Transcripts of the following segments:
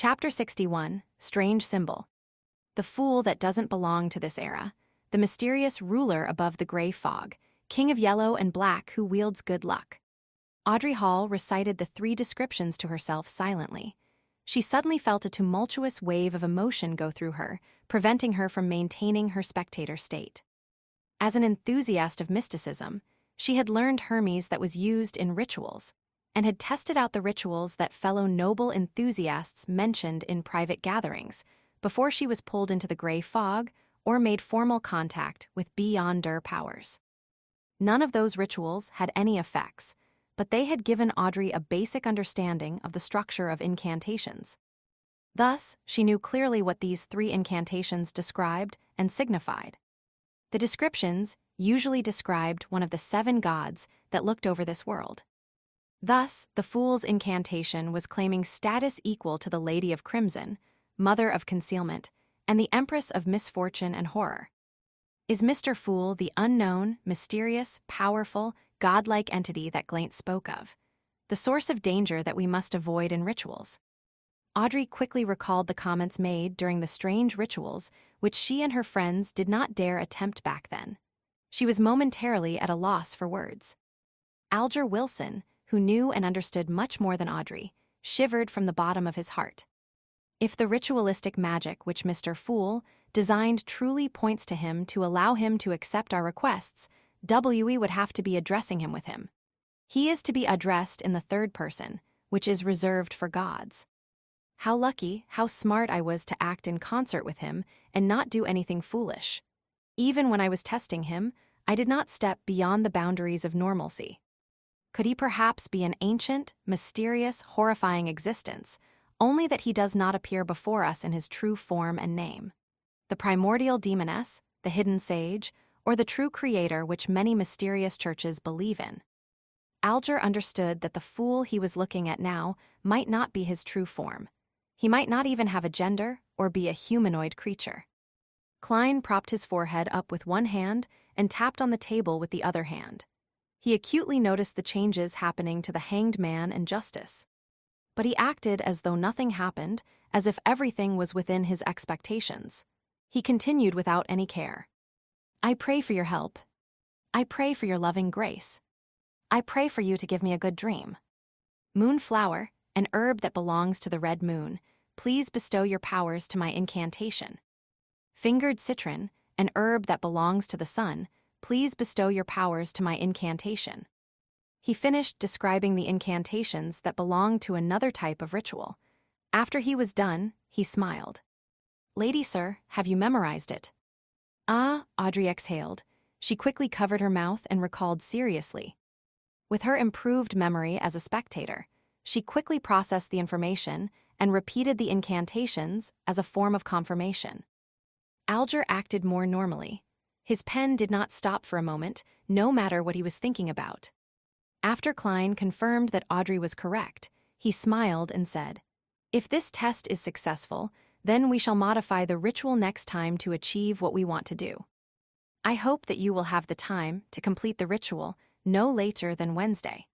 Chapter 61, Strange Symbol. The fool that doesn't belong to this era, the mysterious ruler above the gray fog, king of yellow and black who wields good luck. Audrey Hall recited the three descriptions to herself silently. She suddenly felt a tumultuous wave of emotion go through her, preventing her from maintaining her spectator state. As an enthusiast of mysticism, she had learned Hermes that was used in rituals, and had tested out the rituals that fellow noble enthusiasts mentioned in private gatherings, before she was pulled into the gray fog or made formal contact with beyonder powers. None of those rituals had any effects, but they had given Audrey a basic understanding of the structure of incantations. Thus, she knew clearly what these three incantations described and signified. The descriptions usually described one of the 7 gods that looked over this world. Thus, the Fool's incantation was claiming status equal to the Lady of Crimson, Mother of Concealment, and the Empress of Misfortune and Horror. Is Mr. Fool the unknown, mysterious, powerful, godlike entity that Gleint spoke of, the source of danger that we must avoid in rituals? Audrey quickly recalled the comments made during the strange rituals which she and her friends did not dare attempt back then. She was momentarily at a loss for words. Alger Wilson, who knew and understood much more than Audrey, shivered from the bottom of his heart. If the ritualistic magic which Mr. Fool designed truly points to him to allow him to accept our requests, we would have to be addressing him with him. He is to be addressed in the third person, which is reserved for gods. How lucky, how smart I was to act in concert with him and not do anything foolish. Even when I was testing him, I did not step beyond the boundaries of normalcy. Could he perhaps be an ancient, mysterious, horrifying existence, only that he does not appear before us in his true form and name? The primordial demoness, the hidden sage, or the true creator which many mysterious churches believe in? Alger understood that the fool he was looking at now might not be his true form. He might not even have a gender or be a humanoid creature. Klein propped his forehead up with one hand and tapped on the table with the other hand. He acutely noticed the changes happening to the hanged man and Justice. But he acted as though nothing happened, as if everything was within his expectations. He continued without any care. I pray for your help. I pray for your loving grace. I pray for you to give me a good dream. Moonflower, an herb that belongs to the red moon, please bestow your powers to my incantation. Fingered citron, an herb that belongs to the sun, please bestow your powers to my incantation. He finished describing the incantations that belonged to another type of ritual. After he was done, he smiled. Lady sir, have you memorized it? Ah, Audrey exhaled. She quickly covered her mouth and recalled seriously. With her improved memory as a spectator, she quickly processed the information and repeated the incantations as a form of confirmation. Alger acted more normally. His pen did not stop for a moment, no matter what he was thinking about. After Klein confirmed that Audrey was correct, he smiled and said, If this test is successful, then we shall modify the ritual next time to achieve what we want to do. I hope that you will have the time to complete the ritual no later than Wednesday.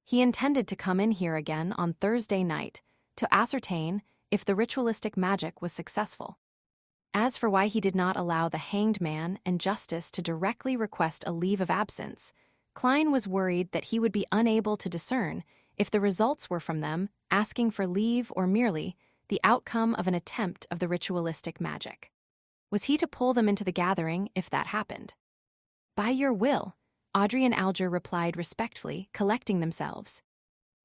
He intended to come in here again on Thursday night to ascertain if the ritualistic magic was successful. As for why he did not allow the hanged man and Justice to directly request a leave of absence, Klein was worried that he would be unable to discern if the results were from them asking for leave or merely the outcome of an attempt of the ritualistic magic. Was he to pull them into the gathering if that happened? By your will, Audrey and Alger replied respectfully, collecting themselves.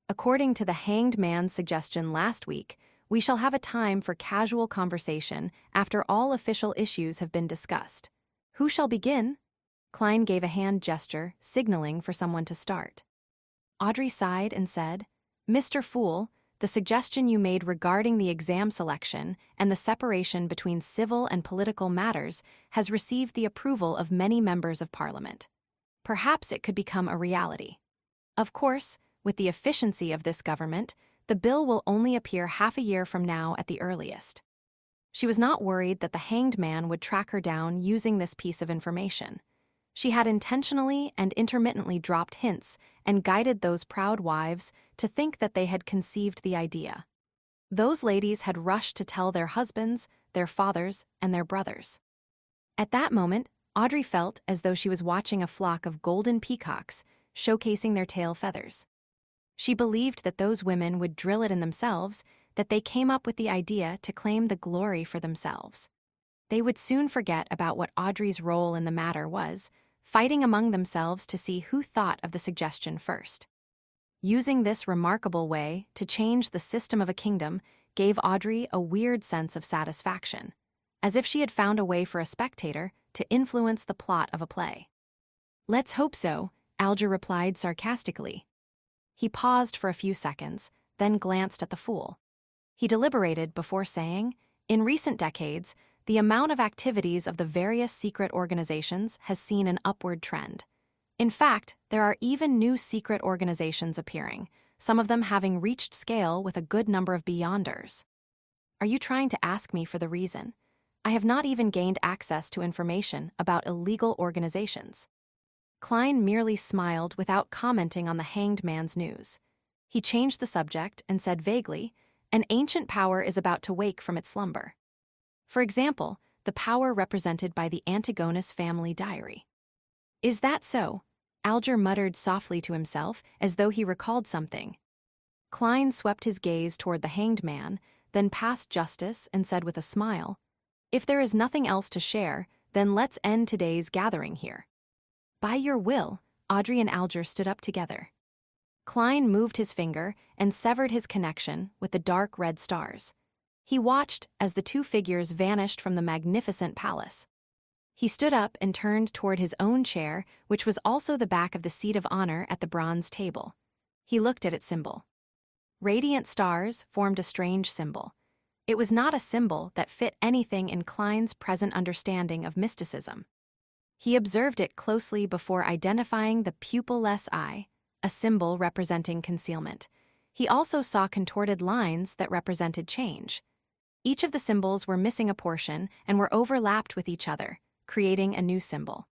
According to the hanged man's suggestion last week, we shall have a time for casual conversation after all official issues have been discussed. Who shall begin? Klein gave a hand gesture, signaling for someone to start. Audrey sighed and said, Mr. Fool, the suggestion you made regarding the exam selection and the separation between civil and political matters has received the approval of many members of Parliament. Perhaps it could become a reality. Of course, with the efficiency of this government, the bill will only appear half a year from now at the earliest. She was not worried that the hanged man would track her down using this piece of information. She had intentionally and intermittently dropped hints and guided those proud wives to think that they had conceived the idea. Those ladies had rushed to tell their husbands, their fathers, and their brothers. At that moment, Audrey felt as though she was watching a flock of golden peacocks showcasing their tail feathers. She believed that those women would drill it in themselves, that they came up with the idea to claim the glory for themselves. They would soon forget about what Audrey's role in the matter was, fighting among themselves to see who thought of the suggestion first. Using this remarkable way to change the system of a kingdom gave Audrey a weird sense of satisfaction, as if she had found a way for a spectator to influence the plot of a play. "Let's hope so," Alger replied sarcastically. He paused for a few seconds, then glanced at the fool. He deliberated before saying, "In recent decades, the amount of activities of the various secret organizations has seen an upward trend. In fact, there are even new secret organizations appearing, some of them having reached scale with a good number of beyonders. Are you trying to ask me for the reason? I have not even gained access to information about illegal organizations." Klein merely smiled without commenting on the hanged man's news. He changed the subject and said vaguely, "An ancient power is about to wake from its slumber. For example, the power represented by the Antigonus family diary." "Is that so?" Alger muttered softly to himself as though he recalled something. Klein swept his gaze toward the hanged man, then past Justice and said with a smile, "If there is nothing else to share, then let's end today's gathering here." "By your will," Audrey and Alger stood up together. Klein moved his finger and severed his connection with the dark red stars. He watched as the two figures vanished from the magnificent palace. He stood up and turned toward his own chair, which was also the back of the seat of honor at the bronze table. He looked at its symbol. Radiant stars formed a strange symbol. It was not a symbol that fit anything in Klein's present understanding of mysticism. He observed it closely before identifying the pupil-less eye, a symbol representing concealment. He also saw contorted lines that represented change. Each of the symbols were missing a portion and were overlapped with each other, creating a new symbol.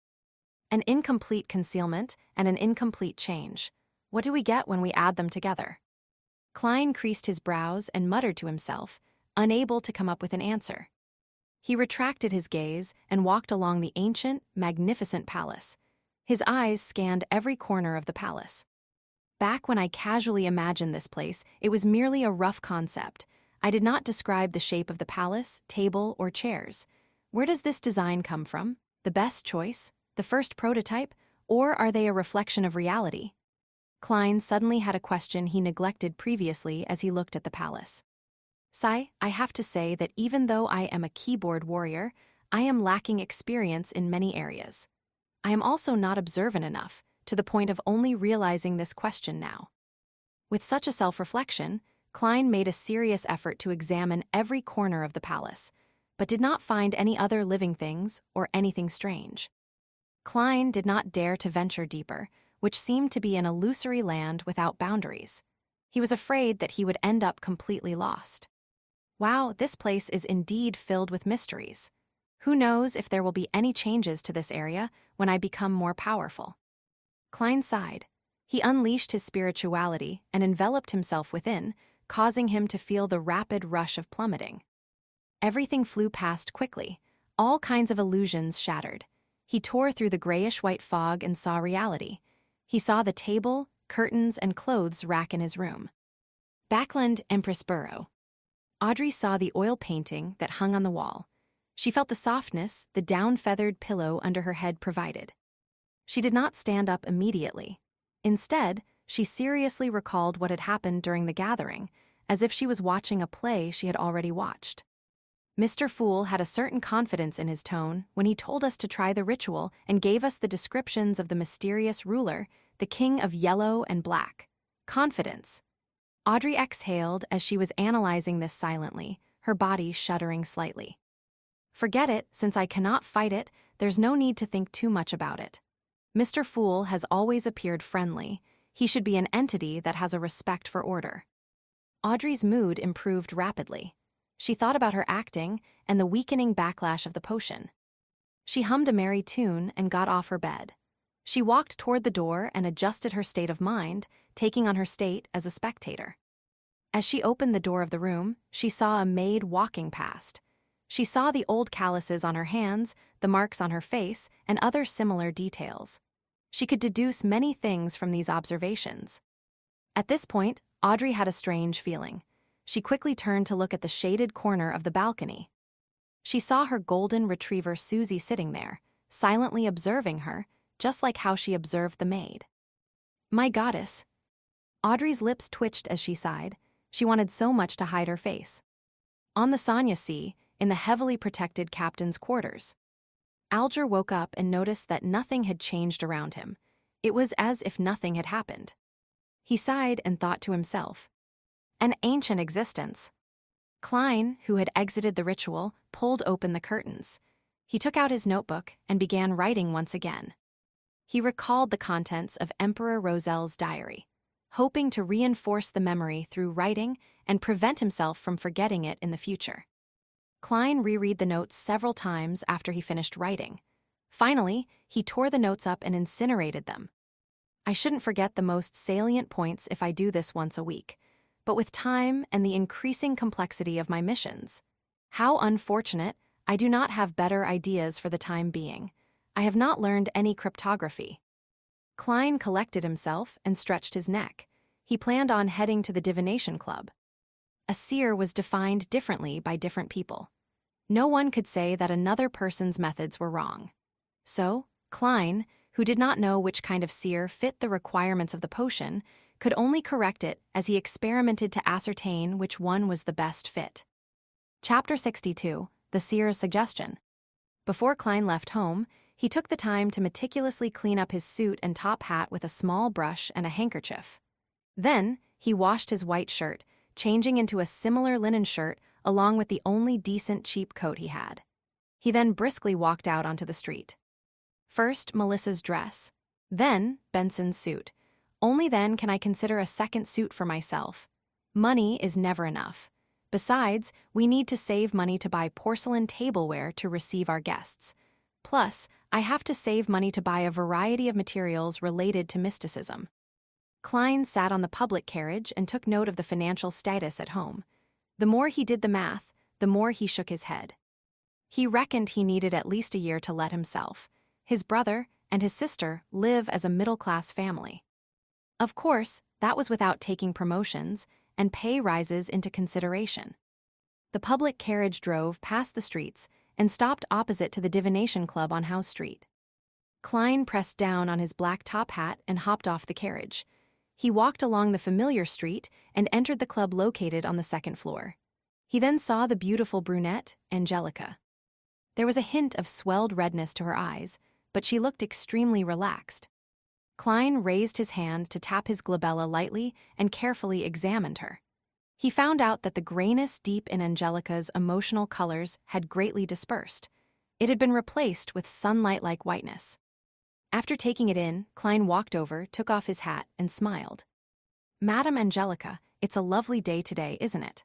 An incomplete concealment and an incomplete change. What do we get when we add them together? Klein creased his brows and muttered to himself, unable to come up with an answer. He retracted his gaze and walked along the ancient, magnificent palace. His eyes scanned every corner of the palace. Back when I casually imagined this place, it was merely a rough concept. I did not describe the shape of the palace, table, or chairs. Where does this design come from? The best choice? The first prototype? Or are they a reflection of reality? Klein suddenly had a question he neglected previously as he looked at the palace. "Sai, I have to say that even though I am a keyboard warrior, I am lacking experience in many areas. I am also not observant enough, to the point of only realizing this question now." With such a self-reflection, Klein made a serious effort to examine every corner of the palace, but did not find any other living things or anything strange. Klein did not dare to venture deeper, which seemed to be an illusory land without boundaries. He was afraid that he would end up completely lost. Wow, this place is indeed filled with mysteries. Who knows if there will be any changes to this area when I become more powerful? Klein sighed. He unleashed his spirituality and enveloped himself within, causing him to feel the rapid rush of plummeting. Everything flew past quickly. All kinds of illusions shattered. He tore through the grayish-white fog and saw reality. He saw the table, curtains, and clothes rack in his room. Backland Empress Burrow. Audrey saw the oil painting that hung on the wall. She felt the softness the down-feathered pillow under her head provided. She did not stand up immediately. Instead, she seriously recalled what had happened during the gathering, as if she was watching a play she had already watched. Mr. Fool had a certain confidence in his tone when he told us to try the ritual and gave us the descriptions of the mysterious ruler, the King of Yellow and Black. Confidence. Audrey exhaled as she was analyzing this silently, her body shuddering slightly. Forget it, since I cannot fight it, there's no need to think too much about it. Mr. Fool has always appeared friendly. He should be an entity that has a respect for order. Audrey's mood improved rapidly. She thought about her acting and the weakening backlash of the potion. She hummed a merry tune and got off her bed. She walked toward the door and adjusted her state of mind, taking on her state as a spectator. As she opened the door of the room, she saw a maid walking past. She saw the old calluses on her hands, the marks on her face, and other similar details. She could deduce many things from these observations. At this point, Audrey had a strange feeling. She quickly turned to look at the shaded corner of the balcony. She saw her golden retriever Susie sitting there, silently observing her, just like how she observed the maid. My goddess. Audrey's lips twitched as she sighed. She wanted so much to hide her face. On the Sonya Sea, in the heavily protected captain's quarters. Alger woke up and noticed that nothing had changed around him. It was as if nothing had happened. He sighed and thought to himself. An ancient existence. Klein, who had exited the ritual, pulled open the curtains. He took out his notebook and began writing once again. He recalled the contents of Emperor Roselle's diary, hoping to reinforce the memory through writing and prevent himself from forgetting it in the future. Klein reread the notes several times after he finished writing. Finally, he tore the notes up and incinerated them. I shouldn't forget the most salient points if I do this once a week, but with time and the increasing complexity of my missions. How unfortunate, I do not have better ideas for the time being. I have not learned any cryptography. Klein collected himself and stretched his neck. He planned on heading to the divination club. A seer was defined differently by different people. No one could say that another person's methods were wrong. So, Klein, who did not know which kind of seer fit the requirements of the potion, could only correct it as he experimented to ascertain which one was the best fit. Chapter 62, The Seer's Suggestion. Before Klein left home, he took the time to meticulously clean up his suit and top hat with a small brush and a handkerchief. Then, he washed his white shirt, changing into a similar linen shirt along with the only decent cheap coat he had. He then briskly walked out onto the street. First, Melissa's dress. Then, Benson's suit. Only then can I consider a second suit for myself. Money is never enough. Besides, we need to save money to buy porcelain tableware to receive our guests. Plus, I have to save money to buy a variety of materials related to mysticism. Klein sat on the public carriage and took note of the financial status at home. The more he did the math, the more he shook his head. He reckoned he needed at least a year to let himself, his brother, and his sister live as a middle-class family. Of course, that was without taking promotions and pay rises into consideration. The public carriage drove past the streets and stopped opposite to the divination club on House Street. Klein pressed down on his black top hat and hopped off the carriage. He walked along the familiar street and entered the club located on the second floor. He then saw the beautiful brunette, Angelica. There was a hint of swelled redness to her eyes, but she looked extremely relaxed. Klein raised his hand to tap his glabella lightly and carefully examined her. He found out that the grayness deep in Angelica's emotional colors had greatly dispersed. It had been replaced with sunlight-like whiteness. After taking it in, Klein walked over, took off his hat, and smiled. Madam Angelica, it's a lovely day today, isn't it?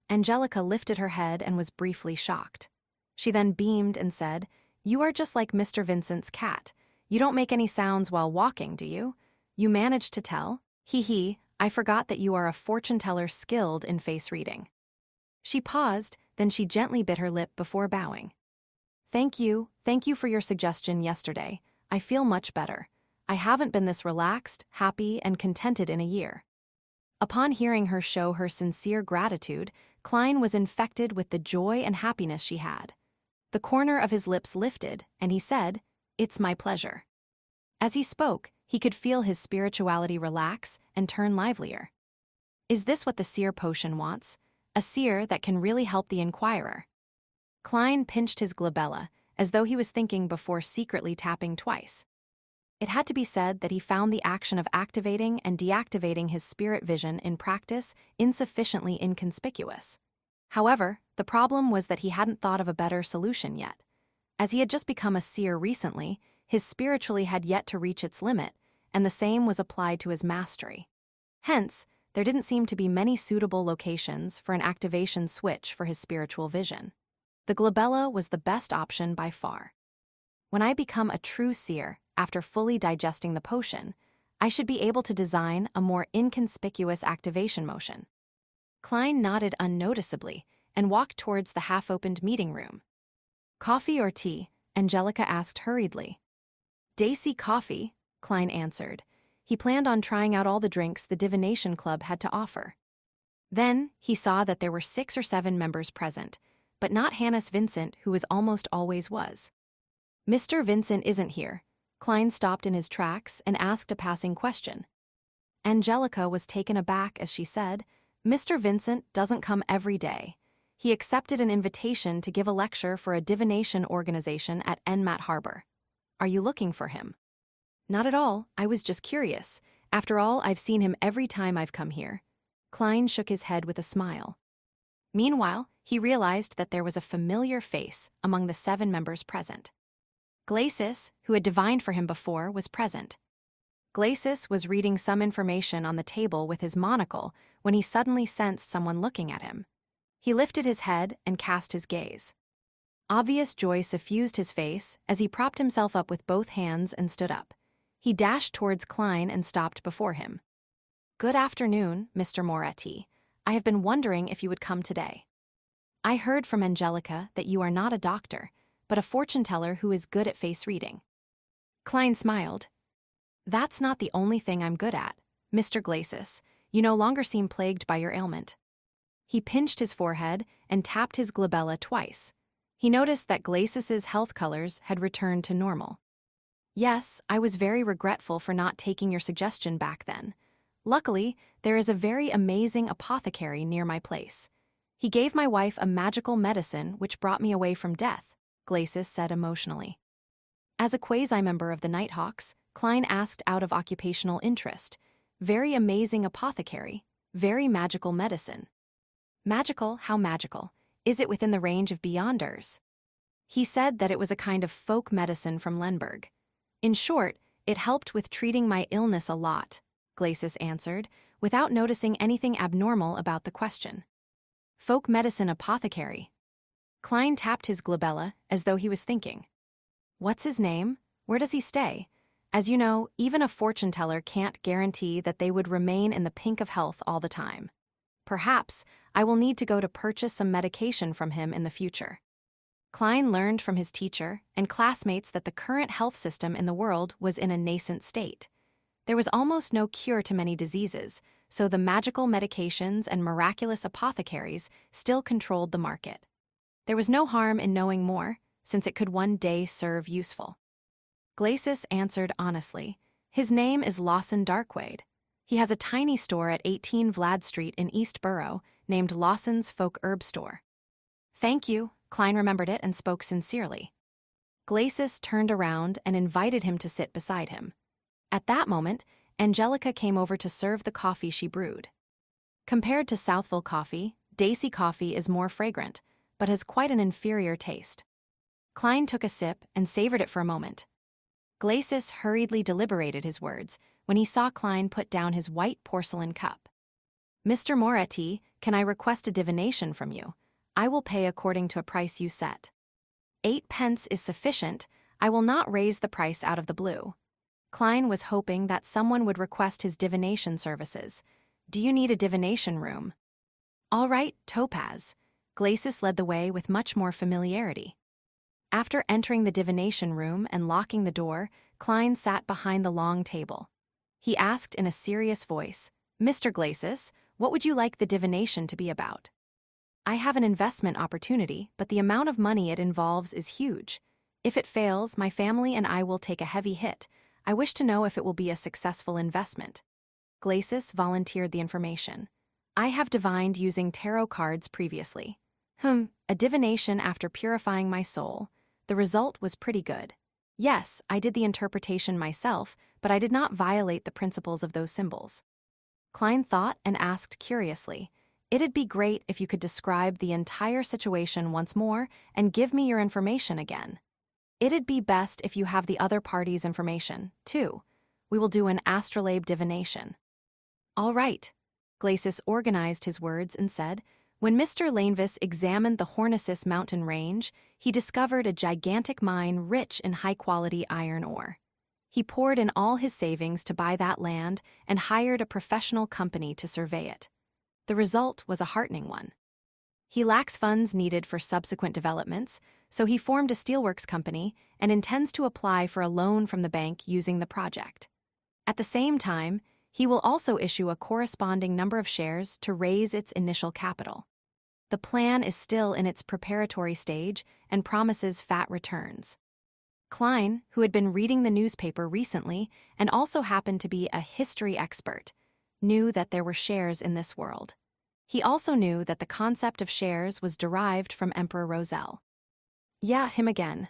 Angelica lifted her head and was briefly shocked. She then beamed and said, You are just like Mr. Vincent's cat. You don't make any sounds while walking, do you? You managed to tell? Hee, I forgot that you are a fortune teller skilled in face reading. She paused, then she gently bit her lip before bowing. Thank you for your suggestion yesterday. I feel much better. I haven't been this relaxed, happy, and contented in a year. Upon hearing her show her sincere gratitude, Klein was infected with the joy and happiness she had. The corner of his lips lifted, and he said, It's my pleasure. As he spoke, he could feel his spirituality relax and turn livelier. Is this what the seer potion wants? A seer that can really help the inquirer? Klein pinched his glabella, as though he was thinking before secretly tapping twice. It had to be said that he found the action of activating and deactivating his spirit vision in practice insufficiently inconspicuous. However, the problem was that he hadn't thought of a better solution yet. As he had just become a seer recently, his spiritually had yet to reach its limit, and the same was applied to his mastery. Hence, there didn't seem to be many suitable locations for an activation switch for his spiritual vision. The glabella was the best option by far. When I become a true seer, after fully digesting the potion, I should be able to design a more inconspicuous activation motion. Klein nodded unnoticeably and walked towards the half-opened meeting room. "Coffee or tea?" Angelica asked hurriedly. "Daisy coffee," Klein answered. He planned on trying out all the drinks the divination club had to offer. Then, he saw that there were 6 or 7 members present, but not Hannes Vincent, who almost always was. "Mr. Vincent isn't here." Klein stopped in his tracks and asked a passing question. Angelica was taken aback as she said, "Mr. Vincent doesn't come every day. He accepted an invitation to give a lecture for a divination organization at Enmat Harbor. Are you looking for him?" "Not at all, I was just curious. After all, I've seen him every time I've come here." Klein shook his head with a smile. Meanwhile, he realized that there was a familiar face among the 7 members present. Glacis, who had divined for him before, was present. Glacis was reading some information on the table with his monocle when he suddenly sensed someone looking at him. He lifted his head and cast his gaze. Obvious joy suffused his face as he propped himself up with both hands and stood up. He dashed towards Klein and stopped before him. "Good afternoon, Mr. Moretti. I have been wondering if you would come today. I heard from Angelica that you are not a doctor, but a fortune teller who is good at face reading." Klein smiled. "That's not the only thing I'm good at, Mr. Glacis. You no longer seem plagued by your ailment." He pinched his forehead and tapped his glabella twice. He noticed that Glacis's health colors had returned to normal. "Yes, I was very regretful for not taking your suggestion back then. Luckily, there is a very amazing apothecary near my place. He gave my wife a magical medicine which brought me away from death," Glacis said emotionally. As a quasi-member of the Nighthawks, Klein asked out of occupational interest, "Very amazing apothecary, very magical medicine." "Magical? How magical? Is it within the range of beyonders?" He said that it was a kind of folk medicine from Lenberg. "In short, it helped with treating my illness a lot," Glacis answered, without noticing anything abnormal about the question. "Folk medicine apothecary." Klein tapped his glabella as though he was thinking. "What's his name? Where does he stay? As you know, even a fortune teller can't guarantee that they would remain in the pink of health all the time. Perhaps I will need to go to purchase some medication from him in the future." Klein learned from his teacher and classmates that the current health system in the world was in a nascent state. There was almost no cure to many diseases, so the magical medications and miraculous apothecaries still controlled the market. There was no harm in knowing more, since it could one day serve useful. Glacis answered honestly, "His name is Lawson Darkwaide. He has a tiny store at 18 Vlad Street in East Borough named Lawson's Folk Herb Store." "Thank you," Klein remembered it and spoke sincerely. Glacis turned around and invited him to sit beside him. At that moment, Angelica came over to serve the coffee she brewed. Compared to Southville coffee, Daisy coffee is more fragrant, but has quite an inferior taste. Klein took a sip and savored it for a moment. Glacis hurriedly deliberated his words when he saw Klein put down his white porcelain cup. "Mr. Moretti, can I request a divination from you? I will pay according to a price you set. 8 pence is sufficient. I will not raise the price out of the blue." Klein was hoping that someone would request his divination services. "Do you need a divination room?" "All right, Topaz." Glacis led the way with much more familiarity. After entering the divination room and locking the door, Klein sat behind the long table. He asked in a serious voice, "Mr. Glacis, what would you like the divination to be about?" "I have an investment opportunity, but the amount of money it involves is huge. If it fails, my family and I will take a heavy hit. I wish to know if it will be a successful investment." Glacis volunteered the information. "I have divined using tarot cards previously. A divination after purifying my soul. The result was pretty good. Yes, I did the interpretation myself, but I did not violate the principles of those symbols." Klein thought and asked curiously, "It'd be great if you could describe the entire situation once more and give me your information again. It'd be best if you have the other party's information, too. We will do an astrolabe divination." "All right." Glacis organized his words and said, "When Mr. Lanevis examined the Hornicis mountain range, he discovered a gigantic mine rich in high-quality iron ore. He poured in all his savings to buy that land and hired a professional company to survey it. The result was a heartening one. He lacks funds needed for subsequent developments, so he formed a steelworks company and intends to apply for a loan from the bank using the project. At the same time, he will also issue a corresponding number of shares to raise its initial capital. The plan is still in its preparatory stage and promises fat returns. Klein, who had been reading the newspaper recently and also happened to be a history expert, knew that there were shares in this world. He also knew that the concept of shares was derived from Emperor Roselle. Yeah, him again.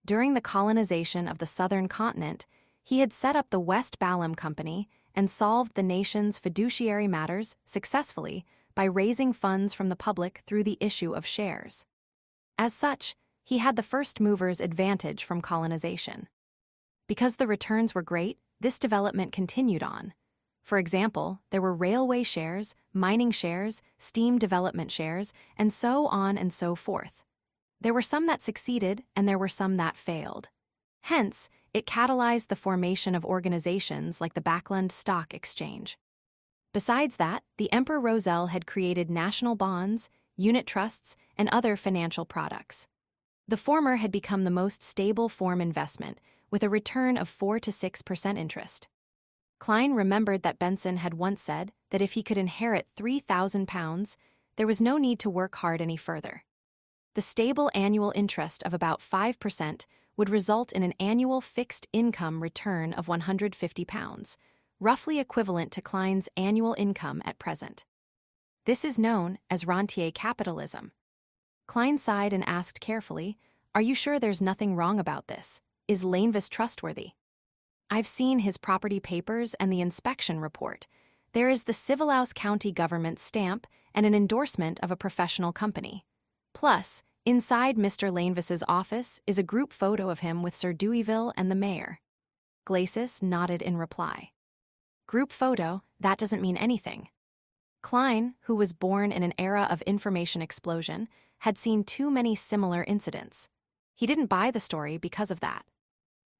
During the colonization of the southern continent, he had set up the West Balam Company and solved the nation's fiduciary matters successfully by raising funds from the public through the issue of shares. As such, he had the first mover's advantage from colonization. Because the returns were great, this development continued on. For example, there were railway shares, mining shares, steam development shares, and so on and so forth. There were some that succeeded and there were some that failed. Hence, it catalyzed the formation of organizations like the Backland Stock Exchange. Besides that, the Emperor Roselle had created national bonds, unit trusts, and other financial products. The former had become the most stable form investment, with a return of 4 to 6% interest. Klein remembered that Benson had once said that if he could inherit £3,000, there was no need to work hard any further. The stable annual interest of about 5% would result in an annual fixed income return of £150, roughly equivalent to Klein's annual income at present. This is known as rentier capitalism. Klein sighed and asked carefully, "Are you sure there's nothing wrong about this? Is Lanevis trustworthy?" "I've seen his property papers and the inspection report. There is the Civilius County government stamp and an endorsement of a professional company. Plus, inside Mr. Lanevis's office is a group photo of him with Sir Deweyville and the mayor." Glacis nodded in reply. "Group photo, that doesn't mean anything." Klein, who was born in an era of information explosion, had seen too many similar incidents. He didn't buy the story because of that.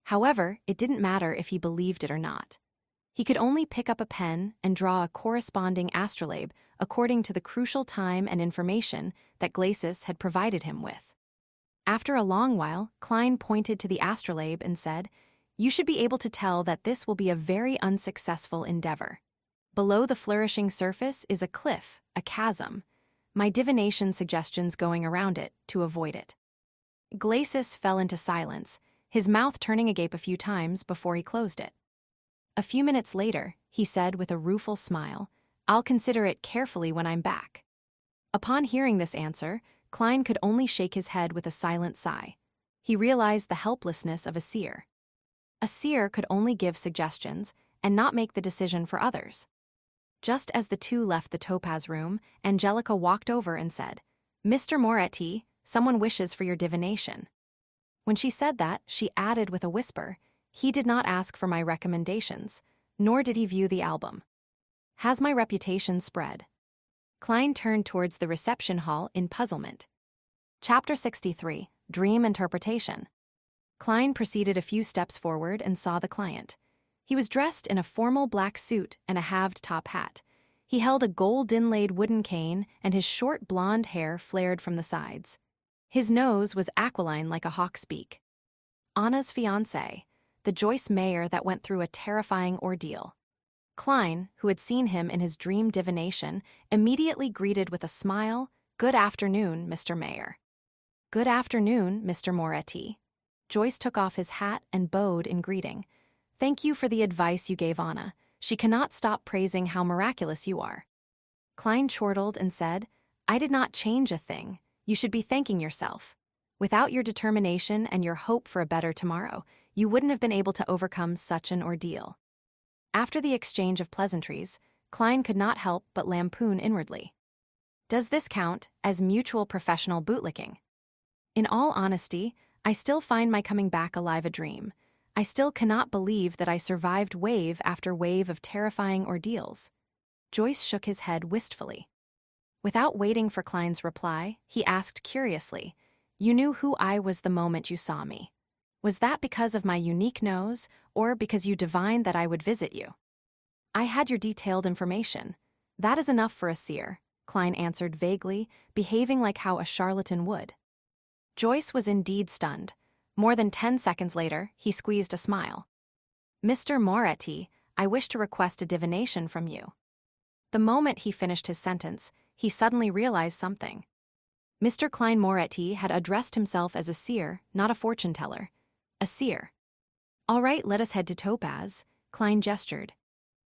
However, it didn't matter if he believed it or not. He could only pick up a pen and draw a corresponding astrolabe according to the crucial time and information that Glacis had provided him with. After a long while, Klein pointed to the astrolabe and said, "You should be able to tell that this will be a very unsuccessful endeavor. Below the flourishing surface is a cliff, a chasm. My divination suggestions going around it to avoid it." Glacis fell into silence, his mouth turning agape a few times before he closed it. A few minutes later, he said with a rueful smile, "I'll consider it carefully when I'm back." Upon hearing this answer, Klein could only shake his head with a silent sigh. He realized the helplessness of a seer. A seer could only give suggestions and not make the decision for others. Just as the two left the topaz room, Angelica walked over and said, "Mr. Moretti, someone wishes for your divination." When she said that, she added with a whisper, "He did not ask for my recommendations, nor did he view the album. Has my reputation spread?" Klein turned towards the reception hall in puzzlement. Chapter 63, Dream Interpretation. Klein proceeded a few steps forward and saw the client. He was dressed in a formal black suit and a halved top hat. He held a gold-inlaid wooden cane and his short blonde hair flared from the sides. His nose was aquiline like a hawk's beak. Anna's fiancé, the Joyce Mayer that went through a terrifying ordeal. Klein, who had seen him in his dream divination, immediately greeted with a smile, "Good afternoon, Mr. Mayer." "Good afternoon, Mr. Moretti." Joyce took off his hat and bowed in greeting. "Thank you for the advice you gave Anna. She cannot stop praising how miraculous you are." Klein chortled and said, "I did not change a thing. You should be thanking yourself. Without your determination and your hope for a better tomorrow, you wouldn't have been able to overcome such an ordeal." After the exchange of pleasantries, Klein could not help but lampoon inwardly. Does this count as mutual professional bootlicking? In all honesty, I still find my coming back alive a dream. I still cannot believe that I survived wave after wave of terrifying ordeals. Joyce shook his head wistfully. Without waiting for Klein's reply, he asked curiously, "You knew who I was the moment you saw me. Was that because of my unique nose, or because you divined that I would visit you?" "I had your detailed information. That is enough for a seer, Klein answered vaguely, behaving like how a charlatan would. Joyce was indeed stunned. More than 10 seconds later, he squeezed a smile. Mr. Moretti, I wish to request a divination from you. The moment he finished his sentence, he suddenly realized something. Mr. Klein Moretti had addressed himself as a seer, not a fortune-teller. A seer. All right, let us head to Topaz, Klein gestured.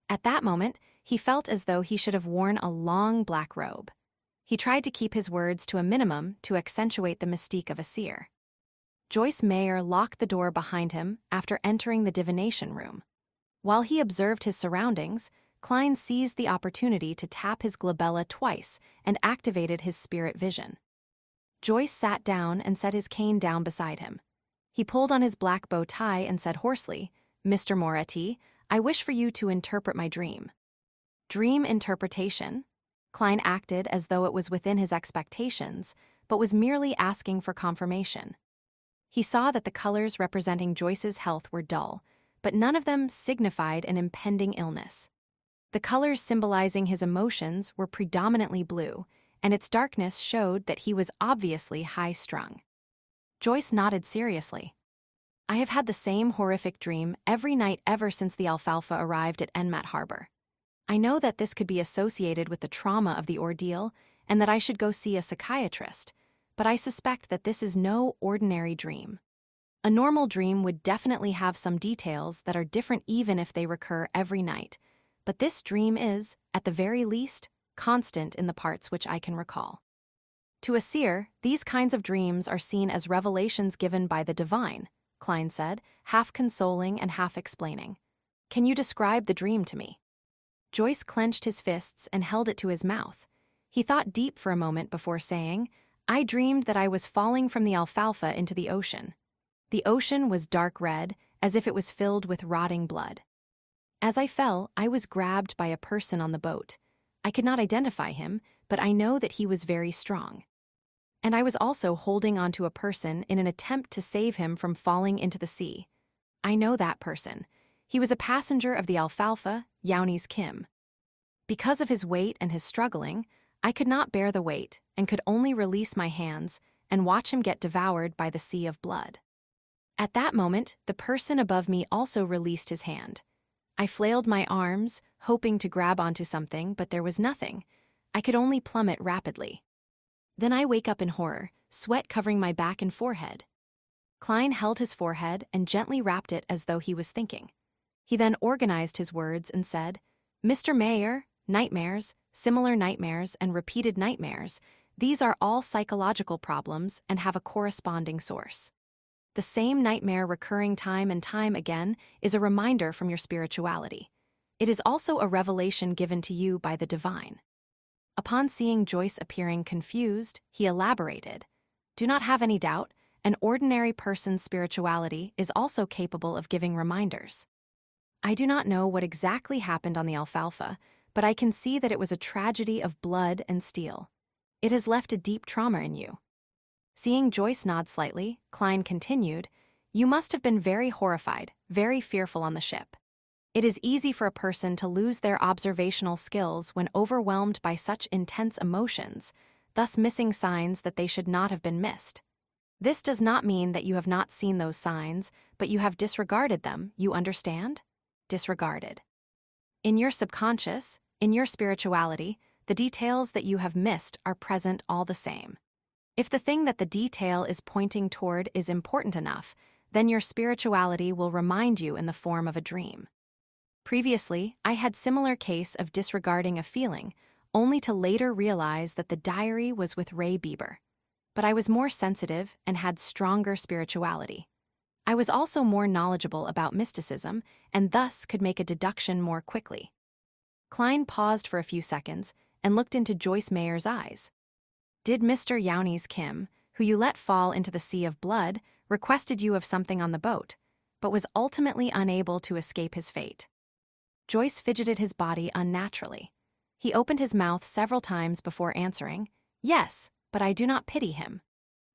At that moment, he felt as though he should have worn a long black robe. He tried to keep his words to a minimum to accentuate the mystique of a seer. Joyce Mayer locked the door behind him after entering the divination room. While he observed his surroundings, Klein seized the opportunity to tap his glabella twice and activated his spirit vision. Joyce sat down and set his cane down beside him. He pulled on his black bow tie and said hoarsely, Mr. Moretti, I wish for you to interpret my dream. Dream interpretation? Klein acted as though it was within his expectations, but was merely asking for confirmation. He saw that the colors representing Joyce's health were dull, but none of them signified an impending illness. The colors symbolizing his emotions were predominantly blue, and its darkness showed that he was obviously high-strung. Joyce nodded seriously. I have had the same horrific dream every night ever since the alfalfa arrived at Enmat Harbor. I know that this could be associated with the trauma of the ordeal and that I should go see a psychiatrist, but I suspect that this is no ordinary dream. A normal dream would definitely have some details that are different even if they recur every night, but this dream is, at the very least, constant in the parts which I can recall. To a seer, these kinds of dreams are seen as revelations given by the divine, Klein said, half consoling and half explaining. Can you describe the dream to me? Joyce clenched his fists and held it to his mouth. He thought deep for a moment before saying, I dreamed that I was falling from the alfalfa into the ocean. The ocean was dark red, as if it was filled with rotting blood. As I fell, I was grabbed by a person on the boat. I could not identify him, but I know that he was very strong. And I was also holding onto a person in an attempt to save him from falling into the sea. I know that person. He was a passenger of the alfalfa, Yauni's Kim. Because of his weight and his struggling, I could not bear the weight and could only release my hands and watch him get devoured by the sea of blood. At that moment, the person above me also released his hand. I flailed my arms, hoping to grab onto something, but there was nothing. I could only plummet rapidly. Then I wake up in horror, sweat covering my back and forehead. Klein held his forehead and gently rapped it as though he was thinking. He then organized his words and said, Mr. Mayer, nightmares, similar nightmares, and repeated nightmares, these are all psychological problems and have a corresponding source. The same nightmare recurring time and time again is a reminder from your spirituality. It is also a revelation given to you by the divine. Upon seeing Joyce appearing confused, he elaborated, Do not have any doubt, an ordinary person's spirituality is also capable of giving reminders. I do not know what exactly happened on the alfalfa, but I can see that it was a tragedy of blood and steel. It has left a deep trauma in you. Seeing Joyce nod slightly, Klein continued, You must have been very horrified, very fearful on the ship. It is easy for a person to lose their observational skills when overwhelmed by such intense emotions, thus missing signs that they should not have been missed. This does not mean that you have not seen those signs, but you have disregarded them, you understand? Disregarded. In your subconscious, in your spirituality, the details that you have missed are present all the same. If the thing that the detail is pointing toward is important enough, then your spirituality will remind you in the form of a dream. Previously, I had similar case of disregarding a feeling, only to later realize that the diary was with Ray Bieber. But I was more sensitive and had stronger spirituality. I was also more knowledgeable about mysticism and thus could make a deduction more quickly. Klein paused for a few seconds and looked into Joyce Mayer's eyes. Did Mr. Yauni's Kim, who you let fall into the sea of blood, requested you of something on the boat, but was ultimately unable to escape his fate? Joyce fidgeted his body unnaturally. He opened his mouth several times before answering, Yes, but I do not pity him.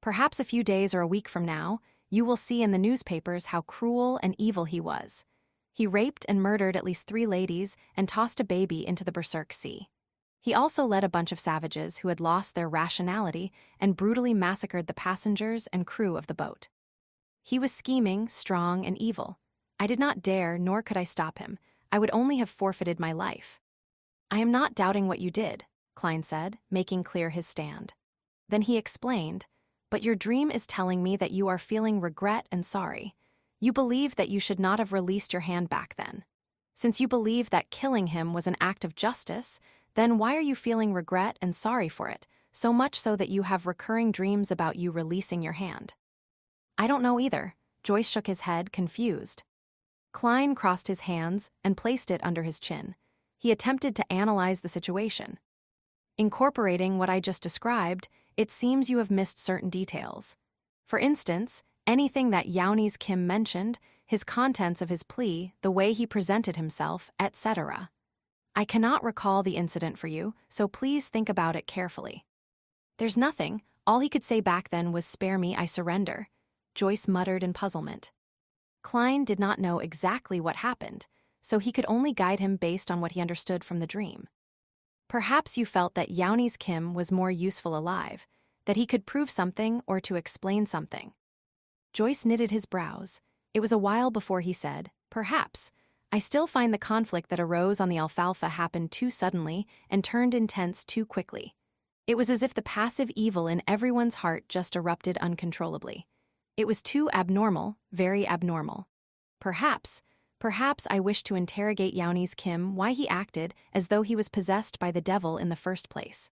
Perhaps a few days or a week from now, you will see in the newspapers how cruel and evil he was. He raped and murdered at least 3 ladies and tossed a baby into the Berserk Sea. He also led a bunch of savages who had lost their rationality and brutally massacred the passengers and crew of the boat. He was scheming, strong, and evil. I did not dare, nor could I stop him. I would only have forfeited my life. I am not doubting what you did, Klein said, making clear his stand. Then he explained, but your dream is telling me that you are feeling regret and sorry. You believe that you should not have released your hand back then. Since you believe that killing him was an act of justice, then why are you feeling regret and sorry for it, so much so that you have recurring dreams about you releasing your hand? I don't know either. Joyce shook his head, confused. Klein crossed his hands and placed it under his chin. He attempted to analyze the situation. Incorporating what I just described, it seems you have missed certain details. For instance, anything that Yauni's Kim mentioned, his contents of his plea, the way he presented himself, etc. I cannot recall the incident for you, so please think about it carefully. There's nothing. All he could say back then was, "Spare me, I surrender," Joyce muttered in puzzlement. Klein did not know exactly what happened, so he could only guide him based on what he understood from the dream. Perhaps you felt that Yauni's Kim was more useful alive, that he could prove something or to explain something. Joyce knitted his brows. It was a while before he said, "Perhaps. I still find the conflict that arose on the Alfalfa happened too suddenly and turned intense too quickly. It was as if the passive evil in everyone's heart just erupted uncontrollably. It was too abnormal, very abnormal. Perhaps I wish to interrogate Yauni's Kim why he acted as though he was possessed by the devil in the first place."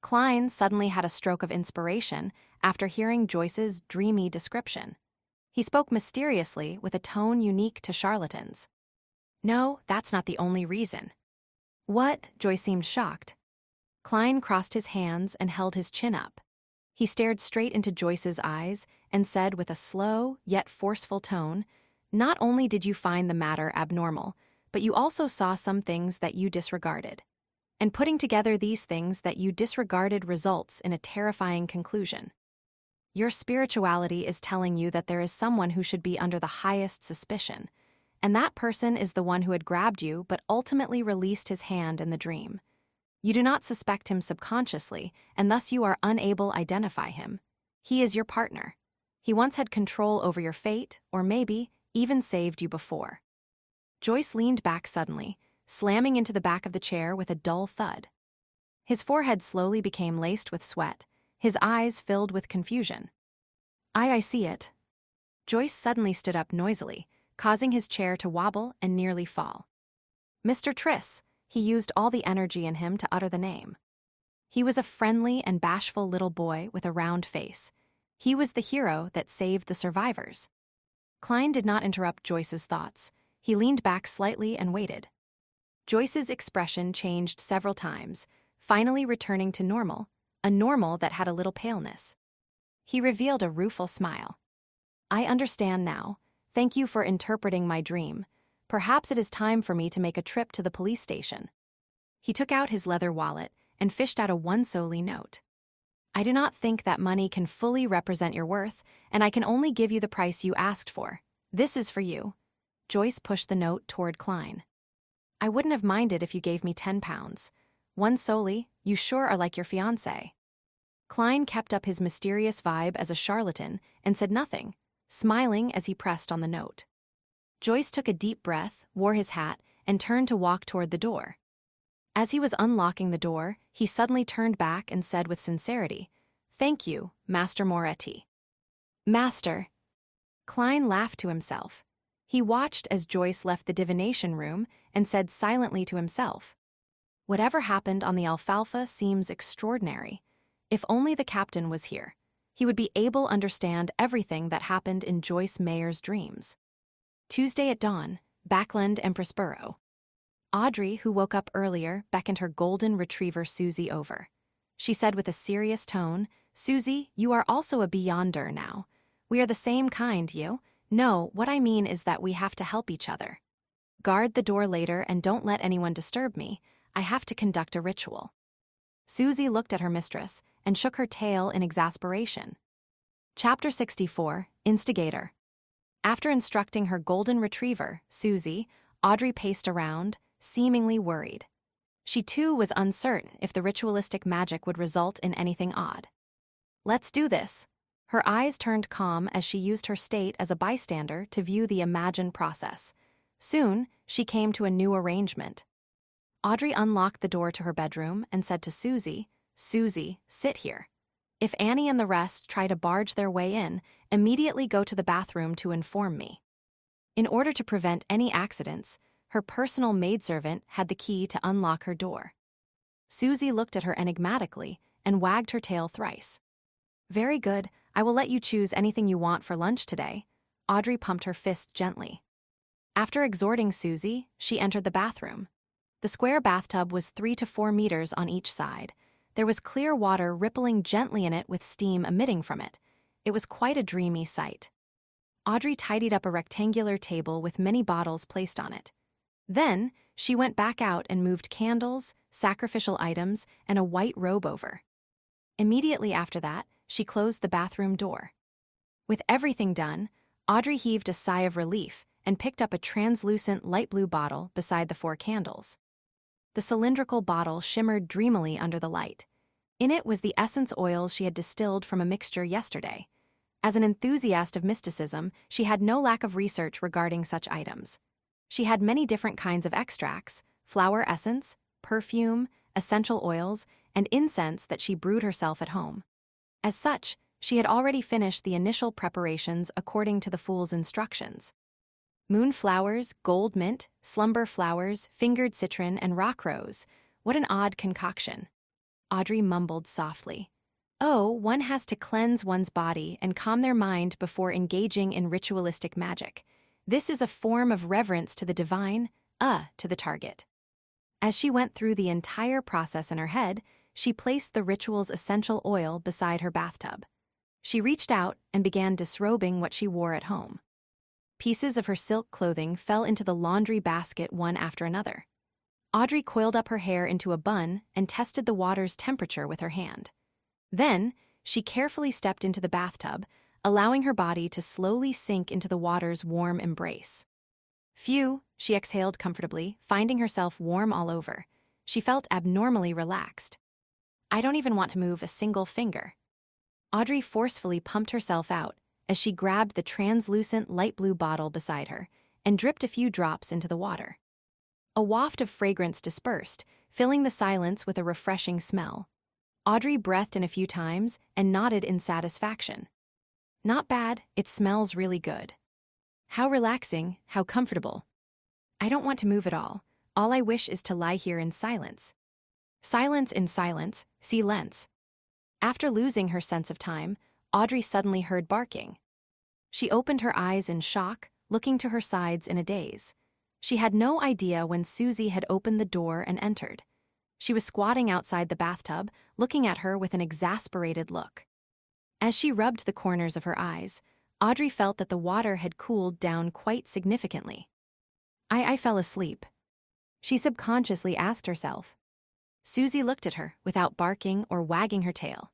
Klein suddenly had a stroke of inspiration after hearing Joyce's dreamy description. He spoke mysteriously with a tone unique to charlatans. "No, that's not the only reason." "What?" Joyce seemed shocked. Klein crossed his hands and held his chin up. He stared straight into Joyce's eyes and said with a slow yet forceful tone, "Not only did you find the matter abnormal, but you also saw some things that you disregarded. And putting together these things that you disregarded results in a terrifying conclusion. Your spirituality is telling you that there is someone who should be under the highest suspicion, and that person is the one who had grabbed you but ultimately released his hand in the dream. You do not suspect him subconsciously, and thus you are unable to identify him. He is your partner. He once had control over your fate, or maybe even saved you before." Joyce leaned back suddenly, slamming into the back of the chair with a dull thud. His forehead slowly became laced with sweat, his eyes filled with confusion. I see it." Joyce suddenly stood up noisily, causing his chair to wobble and nearly fall. "Mr. Triss," he used all the energy in him to utter the name. He was a friendly and bashful little boy with a round face. He was the hero that saved the survivors. Klein did not interrupt Joyce's thoughts. He leaned back slightly and waited. Joyce's expression changed several times, finally returning to normal, a normal that had a little paleness. He revealed a rueful smile. "I understand now. Thank you for interpreting my dream. Perhaps it is time for me to make a trip to the police station." He took out his leather wallet and fished out a 1 soldi note. "I do not think that money can fully represent your worth, and I can only give you the price you asked for. This is for you." Joyce pushed the note toward Klein. "I wouldn't have minded if you gave me 10 pounds. 1 soldi, you sure are like your fiancé." Klein kept up his mysterious vibe as a charlatan and said nothing, smiling as he pressed on the note. Joyce took a deep breath, wore his hat, and turned to walk toward the door. As he was unlocking the door, he suddenly turned back and said with sincerity, "Thank you, Master Moretti." "Master." Klein laughed to himself. He watched as Joyce left the divination room and said silently to himself, "Whatever happened on the Alfalfa seems extraordinary. If only the captain was here, he would be able to understand everything that happened in Joyce Mayer's dreams." Tuesday at dawn, Backland and Prospero. Audrey, who woke up earlier, beckoned her golden retriever Susie over. She said with a serious tone, "Susie, you are also a beyonder now. We are the same kind, you. No, what I mean is that we have to help each other. Guard the door later and don't let anyone disturb me. I have to conduct a ritual." Susie looked at her mistress and shook her tail in exasperation. Chapter 64, Instigator. After instructing her golden retriever, Susie, Audrey paced around, seemingly worried. She too was uncertain if the ritualistic magic would result in anything odd. "Let's do this." Her eyes turned calm as she used her state as a bystander to view the imagined process. Soon, she came to a new arrangement. Audrey unlocked the door to her bedroom and said to Susie, "Susie, sit here. If Annie and the rest try to barge their way in, immediately go to the bathroom to inform me." In order to prevent any accidents, her personal maidservant had the key to unlock her door. Susie looked at her enigmatically and wagged her tail thrice. "Very good, I will let you choose anything you want for lunch today." Audrey pumped her fist gently. After exhorting Susie, she entered the bathroom. The square bathtub was 3 to 4 meters on each side. There was clear water rippling gently in it with steam emitting from it. It was quite a dreamy sight. Audrey tidied up a rectangular table with many bottles placed on it. Then, she went back out and moved candles, sacrificial items, and a white robe over. Immediately after that, she closed the bathroom door. With everything done, Audrey heaved a sigh of relief and picked up a translucent light blue bottle beside the 4 candles. The cylindrical bottle shimmered dreamily under the light. In it was the essence oils she had distilled from a mixture yesterday. As an enthusiast of mysticism, she had no lack of research regarding such items. She had many different kinds of extracts, flower essence, perfume, essential oils, and incense that she brewed herself at home. As such, she had already finished the initial preparations according to the fool's instructions. Moonflowers, gold mint, slumber flowers, fingered citron, and rock rose. What an odd concoction. Audrey mumbled softly. "Oh, one has to cleanse one's body and calm their mind before engaging in ritualistic magic. This is a form of reverence to the divine, to the target." As she went through the entire process in her head, she placed the ritual's essential oil beside her bathtub. She reached out and began disrobing what she wore at home. Pieces of her silk clothing fell into the laundry basket one after another. Audrey coiled up her hair into a bun and tested the water's temperature with her hand. Then, she carefully stepped into the bathtub, allowing her body to slowly sink into the water's warm embrace. Phew, she exhaled comfortably, finding herself warm all over. She felt abnormally relaxed. "I don't even want to move a single finger." Audrey forcefully pumped herself out as she grabbed the translucent light blue bottle beside her and dripped a few drops into the water. A waft of fragrance dispersed, filling the silence with a refreshing smell. Audrey breathed in a few times and nodded in satisfaction. "Not bad, it smells really good. How relaxing, how comfortable. I don't want to move at all. All I wish is to lie here in silence." Silence in silence, silence. After losing her sense of time, Audrey suddenly heard barking. She opened her eyes in shock, looking to her sides in a daze. She had no idea when Susie had opened the door and entered. She was squatting outside the bathtub, looking at her with an exasperated look. As she rubbed the corners of her eyes, Audrey felt that the water had cooled down quite significantly. I fell asleep," she subconsciously asked herself. Susie looked at her without barking or wagging her tail.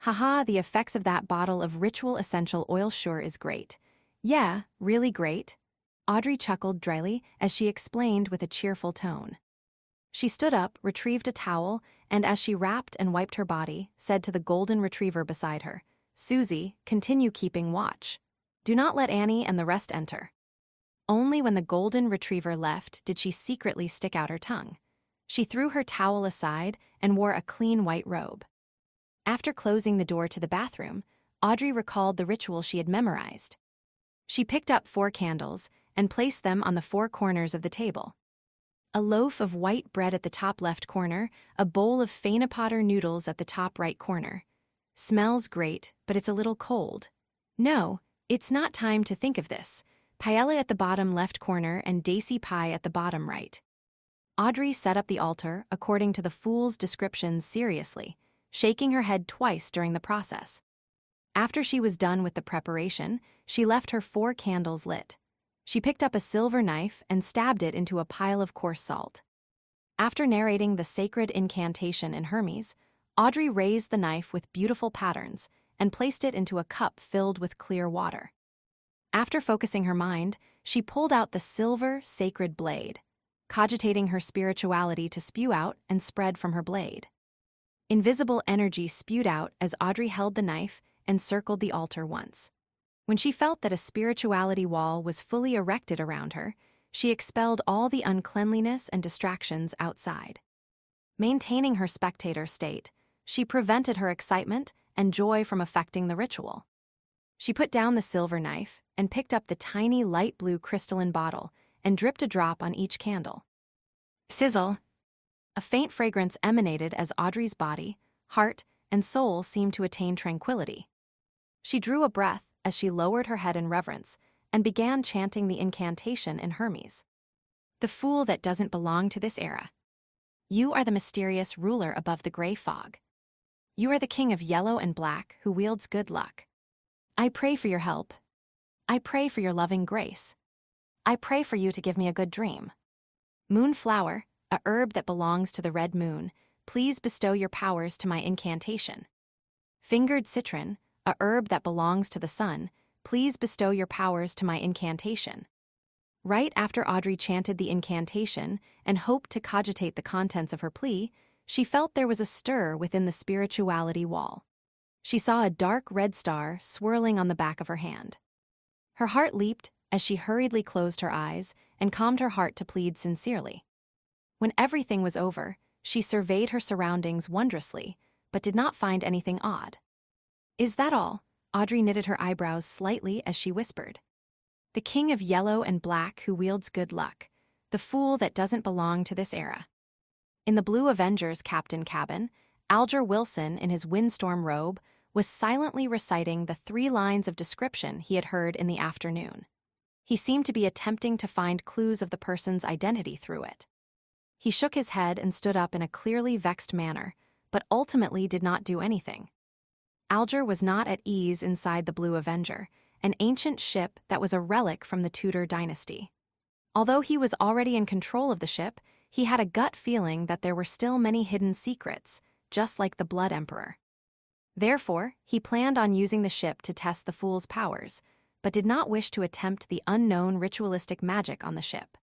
"Haha, the effects of that bottle of ritual essential oil sure is great." "Yeah, really great," Audrey chuckled dryly as she explained with a cheerful tone. She stood up, retrieved a towel, and as she wrapped and wiped her body, said to the golden retriever beside her, "Susie, continue keeping watch. Do not let Annie and the rest enter." Only when the golden retriever left did she secretly stick out her tongue. She threw her towel aside and wore a clean white robe. After closing the door to the bathroom, Audrey recalled the ritual she had memorized. She picked up 4 candles and placed them on the 4 corners of the table. A loaf of white bread at the top left corner, a bowl of Potter noodles at the top right corner. "Smells great, but it's a little cold." "No, it's not time to think of this." Paella at the bottom left corner and daisy pie at the bottom right. Audrey set up the altar according to the fool's descriptions seriously, shaking her head twice during the process. After she was done with the preparation, she left her 4 candles lit. She picked up a silver knife and stabbed it into a pile of coarse salt. After narrating the sacred incantation in Hermes, Audrey raised the knife with beautiful patterns and placed it into a cup filled with clear water. After focusing her mind, she pulled out the silver, sacred blade. cogitating her spirituality to spew out and spread from her blade. Invisible energy spewed out as Audrey held the knife and circled the altar once. When she felt that a spirituality wall was fully erected around her, she expelled all the uncleanliness and distractions outside. Maintaining her spectator state, she prevented her excitement and joy from affecting the ritual. She put down the silver knife and picked up the tiny light blue crystalline bottle and dripped a drop on each candle. Sizzle! A faint fragrance emanated as Audrey's body, heart, and soul seemed to attain tranquility. She drew a breath as she lowered her head in reverence and began chanting the incantation in Hermes. The fool that doesn't belong to this era. You are the mysterious ruler above the gray fog. You are the king of yellow and black who wields good luck. I pray for your help. I pray for your loving grace. I pray for you to give me a good dream. Moonflower, a herb that belongs to the red moon, please bestow your powers to my incantation. Fingered citron, a herb that belongs to the sun, please bestow your powers to my incantation. Right after Audrey chanted the incantation and hoped to cogitate the contents of her plea, she felt there was a stir within the spirituality wall. She saw a dark red star swirling on the back of her hand. Her heart leaped as she hurriedly closed her eyes and calmed her heart to plead sincerely. When everything was over, she surveyed her surroundings wondrously, but did not find anything odd. Is that all? Audrey knitted her eyebrows slightly as she whispered. The king of yellow and black who wields good luck, the fool that doesn't belong to this era. In the Blue Avenger's captain cabin, Alger Wilson, in his windstorm robe, was silently reciting the 3 lines of description he had heard in the afternoon. He seemed to be attempting to find clues of the person's identity through it. He shook his head and stood up in a clearly vexed manner, but ultimately did not do anything. Alger was not at ease inside the Blue Avenger, an ancient ship that was a relic from the Tudor dynasty. Although he was already in control of the ship, he had a gut feeling that there were still many hidden secrets, just like the Blood Emperor. Therefore, he planned on using the ship to test the fool's powers, but did not wish to attempt the unknown ritualistic magic on the ship.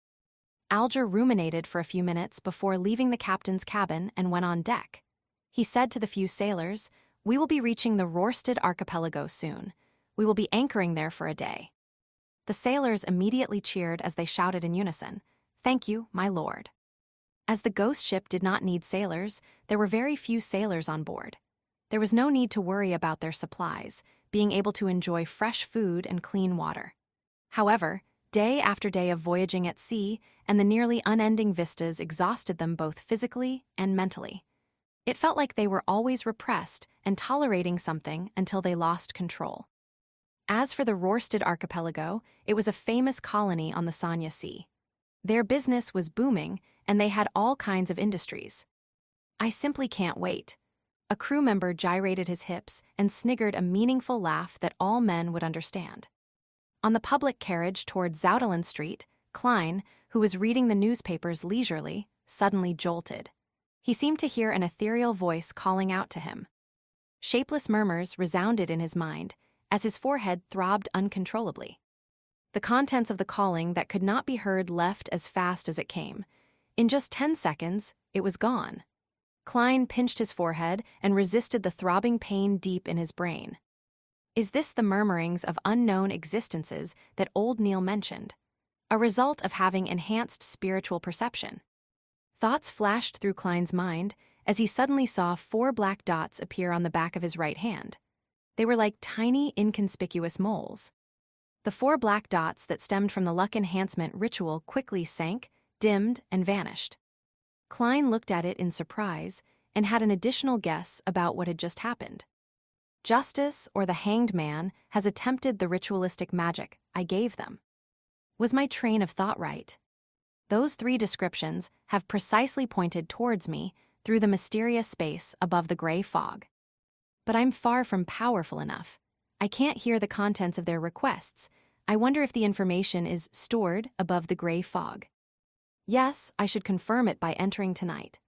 Alger ruminated for a few minutes before leaving the captain's cabin and went on deck. He said to the few sailors, "We will be reaching the Rörsted archipelago soon. We will be anchoring there for a day." The sailors immediately cheered as they shouted in unison, "Thank you, my lord." As the ghost ship did not need sailors, there were very few sailors on board. There was no need to worry about their supplies, being able to enjoy fresh food and clean water. However, day after day of voyaging at sea and the nearly unending vistas exhausted them both physically and mentally. It felt like they were always repressed and tolerating something until they lost control. As for the Rörsted archipelago, it was a famous colony on the Sanya Sea. Their business was booming, and they had all kinds of industries. "I simply can't wait." A crew member gyrated his hips and sniggered a meaningful laugh that all men would understand. On the public carriage toward Zoudeland Street, Klein, who was reading the newspapers leisurely, suddenly jolted. He seemed to hear an ethereal voice calling out to him. Shapeless murmurs resounded in his mind as his forehead throbbed uncontrollably. The contents of the calling that could not be heard left as fast as it came. In just 10 seconds, it was gone. Klein pinched his forehead and resisted the throbbing pain deep in his brain. Is this the murmurings of unknown existences that old Neil mentioned? A result of having enhanced spiritual perception? Thoughts flashed through Klein's mind as he suddenly saw 4 black dots appear on the back of his right hand. They were like tiny, inconspicuous moles. The 4 black dots that stemmed from the luck enhancement ritual quickly sank, dimmed, and vanished. Klein looked at it in surprise and had an additional guess about what had just happened. Justice or the hanged man has attempted the ritualistic magic I gave them. Was my train of thought right? Those 3 descriptions have precisely pointed towards me through the mysterious space above the gray fog. But I'm far from powerful enough. I can't hear the contents of their requests. I wonder if the information is stored above the gray fog. Yes, I should confirm it by entering tonight.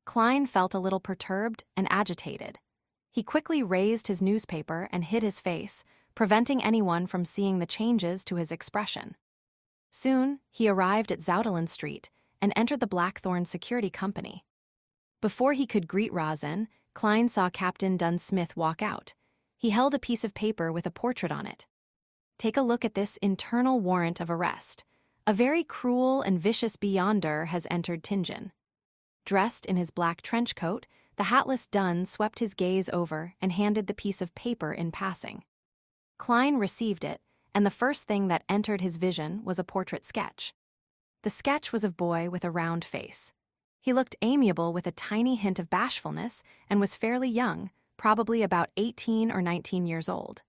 Klein felt a little perturbed and agitated. He quickly raised his newspaper and hid his face, preventing anyone from seeing the changes to his expression. Soon, he arrived at Zoudeland Street and entered the Blackthorn Security Company. Before he could greet Rosin, Klein saw Captain Dunsmith walk out. He held a piece of paper with a portrait on it. "Take a look at this internal warrant of arrest. A very cruel and vicious beyonder has entered Tingen." Dressed in his black trench coat, the hatless Dunn swept his gaze over and handed the piece of paper in passing. Klein received it, and the first thing that entered his vision was a portrait sketch. The sketch was of boy with a round face. He looked amiable with a tiny hint of bashfulness and was fairly young, probably about 18 or 19 years old.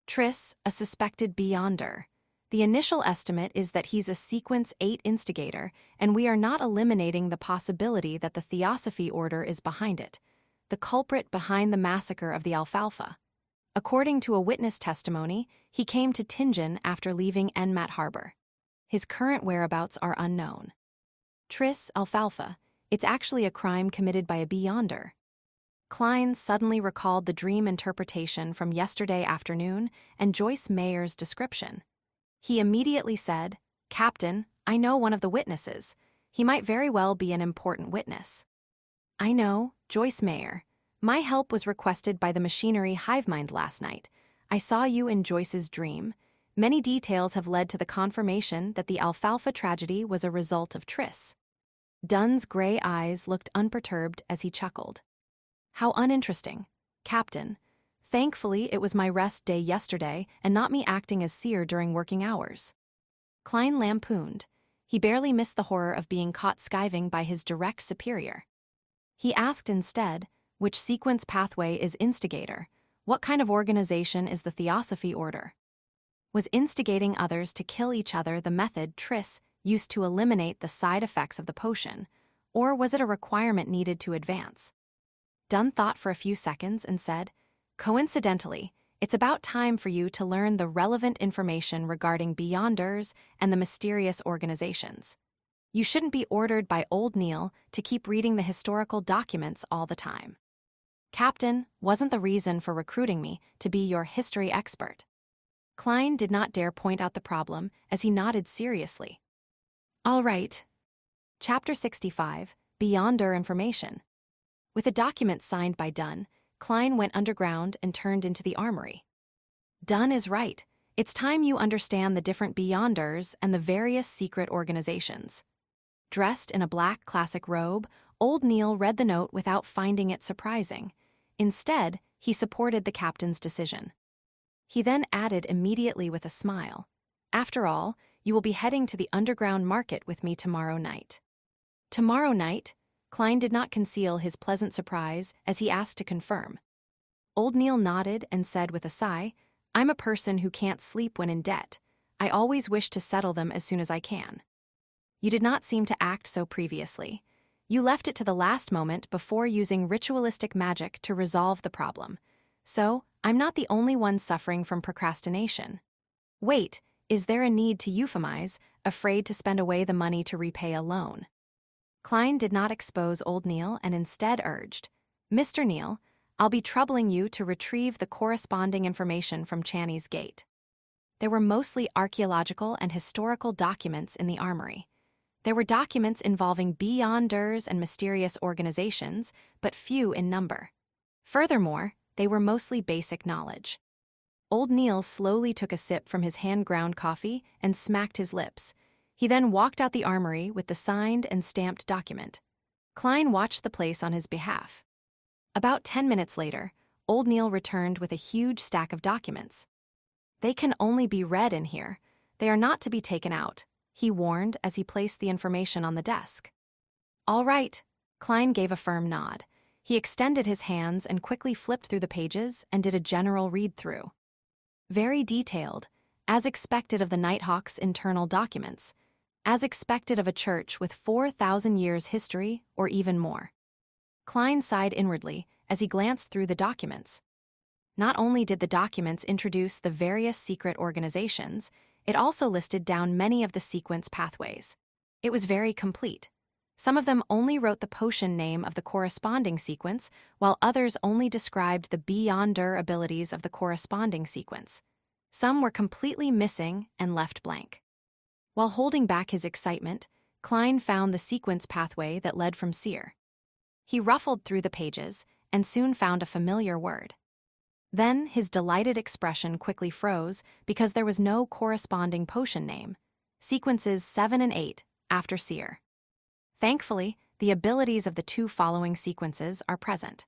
Triss, a suspected beyonder. The initial estimate is that he's a Sequence 8 instigator, and we are not eliminating the possibility that the Theosophy Order is behind it, the culprit behind the massacre of the Alfalfa. According to a witness testimony, he came to Tingen after leaving Enmat Harbor. His current whereabouts are unknown. Triss Alfalfa. It's actually a crime committed by a beyonder. Klein suddenly recalled the dream interpretation from yesterday afternoon and Joyce Mayer's description. He immediately said, "Captain, I know one of the witnesses. He might very well be an important witness." "I know, Joyce Mayer. My help was requested by the machinery Hivemind last night. I saw you in Joyce's dream. Many details have led to the confirmation that the Alfalfa tragedy was a result of Triss." Dunn's gray eyes looked unperturbed as he chuckled. "How uninteresting, Captain. Thankfully, it was my rest day yesterday and not me acting as seer during working hours." Klein lampooned. He barely missed the horror of being caught skiving by his direct superior. He asked instead, which sequence pathway is instigator? What kind of organization is the Theosophy Order? Was instigating others to kill each other the method Triss used to eliminate the side effects of the potion, or was it a requirement needed to advance? Dunn thought for a few seconds and said, "Coincidentally, it's about time for you to learn the relevant information regarding beyonders and the mysterious organizations. You shouldn't be ordered by Old Neil to keep reading the historical documents all the time. Captain wasn't the reason for recruiting me to be your history expert." Klein did not dare point out the problem as he nodded seriously. "All right." Chapter 65, Beyonder Information. With a document signed by Dunn, Klein went underground and turned into the armory. "Dunn is right. It's time you understand the different beyonders and the various secret organizations." Dressed in a black classic robe, Old Neil read the note without finding it surprising. Instead, he supported the captain's decision. He then added immediately with a smile, "After all, you will be heading to the underground market with me tomorrow night." "Tomorrow night?" Klein did not conceal his pleasant surprise as he asked to confirm. Old Neil nodded and said with a sigh, "I'm a person who can't sleep when in debt. I always wish to settle them as soon as I can." "You did not seem to act so previously. You left it to the last moment before using ritualistic magic to resolve the problem. So, I'm not the only one suffering from procrastination. Wait, is there a need to euphemize, afraid to spend away the money to repay a loan?" Klein did not expose Old Neil and instead urged, "Mr. Neil, I'll be troubling you to retrieve the corresponding information from Channy's Gate." There were mostly archaeological and historical documents in the armory. There were documents involving beyonders and mysterious organizations, but few in number. Furthermore, they were mostly basic knowledge. Old Neil slowly took a sip from his hand-ground coffee and smacked his lips. He then walked out the armory with the signed and stamped document. Klein watched the place on his behalf. About 10 minutes later, Old Neil returned with a huge stack of documents. "They can only be read in here. They are not to be taken out," he warned as he placed the information on the desk. "All right." Klein gave a firm nod. He extended his hands and quickly flipped through the pages and did a general read-through. Very detailed, as expected of the Nighthawk's internal documents, as expected of a church with 4,000 years history or even more. Klein sighed inwardly as he glanced through the documents. Not only did the documents introduce the various secret organizations, it also listed down many of the sequence pathways. It was very complete. Some of them only wrote the potion name of the corresponding sequence, while others only described the beyonder abilities of the corresponding sequence. Some were completely missing and left blank. While holding back his excitement, Klein found the sequence pathway that led from seer. He ruffled through the pages and soon found a familiar word. Then his delighted expression quickly froze because there was no corresponding potion name, sequences 7 and 8, after seer. Thankfully, the abilities of the two following sequences are present.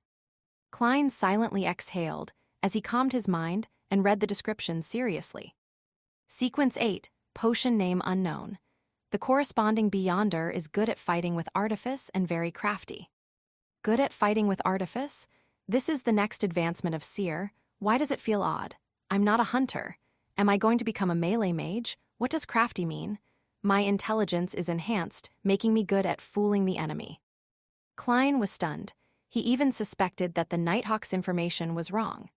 Klein silently exhaled as he calmed his mind and read the description seriously. Sequence 8, potion name unknown. The corresponding Beyonder is good at fighting with artifice and very crafty. Good at fighting with artifice? This is the next advancement of seer. Why does it feel odd? I'm not a hunter. Am I going to become a melee mage? What does crafty mean? My intelligence is enhanced, making me good at fooling the enemy. Klein was stunned. He even suspected that the Nighthawk's information was wrong.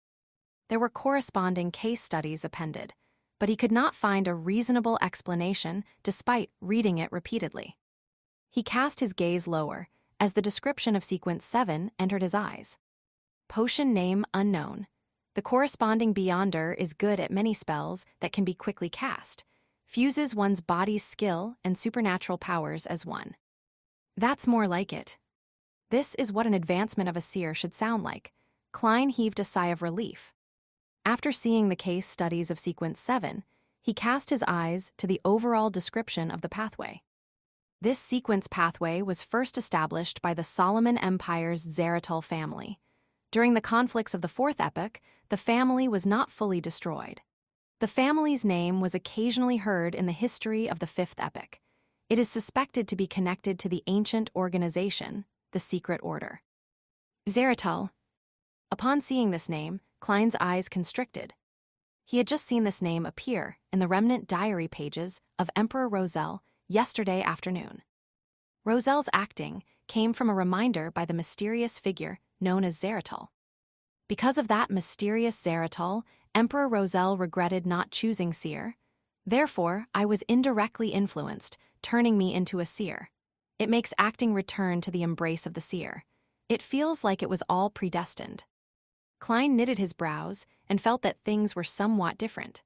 There were corresponding case studies appended, but he could not find a reasonable explanation despite reading it repeatedly. He cast his gaze lower as the description of sequence 7 entered his eyes. Potion name unknown. The corresponding Beyonder is good at many spells that can be quickly cast, fuses one's body's skill and supernatural powers as one. That's more like it. This is what an advancement of a seer should sound like. Klein heaved a sigh of relief. After seeing the case studies of sequence 7, he cast his eyes to the overall description of the pathway. This sequence pathway was first established by the Solomon Empire's Zeratul family. During the conflicts of the Fourth Epoch, the family was not fully destroyed. The family's name was occasionally heard in the history of the Fifth Epoch. It is suspected to be connected to the ancient organization, the Secret Order. Zeratul. Upon seeing this name, Klein's eyes constricted. He had just seen this name appear in the remnant diary pages of Emperor Roselle yesterday afternoon. Roselle's acting came from a reminder by the mysterious figure known as Zeratul. Because of that mysterious Zeratul, Emperor Roselle regretted not choosing seer. Therefore, I was indirectly influenced, turning me into a seer. It makes acting return to the embrace of the seer. It feels like it was all predestined. Klein knitted his brows and felt that things were somewhat different.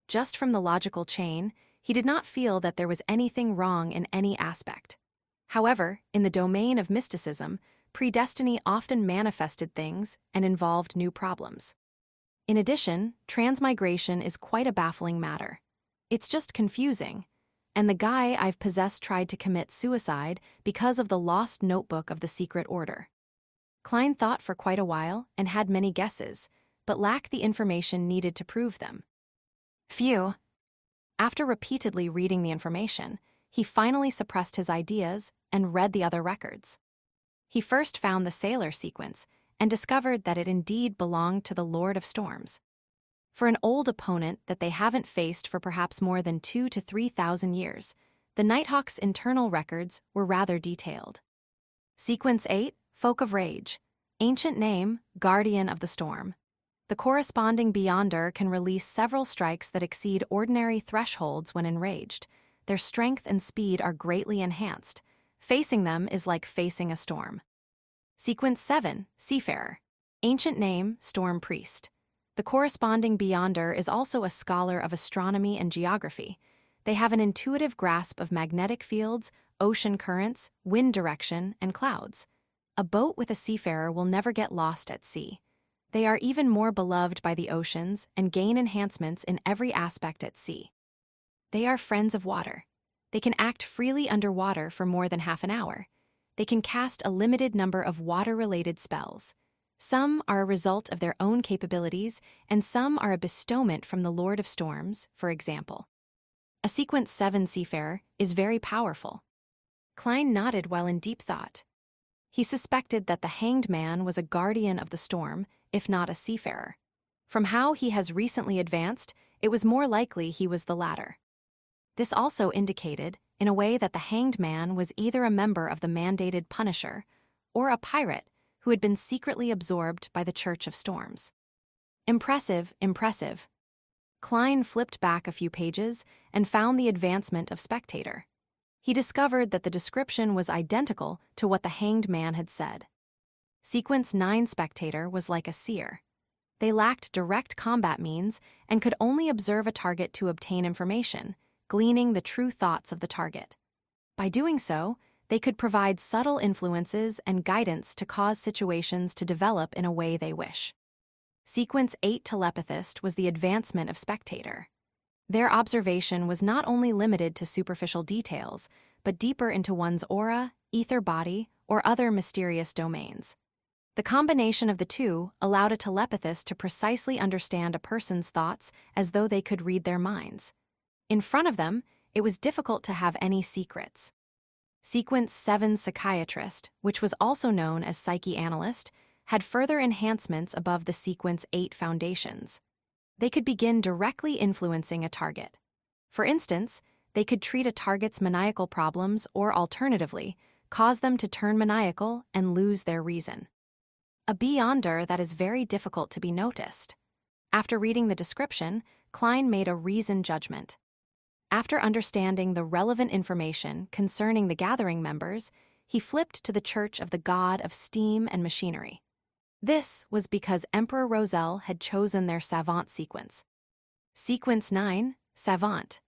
Just from the logical chain, he did not feel that there was anything wrong in any aspect. However, in the domain of mysticism, predestiny often manifested things and involved new problems. In addition, transmigration is quite a baffling matter. It's just confusing. And the guy I've possessed tried to commit suicide because of the lost notebook of the Secret Order. Klein thought for quite a while and had many guesses, but lacked the information needed to prove them. Phew. After repeatedly reading the information, he finally suppressed his ideas and read the other records. He first found the sailor sequence and discovered that it indeed belonged to the Lord of Storms. For an old opponent that they haven't faced for perhaps more than 2,000 to 3,000 years, the Nighthawk's internal records were rather detailed. Sequence 8, Folk of Rage. Ancient name, Guardian of the Storm. The corresponding Beyonder can release several strikes that exceed ordinary thresholds when enraged. Their strength and speed are greatly enhanced. Facing them is like facing a storm. Sequence 7, Seafarer. Ancient name, Storm Priest. The corresponding Beyonder is also a scholar of astronomy and geography. They have an intuitive grasp of magnetic fields, ocean currents, wind direction, and clouds. A boat with a seafarer will never get lost at sea. They are even more beloved by the oceans and gain enhancements in every aspect at sea. They are friends of water. They can act freely underwater for more than half an hour. They can cast a limited number of water-related spells. Some are a result of their own capabilities, and some are a bestowment from the Lord of Storms, for example. A Sequence 7 seafarer is very powerful. Klein nodded while in deep thought. He suspected that the Hanged Man was a guardian of the storm, if not a seafarer. From how he has recently advanced, it was more likely he was the latter. This also indicated, in a way, that the Hanged Man was either a member of the mandated Punisher or a pirate who had been secretly absorbed by the Church of Storms. Impressive, impressive. Klein flipped back a few pages and found the advancement of Spectator. He discovered that the description was identical to what the Hanged Man had said. Sequence 9 Spectator was like a seer. They lacked direct combat means and could only observe a target to obtain information, gleaning the true thoughts of the target. By doing so, they could provide subtle influences and guidance to cause situations to develop in a way they wish. Sequence 8 telepathist was the advancement of spectator. Their observation was not only limited to superficial details, but deeper into one's aura, ether body, or other mysterious domains. The combination of the two allowed a telepathist to precisely understand a person's thoughts as though they could read their minds. In front of them, it was difficult to have any secrets. Sequence 7 psychiatrist, which was also known as psychoanalyst, had further enhancements above the Sequence 8 foundations. They could begin directly influencing a target. For instance, they could treat a target's maniacal problems or, alternatively, cause them to turn maniacal and lose their reason. A beyonder that is very difficult to be noticed. After reading the description, Klein made a reasoned judgment. After understanding the relevant information concerning the gathering members, he flipped to the Church of the God of Steam and Machinery. This was because Emperor Roselle had chosen their savant sequence. Sequence 9, savant.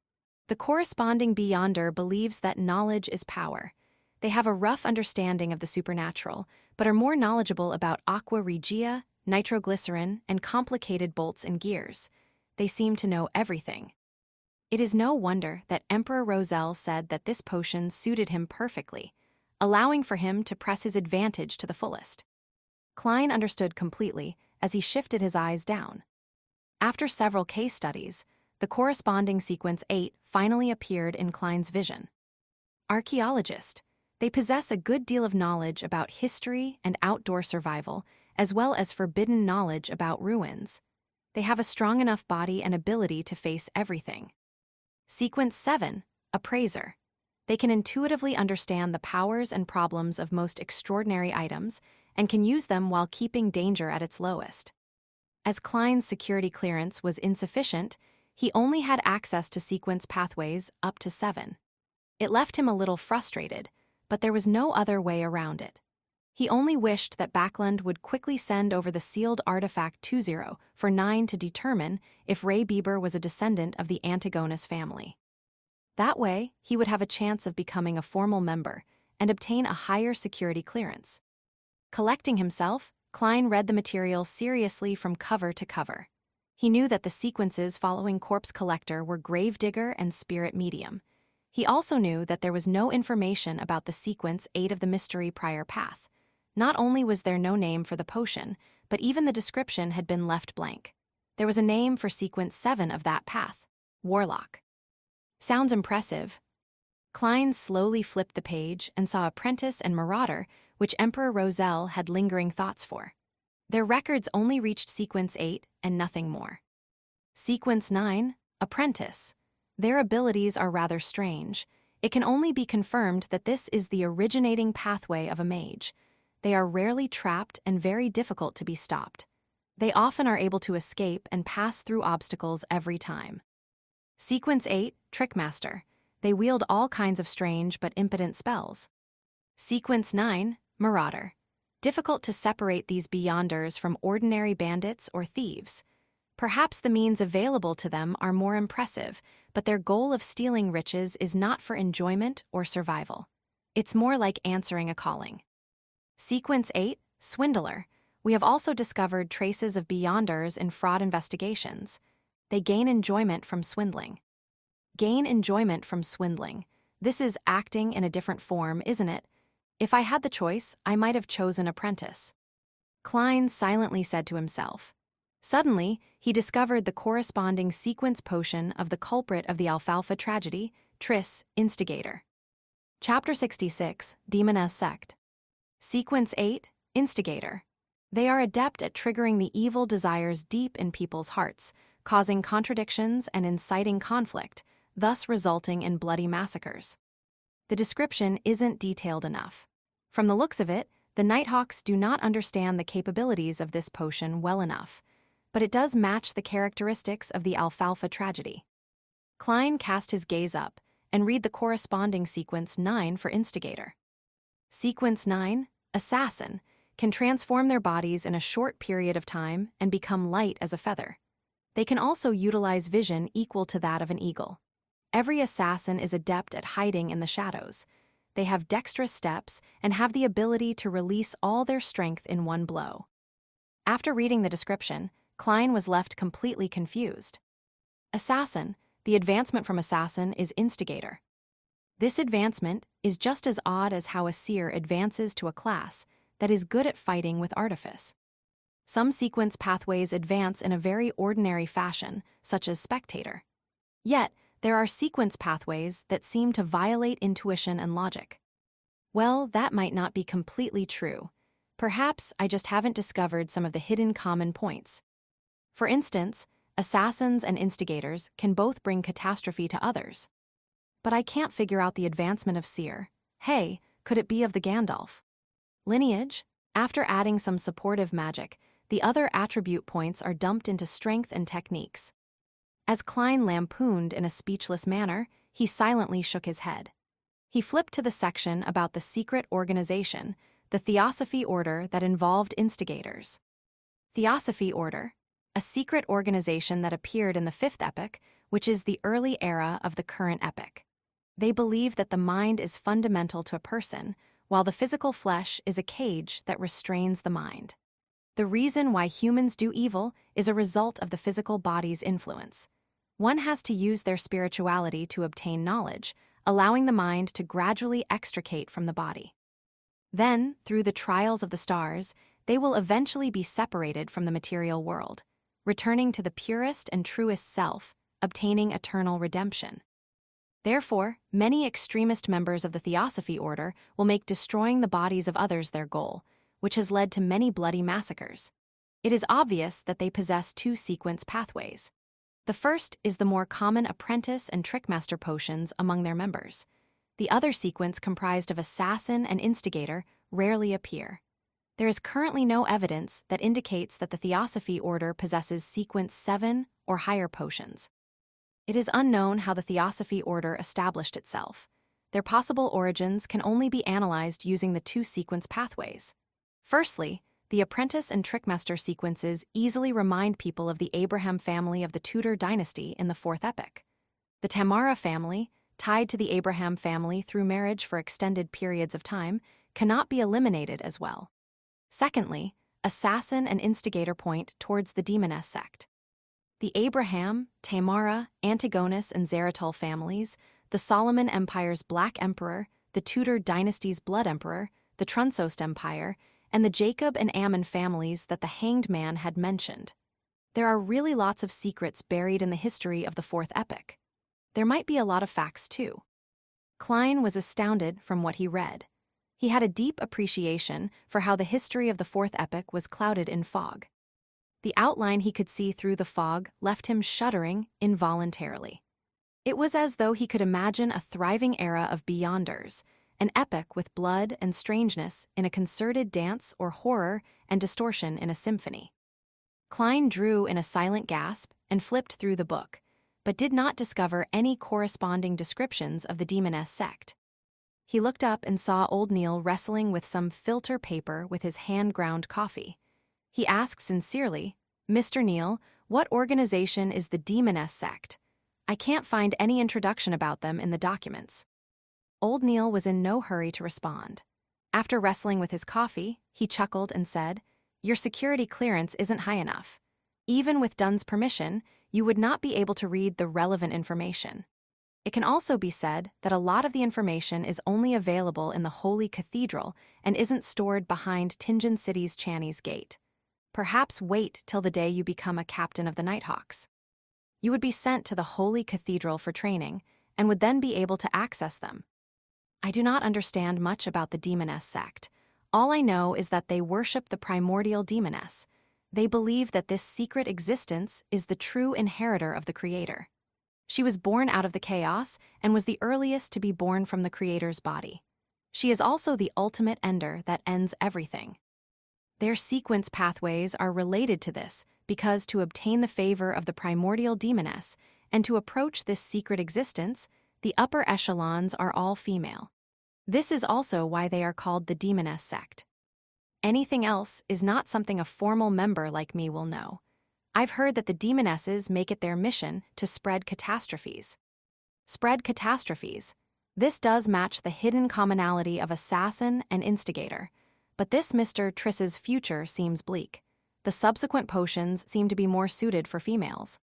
The corresponding beyonder believes that knowledge is power. They have a rough understanding of the supernatural, but are more knowledgeable about aqua regia, nitroglycerin, and complicated bolts and gears. They seem to know everything. It is no wonder that Emperor Roselle said that this potion suited him perfectly, allowing for him to press his advantage to the fullest. Klein understood completely as he shifted his eyes down. After several case studies, the corresponding Sequence 8 finally appeared in Klein's vision. Archaeologist. They possess a good deal of knowledge about history and outdoor survival, as well as forbidden knowledge about ruins. They have a strong enough body and ability to face everything. Sequence 7, appraiser. They can intuitively understand the powers and problems of most extraordinary items and can use them while keeping danger at its lowest. As Klein's security clearance was insufficient, he only had access to sequence pathways up to 7. It left him a little frustrated, but there was no other way around it. He only wished that Backlund would quickly send over the sealed artifact 20 for 9 to determine if Ray Bieber was a descendant of the Antigonus family. That way, he would have a chance of becoming a formal member and obtain a higher security clearance. Collecting himself, Klein read the material seriously from cover to cover. He knew that the sequences following Corpse Collector were Gravedigger and Spirit Medium. He also knew that there was no information about the Sequence 8 of the Mystery Prior Path. Not only was there no name for the potion, but even the description had been left blank. There was a name for Sequence 7 of that path, Warlock. Sounds impressive. Klein slowly flipped the page and saw Apprentice and Marauder, which Emperor Roselle had lingering thoughts for. Their records only reached Sequence 8 and nothing more. Sequence 9, Apprentice. Their abilities are rather strange. It can only be confirmed that this is the originating pathway of a mage. They are rarely trapped and very difficult to be stopped. They often are able to escape and pass through obstacles every time. Sequence 8, Trickmaster. They wield all kinds of strange but impotent spells. Sequence 9, Marauder. Difficult to separate these beyonders from ordinary bandits or thieves. Perhaps the means available to them are more impressive, but their goal of stealing riches is not for enjoyment or survival. It's more like answering a calling. Sequence 8, Swindler. We have also discovered traces of beyonders in fraud investigations. They gain enjoyment from swindling. Gain enjoyment from swindling. This is acting in a different form, isn't it? If I had the choice, I might have chosen Apprentice. Klein silently said to himself. Suddenly, he discovered the corresponding sequence potion of the culprit of the Alfalfa tragedy, Triss, Instigator. Chapter 66, Demoness Sect. Sequence 8, Instigator. They are adept at triggering the evil desires deep in people's hearts, causing contradictions and inciting conflict, thus resulting in bloody massacres. The description isn't detailed enough. From the looks of it, the Nighthawks do not understand the capabilities of this potion well enough, but it does match the characteristics of the Alfalfa tragedy. Klein cast his gaze up and read the corresponding Sequence 9 for Instigator. Sequence 9, Assassin, can transform their bodies in a short period of time and become light as a feather. They can also utilize vision equal to that of an eagle. Every assassin is adept at hiding in the shadows. they have dexterous steps and have the ability to release all their strength in one blow. After reading the description, Klein was left completely confused. Assassin, the advancement from assassin is instigator. This advancement is just as odd as how a seer advances to a class that is good at fighting with artifice. Some sequence pathways advance in a very ordinary fashion, such as spectator. Yet, there are sequence pathways that seem to violate intuition and logic. Well, that might not be completely true. Perhaps I just haven't discovered some of the hidden common points. For instance, assassins and instigators can both bring catastrophe to others. But I can't figure out the advancement of seer. Hey, could it be of the Gandalf? Lineage? After adding some supportive magic, the other attribute points are dumped into strength and techniques. As Klein lampooned in a speechless manner, he silently shook his head. He flipped to the section about the secret organization, the Theosophy Order that involved instigators. Theosophy Order, a secret organization that appeared in the Fifth Epic, which is the early era of the current epic. They believe that the mind is fundamental to a person, while the physical flesh is a cage that restrains the mind. The reason why humans do evil is a result of the physical body's influence. One has to use their spirituality to obtain knowledge, allowing the mind to gradually extricate from the body. Then, through the trials of the stars, they will eventually be separated from the material world, returning to the purest and truest self, obtaining eternal redemption. Therefore, many extremist members of the Theosophy Order will make destroying the bodies of others their goal, which has led to many bloody massacres. It is obvious that they possess two sequence pathways. The first is the more common apprentice and trickmaster potions among their members. The other sequence, comprised of assassin and instigator, rarely appear. There is currently no evidence that indicates that the Theosophy Order possesses sequence 7 or higher potions. It is unknown how the Theosophy Order established itself. Their possible origins can only be analyzed using the two sequence pathways. Firstly, the apprentice and trickmaster sequences easily remind people of the Abraham family of the Tudor dynasty in the Fourth Epic. The Tamara family, tied to the Abraham family through marriage for extended periods of time, cannot be eliminated as well. Secondly, assassin and instigator point towards the demoness sect. The Abraham, Tamara, Antigonus, and Zeratul families, the Solomon Empire's Black Emperor, the Tudor dynasty's Blood Emperor, the Trunsost Empire, and the Jacob and Ammon families that the Hanged Man had mentioned. There are really lots of secrets buried in the history of the Fourth Epic. There might be a lot of facts, too. Klein was astounded from what he read. He had a deep appreciation for how the history of the Fourth Epic was clouded in fog. The outline he could see through the fog left him shuddering involuntarily. It was as though he could imagine a thriving era of Beyonders, an epic with blood and strangeness in a concerted dance or horror and distortion in a symphony. Klein drew in a silent gasp and flipped through the book, but did not discover any corresponding descriptions of the demoness sect. He looked up and saw old Neil wrestling with some filter paper with his hand-ground coffee. He asked sincerely, "Mr. Neil, what organization is the demoness sect? I can't find any introduction about them in the documents." Old Neil was in no hurry to respond. After wrestling with his coffee, he chuckled and said, "Your security clearance isn't high enough. Even with Dunn's permission, you would not be able to read the relevant information. It can also be said that a lot of the information is only available in the Holy Cathedral and isn't stored behind Tinjin City's Channy's Gate. Perhaps wait till the day you become a captain of the Nighthawks. You would be sent to the Holy Cathedral for training and would then be able to access them. I do not understand much about the demoness sect. All I know is that they worship the primordial demoness. They believe that this secret existence is the true inheritor of the Creator. She was born out of the chaos and was the earliest to be born from the Creator's body. She is also the ultimate ender that ends everything. Their sequence pathways are related to this because to obtain the favor of the primordial demoness and to approach this secret existence, the upper echelons are all female. This is also why they are called the demoness sect. Anything else is not something a formal member like me will know. I've heard that the demonesses make it their mission to spread catastrophes. Spread catastrophes? This does match the hidden commonality of assassin and instigator, but this Mr. Triss's future seems bleak. The subsequent potions seem to be more suited for females.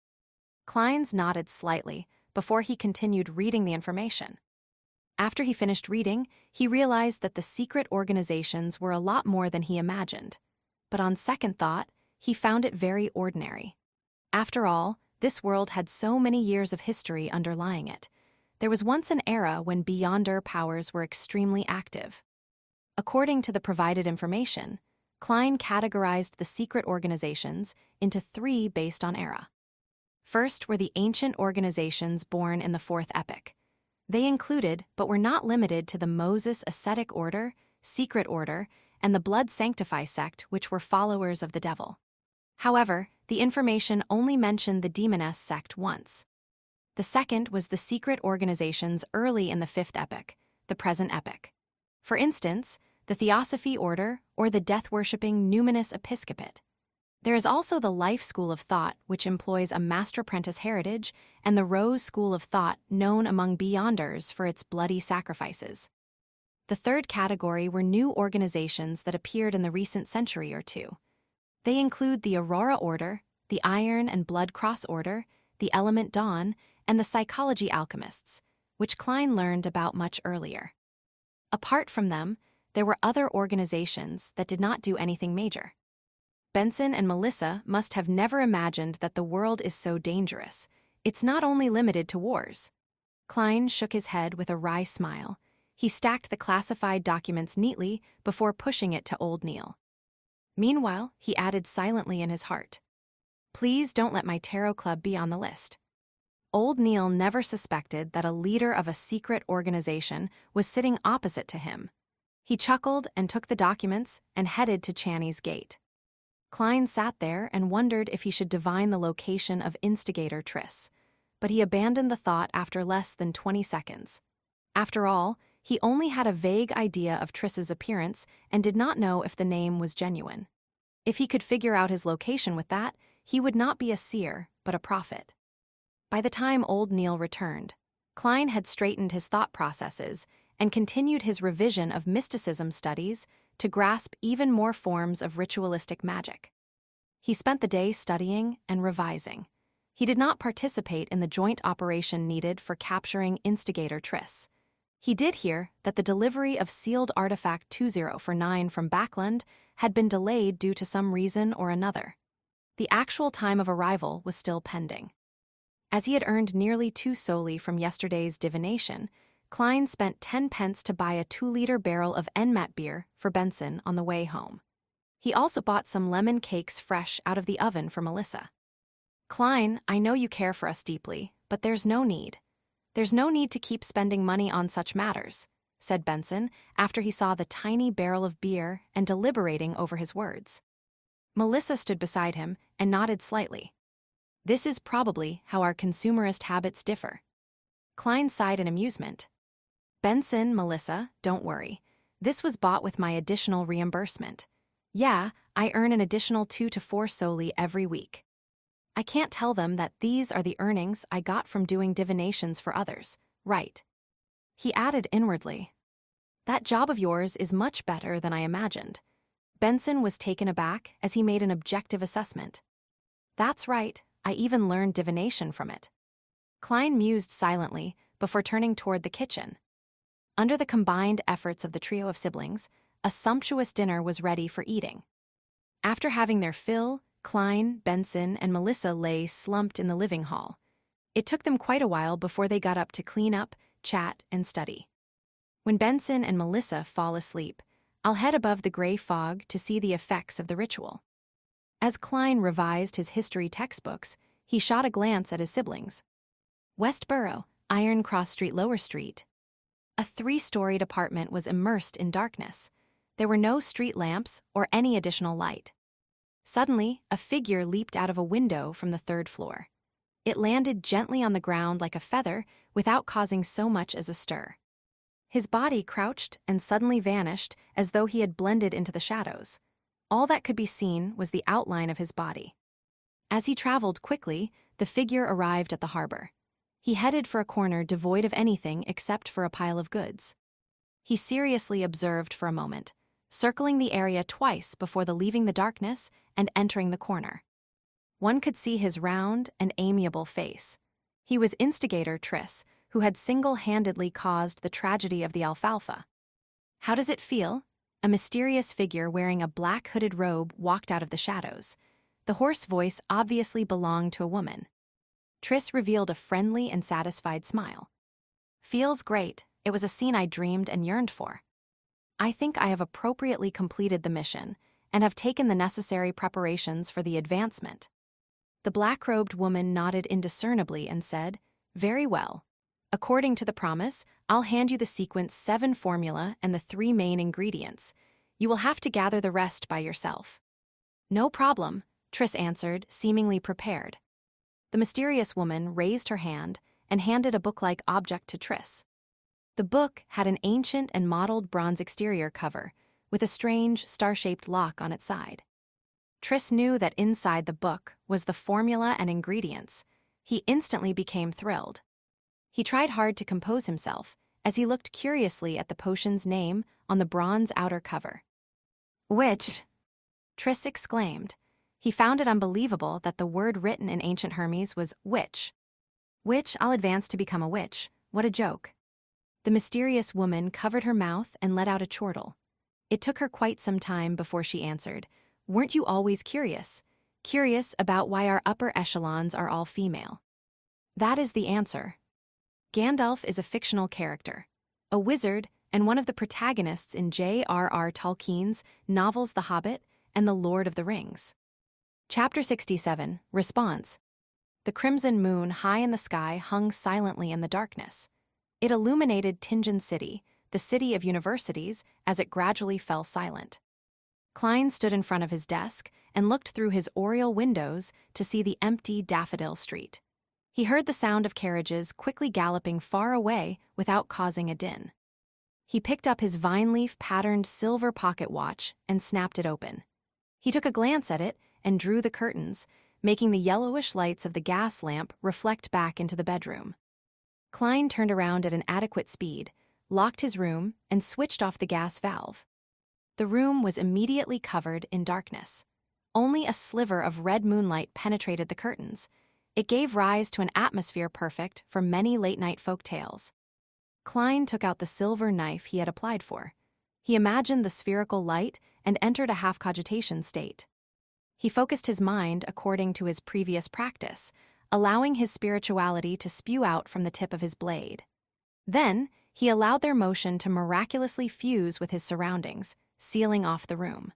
Klein's nodded slightly before he continued reading the information. After he finished reading, he realized that the secret organizations were a lot more than he imagined. But on second thought, he found it very ordinary. After all, this world had so many years of history underlying it. There was once an era when Beyonder powers were extremely active. According to the provided information, Klein categorized the secret organizations into 3 based on era. First were the ancient organizations born in the 4th epoch. They included, but were not limited to, the Moses Ascetic Order, Secret Order, and the Blood Sanctify sect, which were followers of the devil. However, the information only mentioned the Demoness sect once. The second was the secret organizations early in the 5th epoch, the present epoch. For instance, the Theosophy Order or the death-worshipping Numinous Episcopate. There is also the Life School of Thought, which employs a master-apprentice heritage, and the Rose School of Thought, known among Beyonders for its bloody sacrifices. The third category were new organizations that appeared in the recent century or two. They include the Aurora Order, the Iron and Blood Cross Order, the Element Dawn, and the Psychology Alchemists, which Klein learned about much earlier. Apart from them, there were other organizations that did not do anything major. Benson and Melissa must have never imagined that the world is so dangerous. It's not only limited to wars. Klein shook his head with a wry smile. He stacked the classified documents neatly before pushing it to old Neil. Meanwhile, he added silently in his heart, "Please don't let my tarot club be on the list." Old Neil never suspected that a leader of a secret organization was sitting opposite to him. He chuckled and took the documents and headed to Channy's gate. Klein sat there and wondered if he should divine the location of instigator Triss, but he abandoned the thought after less than 20 seconds. After all, he only had a vague idea of Triss's appearance and did not know if the name was genuine. If he could figure out his location with that, he would not be a seer, but a prophet. By the time old Neil returned, Klein had straightened his thought processes and continued his revision of mysticism studies to grasp even more forms of ritualistic magic. He spent the day studying and revising. He did not participate in the joint operation needed for capturing instigator Triss. He did hear that the delivery of sealed artifact 2049 from Backland had been delayed due to some reason or another. The actual time of arrival was still pending. As he had earned nearly 2 soli from yesterday's divination, Klein spent 10 pence to buy a 2-liter barrel of Enmat beer for Benson on the way home. He also bought some lemon cakes fresh out of the oven for Melissa. "Klein, I know you care for us deeply, but there's no need. There's no need to keep spending money on such matters," said Benson after he saw the tiny barrel of beer and deliberating over his words. Melissa stood beside him and nodded slightly. "This is probably how our consumerist habits differ." Klein sighed in amusement. "Benson, Melissa, don't worry. This was bought with my additional reimbursement. Yeah, I earn an additional 2 to 4 soli every week. I can't tell them that these are the earnings I got from doing divinations for others, right?" He added inwardly, "That job of yours is much better than I imagined." Benson was taken aback as he made an objective assessment. "That's right, I even learned divination from it." Klein mused silently before turning toward the kitchen. Under the combined efforts of the trio of siblings, a sumptuous dinner was ready for eating. After having their fill, Klein, Benson, and Melissa lay slumped in the living hall. It took them quite a while before they got up to clean up, chat, and study. When Benson and Melissa fall asleep, I'll head above the gray fog to see the effects of the ritual. As Klein revised his history textbooks, he shot a glance at his siblings. Westboro, Iron Cross Street, Lower Street. A 3-storied apartment was immersed in darkness. There were no street lamps or any additional light. Suddenly, a figure leaped out of a window from the 3rd floor. It landed gently on the ground like a feather without causing so much as a stir. His body crouched and suddenly vanished as though he had blended into the shadows. All that could be seen was the outline of his body. As he traveled quickly, the figure arrived at the harbor. He headed for a corner devoid of anything except for a pile of goods. He seriously observed for a moment, circling the area twice before leaving the darkness and entering the corner. One could see his round and amiable face. He was instigator Triss, who had single-handedly caused the tragedy of the alfalfa. "How does it feel?" A mysterious figure wearing a black hooded robe walked out of the shadows. The hoarse voice obviously belonged to a woman. Triss revealed a friendly and satisfied smile. "Feels great. It was a scene I dreamed and yearned for. I think I have appropriately completed the mission and have taken the necessary preparations for the advancement." The black-robed woman nodded indiscernibly and said, "Very well. According to the promise, I'll hand you the sequence 7 formula and the 3 main ingredients. You will have to gather the rest by yourself." "No problem," Triss answered, seemingly prepared. The mysterious woman raised her hand and handed a book-like object to Triss. The book had an ancient and mottled bronze exterior cover, with a strange, star-shaped lock on its side. Triss knew that inside the book was the formula and ingredients. He instantly became thrilled. He tried hard to compose himself as he looked curiously at the potion's name on the bronze outer cover. "Witch!" Triss exclaimed. He found it unbelievable that the word written in ancient Hermes was witch. "Witch, I'll advance to become a witch. What a joke." The mysterious woman covered her mouth and let out a chortle. It took her quite some time before she answered, "Weren't you always curious? Curious about why our upper echelons are all female?" "That is the answer. Gandalf is a fictional character, a wizard and one of the protagonists in J.R.R. Tolkien's novels The Hobbit and The Lord of the Rings." Chapter 67, Response. The crimson moon high in the sky hung silently in the darkness. It illuminated Tingen City, the city of universities, as it gradually fell silent. Klein stood in front of his desk and looked through his oriel windows to see the empty Daffodil Street. He heard the sound of carriages quickly galloping far away without causing a din. He picked up his vine-leaf-patterned silver pocket watch and snapped it open. He took a glance at it and drew the curtains, making the yellowish lights of the gas lamp reflect back into the bedroom. Klein turned around at an adequate speed, locked his room, and switched off the gas valve. The room was immediately covered in darkness. Only a sliver of red moonlight penetrated the curtains. It gave rise to an atmosphere perfect for many late-night folk tales. Klein took out the silver knife he had applied for. He imagined the spherical light and entered a half-cogitation state. He focused his mind according to his previous practice, allowing his spirituality to spew out from the tip of his blade. Then, he allowed their motion to miraculously fuse with his surroundings, sealing off the room.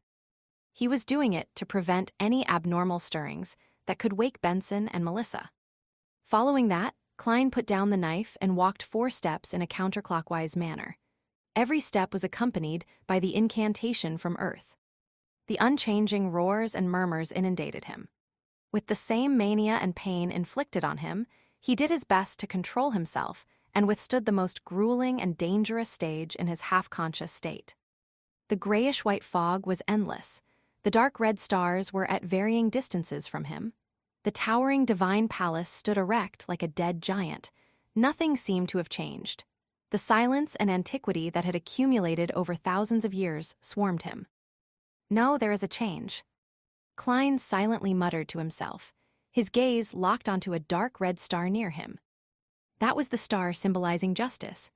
He was doing it to prevent any abnormal stirrings that could wake Benson and Melissa. Following that, Klein put down the knife and walked 4 steps in a counterclockwise manner. Every step was accompanied by the incantation from Earth. The unchanging roars and murmurs inundated him. With the same mania and pain inflicted on him, he did his best to control himself and withstood the most grueling and dangerous stage in his half-conscious state. The grayish-white fog was endless. The dark red stars were at varying distances from him. The towering divine palace stood erect like a dead giant. Nothing seemed to have changed. The silence and antiquity that had accumulated over thousands of years swarmed him. "No, there is a change." Klein silently muttered to himself, his gaze locked onto a dark red star near him. That was the star symbolizing justice.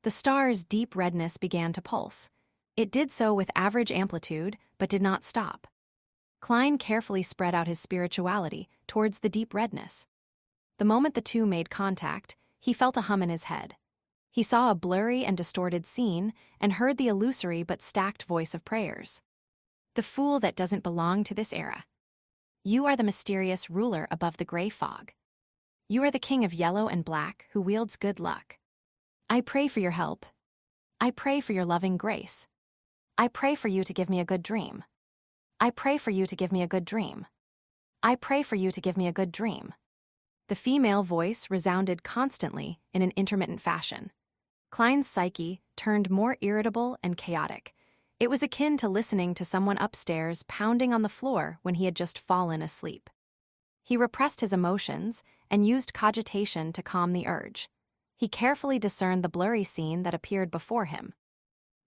The star's deep redness began to pulse. It did so with average amplitude, but did not stop. Klein carefully spread out his spirituality towards the deep redness. The moment the two made contact, he felt a hum in his head. He saw a blurry and distorted scene and heard the illusory but stacked voice of prayers. "The fool that doesn't belong to this era. You are the mysterious ruler above the gray fog. You are the king of yellow and black who wields good luck. I pray for your help. I pray for your loving grace. I pray for you to give me a good dream. I pray for you to give me a good dream. I pray for you to give me a good dream." The female voice resounded constantly in an intermittent fashion. Klein's psyche turned more irritable and chaotic. It was akin to listening to someone upstairs pounding on the floor when he had just fallen asleep. He repressed his emotions and used cogitation to calm the urge. He carefully discerned the blurry scene that appeared before him.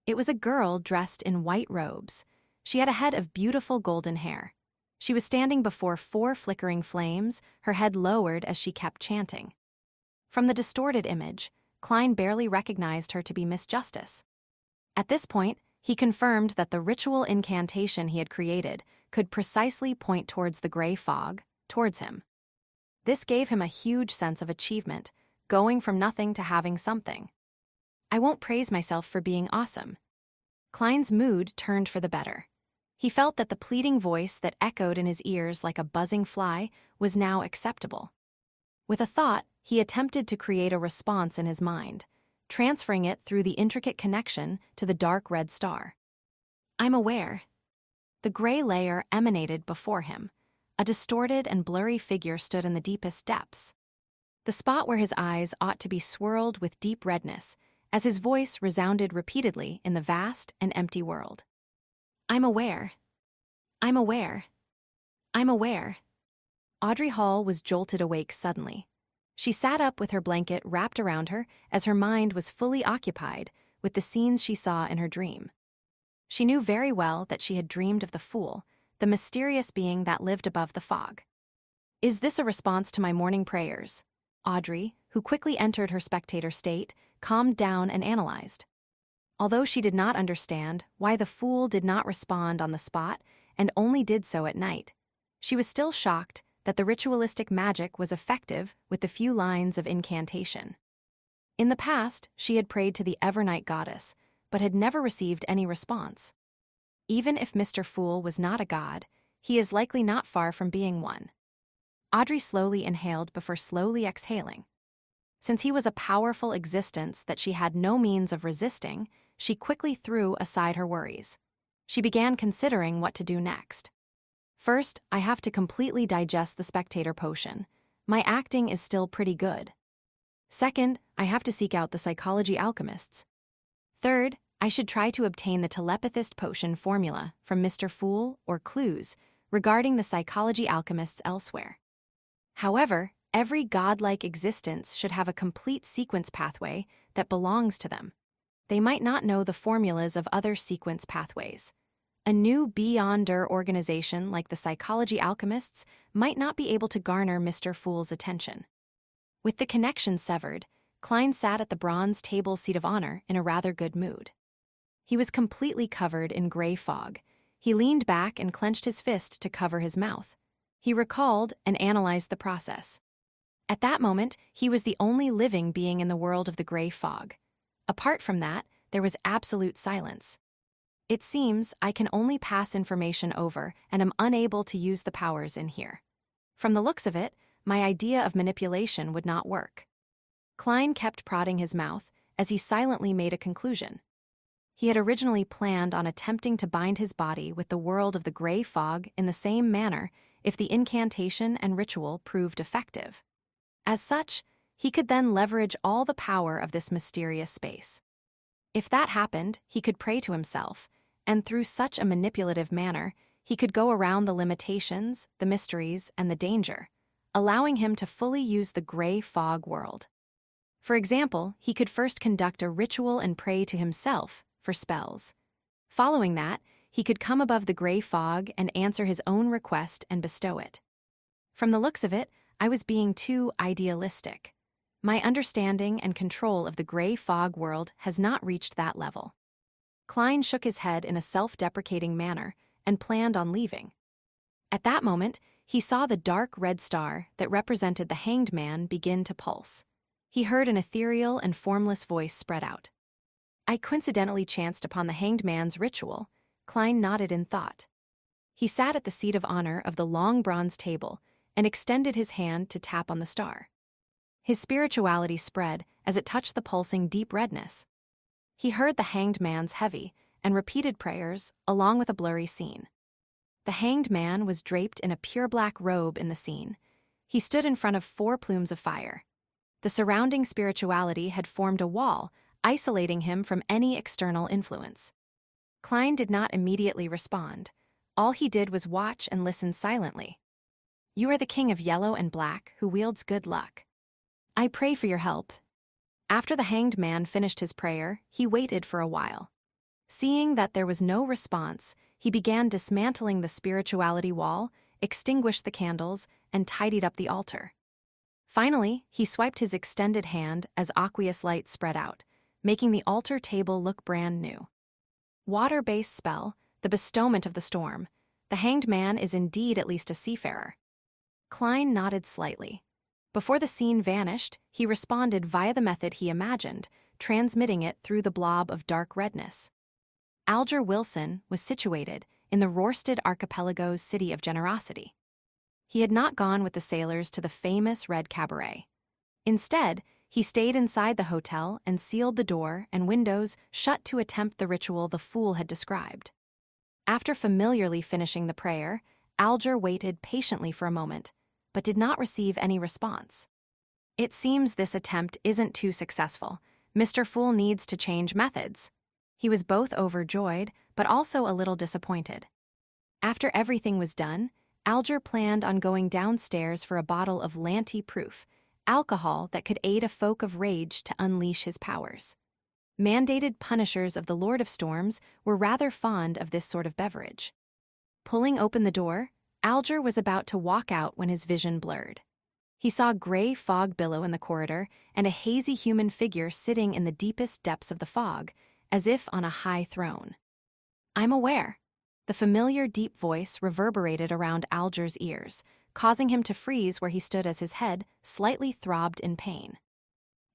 It was a girl dressed in white robes. She had a head of beautiful golden hair. She was standing before 4 flickering flames, her head lowered as she kept chanting. From the distorted image, Klein barely recognized her to be Miss Justice. At this point, he confirmed that the ritual incantation he had created could precisely point towards the gray fog, towards him. This gave him a huge sense of achievement, going from nothing to having something. I won't praise myself for being awesome. Klein's mood turned for the better. He felt that the pleading voice that echoed in his ears like a buzzing fly was now acceptable. With a thought, he attempted to create a response in his mind, transferring it through the intricate connection to the dark red star. I'm aware. The gray layer emanated before him. A distorted and blurry figure stood in the deepest depths. The spot where his eyes ought to be swirled with deep redness, as his voice resounded repeatedly in the vast and empty world. I'm aware. I'm aware. I'm aware. Audrey Hall was jolted awake suddenly. She sat up with her blanket wrapped around her as her mind was fully occupied with the scenes she saw in her dream. She knew very well that she had dreamed of the Fool, the mysterious being that lived above the fog. Is this a response to my morning prayers? Audrey, who quickly entered her spectator state, calmed down and analyzed. Although she did not understand why the Fool did not respond on the spot and only did so at night, she was still shocked that the ritualistic magic was effective with the few lines of incantation. In the past, she had prayed to the Evernight goddess, but had never received any response. Even if Mr. Fool was not a god, he is likely not far from being one. Audrey slowly inhaled before slowly exhaling. Since he was a powerful existence that she had no means of resisting, she quickly threw aside her worries. She began considering what to do next. First, I have to completely digest the spectator potion. My acting is still pretty good. Second, I have to seek out the psychology alchemists. Third, I should try to obtain the telepathist potion formula from Mr. Fool or clues regarding the psychology alchemists elsewhere. However, every godlike existence should have a complete sequence pathway that belongs to them. They might not know the formulas of other sequence pathways. A new Beyonder organization like the psychology alchemists might not be able to garner Mr. Fool's attention. With the connection severed, Klein sat at the bronze table seat of honor in a rather good mood. He was completely covered in gray fog. He leaned back and clenched his fist to cover his mouth. He recalled and analyzed the process. At that moment, he was the only living being in the world of the gray fog. Apart from that, there was absolute silence. It seems I can only pass information over and am unable to use the powers in here. From the looks of it, my idea of manipulation would not work. Klein kept prodding his mouth as he silently made a conclusion. He had originally planned on attempting to bind his body with the world of the gray fog in the same manner if the incantation and ritual proved effective. As such, he could then leverage all the power of this mysterious space. If that happened, he could pray to himself, and through such a manipulative manner, he could go around the limitations, the mysteries, and the danger, allowing him to fully use the gray fog world. For example, he could first conduct a ritual and pray to himself for spells. Following that, he could come above the gray fog and answer his own request and bestow it. From the looks of it, I was being too idealistic. My understanding and control of the gray fog world has not reached that level. Klein shook his head in a self-deprecating manner and planned on leaving. At that moment, he saw the dark red star that represented the hanged man begin to pulse. He heard an ethereal and formless voice spread out. I coincidentally chanced upon the hanged man's ritual. Klein nodded in thought. He sat at the seat of honor of the long bronze table and extended his hand to tap on the star. His spirituality spread as it touched the pulsing deep redness. He heard the hanged man's heavy and repeated prayers along with a blurry scene. The hanged man was draped in a pure black robe in the scene. He stood in front of 4 plumes of fire. The surrounding spirituality had formed a wall, isolating him from any external influence. Klein did not immediately respond. All he did was watch and listen silently. You are the king of yellow and black who wields good luck. I pray for your help." After the hanged man finished his prayer, he waited for a while. Seeing that there was no response, he began dismantling the spirituality wall, extinguished the candles, and tidied up the altar. Finally, he swiped his extended hand as aqueous light spread out, making the altar table look brand new. Water-based spell, the bestowment of the storm. The hanged man is indeed at least a seafarer. Klein nodded slightly. Before the scene vanished, he responded via the method he imagined, transmitting it through the blob of dark redness. Alger Wilson was situated in the Rorsted Archipelago's city of generosity. He had not gone with the sailors to the famous Red Cabaret. Instead, he stayed inside the hotel and sealed the door and windows shut to attempt the ritual the fool had described. After familiarly finishing the prayer, Alger waited patiently for a moment, but did not receive any response. It seems this attempt isn't too successful. Mr. Fool needs to change methods. He was both overjoyed, but also a little disappointed. After everything was done, Alger planned on going downstairs for a bottle of Lanty-proof, alcohol that could aid a folk of rage to unleash his powers. Mandated punishers of the Lord of Storms were rather fond of this sort of beverage. Pulling open the door, Alger was about to walk out when his vision blurred. He saw gray fog billow in the corridor and a hazy human figure sitting in the deepest depths of the fog, as if on a high throne. "I'm aware." The familiar deep voice reverberated around Alger's ears, causing him to freeze where he stood as his head slightly throbbed in pain.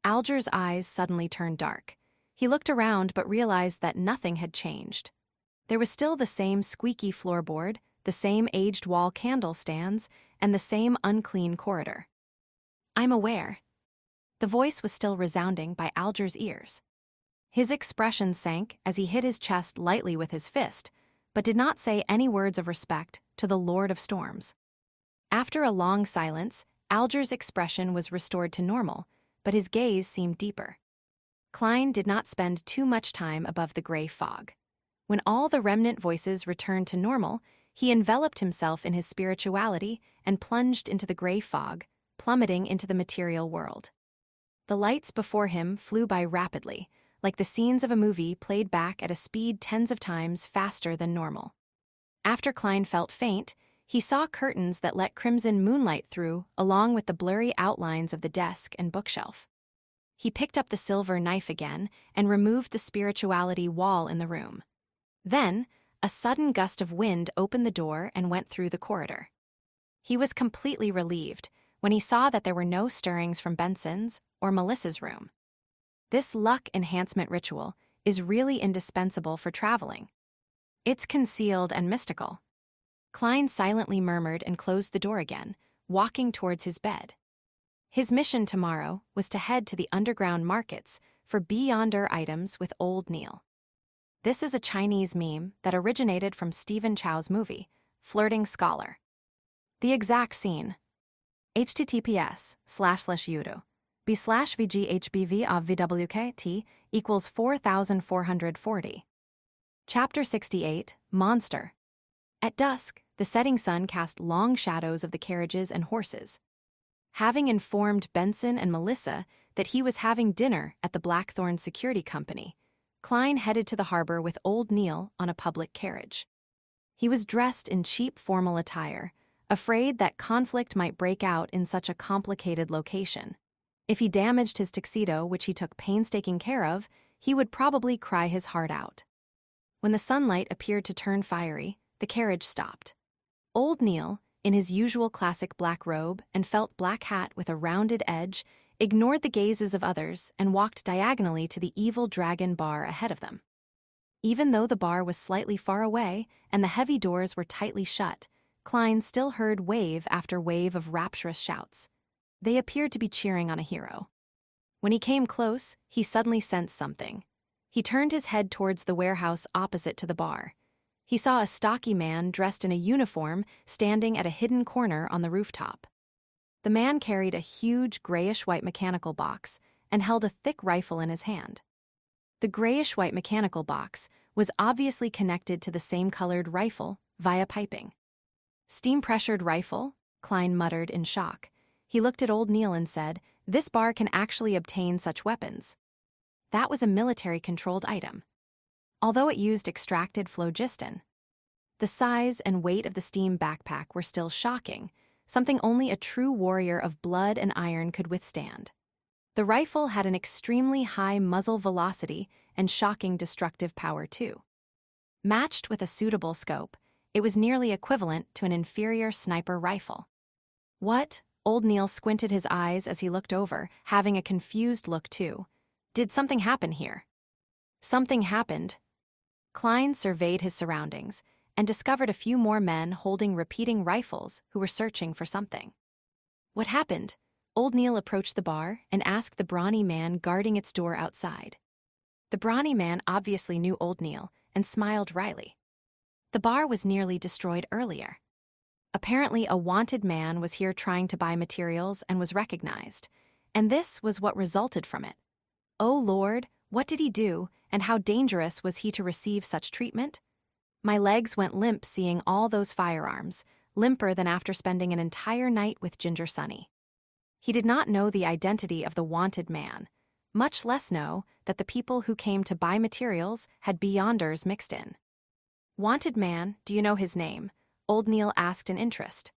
Alger's eyes suddenly turned dark. He looked around but realized that nothing had changed. There was still the same squeaky floorboard, the same aged wall candle stands, and the same unclean corridor. "I'm aware." The voice was still resounding by Alger's ears. His expression sank as he hit his chest lightly with his fist, but did not say any words of respect to the Lord of Storms. After a long silence, Alger's expression was restored to normal, but his gaze seemed deeper. Klein did not spend too much time above the gray fog. When all the remnant voices returned to normal, he enveloped himself in his spirituality and plunged into the gray fog, plummeting into the material world. The lights before him flew by rapidly, like the scenes of a movie played back at a speed tens of times faster than normal. After Klein felt faint, he saw curtains that let crimson moonlight through, along with the blurry outlines of the desk and bookshelf. He picked up the silver knife again and removed the spirituality wall in the room. Then, a sudden gust of wind opened the door and went through the corridor. He was completely relieved when he saw that there were no stirrings from Benson's or Melissa's room. This luck enhancement ritual is really indispensable for traveling. It's concealed and mystical. Klein silently murmured and closed the door again, walking towards his bed. His mission tomorrow was to head to the underground markets for beyonder items with Old Neil. This is a Chinese meme that originated from Stephen Chow's movie, Flirting Scholar. The exact scene: https://youtube b/vghbv of vwkt equals 4440. Chapter 68, Monster. At dusk, the setting sun cast long shadows of the carriages and horses. Having informed Benson and Melissa that he was having dinner at the Blackthorn Security Company, Klein headed to the harbor with Old Neil on a public carriage. He was dressed in cheap formal attire, afraid that conflict might break out in such a complicated location. If he damaged his tuxedo, which he took painstaking care of, he would probably cry his heart out. When the sunlight appeared to turn fiery, the carriage stopped. Old Neil, in his usual classic black robe and felt black hat with a rounded edge, ignored the gazes of others and walked diagonally to the Evil Dragon bar ahead of them. Even though the bar was slightly far away and the heavy doors were tightly shut, Klein still heard wave after wave of rapturous shouts. They appeared to be cheering on a hero. When he came close, he suddenly sensed something. He turned his head towards the warehouse opposite to the bar. He saw a stocky man dressed in a uniform standing at a hidden corner on the rooftop. The man carried a huge grayish-white mechanical box and held a thick rifle in his hand. The grayish-white mechanical box was obviously connected to the same colored rifle via piping. Steam-pressured rifle? Klein muttered in shock. He looked at old Neil and said, "This bar can actually obtain such weapons." That was a military-controlled item, although it used extracted phlogiston. The size and weight of the steam backpack were still shocking, something only a true warrior of blood and iron could withstand. The rifle had an extremely high muzzle velocity and shocking destructive power too. Matched with a suitable scope, it was nearly equivalent to an inferior sniper rifle. What? Old Neil squinted his eyes as he looked over, having a confused look too. Did something happen here? Something happened. Klein surveyed his surroundings and discovered a few more men holding repeating rifles who were searching for something. What happened? Old Neil approached the bar and asked the brawny man guarding its door outside. The brawny man obviously knew Old Neil and smiled wryly. The bar was nearly destroyed earlier. Apparently, a wanted man was here trying to buy materials and was recognized, and this was what resulted from it. Oh Lord, what did he do, and how dangerous was he to receive such treatment? My legs went limp seeing all those firearms, limper than after spending an entire night with Ginger Sunny. He did not know the identity of the wanted man, much less know that the people who came to buy materials had Beyonders mixed in. Wanted man, do you know his name? Old Neil asked in interest.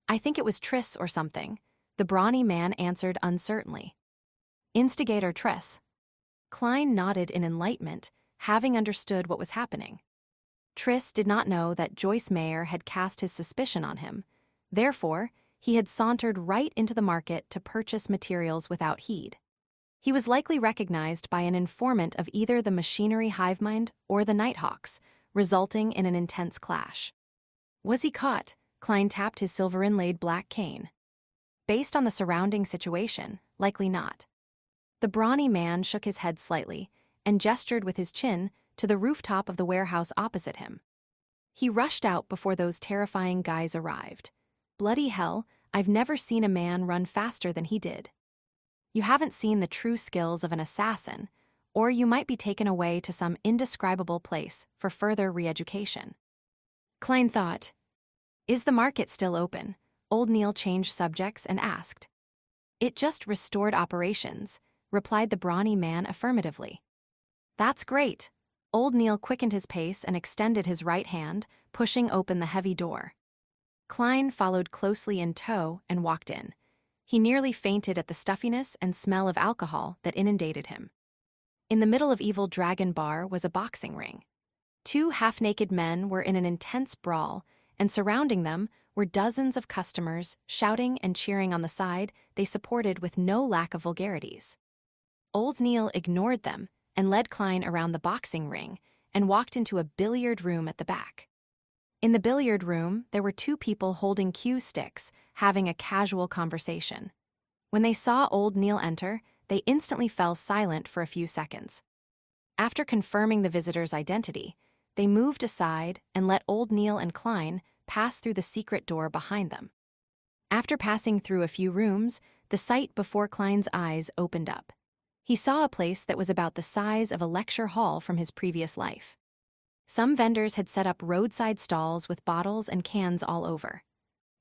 I think it was Triss or something, the brawny man answered uncertainly. Instigator Triss. Klein nodded in enlightenment, having understood what was happening. Triss did not know that Joyce Mayer had cast his suspicion on him. Therefore, he had sauntered right into the market to purchase materials without heed. He was likely recognized by an informant of either the machinery hivemind or the Nighthawks, resulting in an intense clash. Was he caught? Klein tapped his silver-inlaid black cane. Based on the surrounding situation, likely not. The brawny man shook his head slightly and gestured with his chin to the rooftop of the warehouse opposite him. He rushed out before those terrifying guys arrived. Bloody hell, I've never seen a man run faster than he did. You haven't seen the true skills of an assassin, or you might be taken away to some indescribable place for further re-education. Klein thought. Is the market still open? Old Neil changed subjects and asked. It just restored operations, replied the brawny man affirmatively. That's great. Old Neil quickened his pace and extended his right hand, pushing open the heavy door. Klein followed closely in tow and walked in. He nearly fainted at the stuffiness and smell of alcohol that inundated him. In the middle of Evil Dragon Bar was a boxing ring. Two half-naked men were in an intense brawl, and surrounding them were dozens of customers shouting and cheering on the side they supported with no lack of vulgarities. Old Neil ignored them and led Klein around the boxing ring and walked into a billiard room at the back. In the billiard room, there were two people holding cue sticks, having a casual conversation. When they saw Old Neil enter, they instantly fell silent for a few seconds. After confirming the visitor's identity, they moved aside and let Old Neil and Klein pass through the secret door behind them. After passing through a few rooms, the sight before Klein's eyes opened up. He saw a place that was about the size of a lecture hall from his previous life. Some vendors had set up roadside stalls with bottles and cans all over.